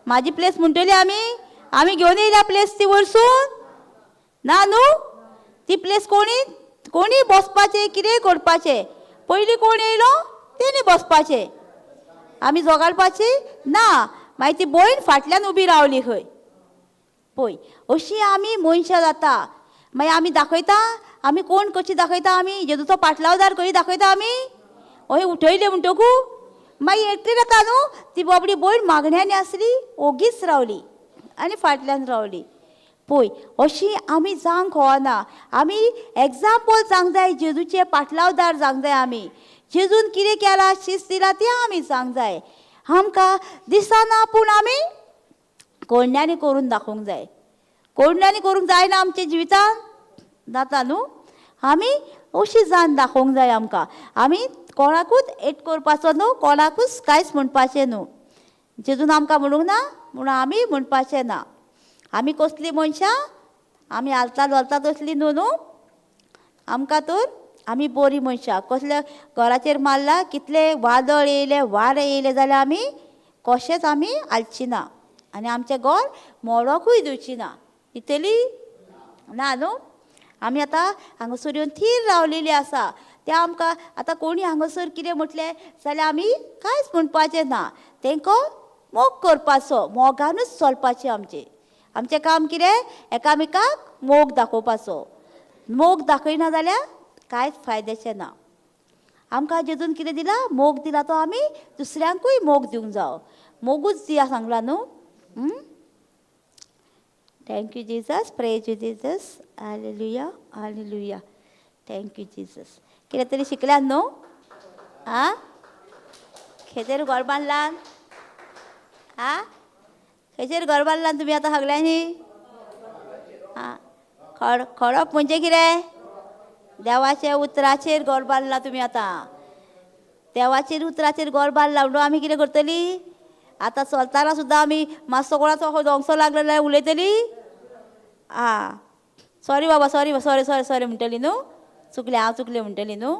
म्हाजी प्लेस म्हणटली आमी घेवन येयल्या प्लेस ती वरसून? ना न्हू. ती प्लेस कोणी बसपाचें, कितेंय करपाचें. पयलीं कोण येयलो तेणी बसपाचें. आमी झोगाळपाची ना. मागीर ती भयण फाटल्यान उबी रावली खंय. पळय, अशी आमी मनशां जाता. मागीर आमी दाखयता, आमी कोण कशी दाखयता, आमी जेजूचो पाटलावदार कशी दाखयता आमी. अशें उठयलें म्हणटकू मागीर एकटी जाता न्हू. ती बाबडी भयण मागण्यांनी आसली, ओगीच रावली आनी फाटल्यान रावली. पळय, अशी आमी जावंक खोना. आमी एग्जाम्पल जावंक जाय, जेजूचे पाटलावदार जावंक जाय आमी. जेजून कितें केलां, शिस्त दिला तें आमी सांगूंक जाय. आमकां दिसना पूण आमी कोंड्यांनी करून दाखोवंक जाय. कोंड्यांनी करूंक जायना आमच्या जिवितान? जाता न्हू. आमी अशी जावन दाखोवंक जाय आमकां. आमी कोणाकूच एट करपाचो न्हू, कोणाकूच कांयच म्हणपाचें न्हू. जेजून आमकां म्हणूंक ना म्हणून आमी म्हणपाचें ना. आमी कसलीं मनशां, आमी हालता दोलता तसलीं न्हू. आमकां तर आमी बरीं मनशां. कसले घराचेर मारला, कितले वादळ येयले, वारें येयले जाल्यार आमी कशेंच आमी हालची ना आनी आमचें घर मोडोकूय दिवची ना. दितली ना न्हू. आमी आतां हांगासर येवन थीर रावलेलीं आसा. ते आमकां आतां कोणी हांगासर कितें म्हटलें जाल्यार आमी कांयच म्हणपाचें ना. तांकां मोग करपाचो, मोगानूच चलपाचें आमचें. आमचें काम कितें? एकामेकाक मोग दाखोवपाचो. मोग दाखयना जाल्यार कांयच फायद्याचें ना. आमकां जेजून कितें दिला? मोग दिला. तो आमी दुसऱ्यांकूय मोग दिवंक जावो. मोगूच दिया सांगला न्हू. Thank you Jesus. Praise you Jesus. Hallelujah, hallelujah. Thank you Jesus. कितें तरी शिकल्यान न्हू. आं, खंयचेर घर बांदलां? आं, खंयचेर घर बांदलां तुमी आतां सगळ्यांनी? आं, खडप म्हणजे कितें? देवाच्या उतराचेर घर बांदलां तुमी आतां. देवाचेर उतराचेर घर बांदलां म्हणून आमी कितें करतलीं? आतां चलतना सुद्दां आमी मातसो कोणाचो दोंगसो लागलो जाल्यार उलयतलीं? आं, सॉरी बाबा, सॉरी सॉरी सॉरी सॉरी म्हणटलीं न्हू. चुकलें, हांव चुकलें म्हणटलीं न्हू.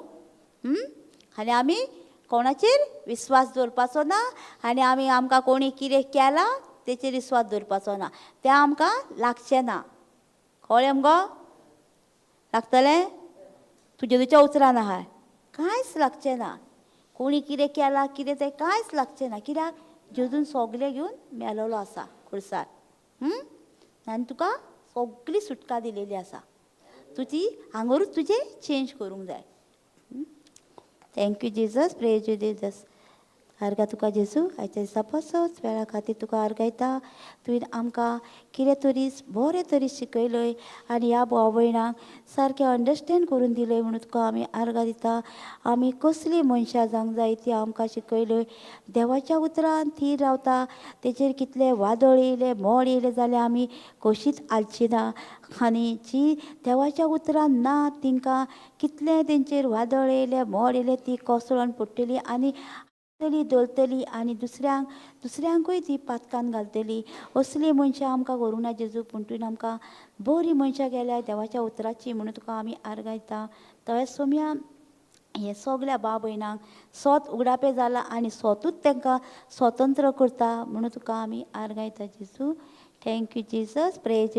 आनी आमी कोणाचेर विस्वास दवरपाचो ना आनी आमकां कोणी कितें केलां तेचेर विस्वास दवरपाचो ना. तें आमकां लागचें ना. कळ्ळें मुगो? लागतलें? तूं जेजूच्या उतरान आहा, कांयच लागचें ना. कोणी कितें केलां कितें तें कांयच लागचें ना. कित्याक जेजून सगळें घेवन मेलोलो आसा खुर्सार. आनी तुका सगळी सुटका दिलेली आसा. तूं ती हांगरूच तुजें चेंज करूंक जाय. Thank you Jesus. Praise you Jesus. आर्गा तुका जेजू. आयच्या दिसा पासत वेळा खातीर तुका आर्गायता. तुवें आमकां कितें तरी बरें तरी शिकयलय आनी ह्या भाव भयणांक सारकें अंडरस्टँड करून दिलय म्हणून तुका आमी आर्गां दिता. आमी कसलीं मनशां जावंक जाय ती आमकां शिकयलय. देवाच्या उतरान थीर रावता. तेचेर कितले वादळ येयले, मोड येयले जाल्यार आमी कशींच हालची ना. आनी जी देवाच्या उतरान ना तिंकां कितले तेंचेर वादळ येयले, मोड येयले, ती कोसळोन पडटली आनी दवरतली आनी दुसऱ्यांकूय ती पातकान घालतली. असलीं मनशां आमकां करूंक ना जेजू. पूण तुवें आमकां बरीं मनशां केल्यार देवाच्या उतराची म्हणून तुका आमी आर्गायता. तशेंच सोम्या हे सगल्या भाव भयणांक सोत उगडापें जालां आनी सोतूच तांकां स्वतंत्र करता म्हणून तुका आमी आर्गायता जेजू. Thank you Jesus. प्रेज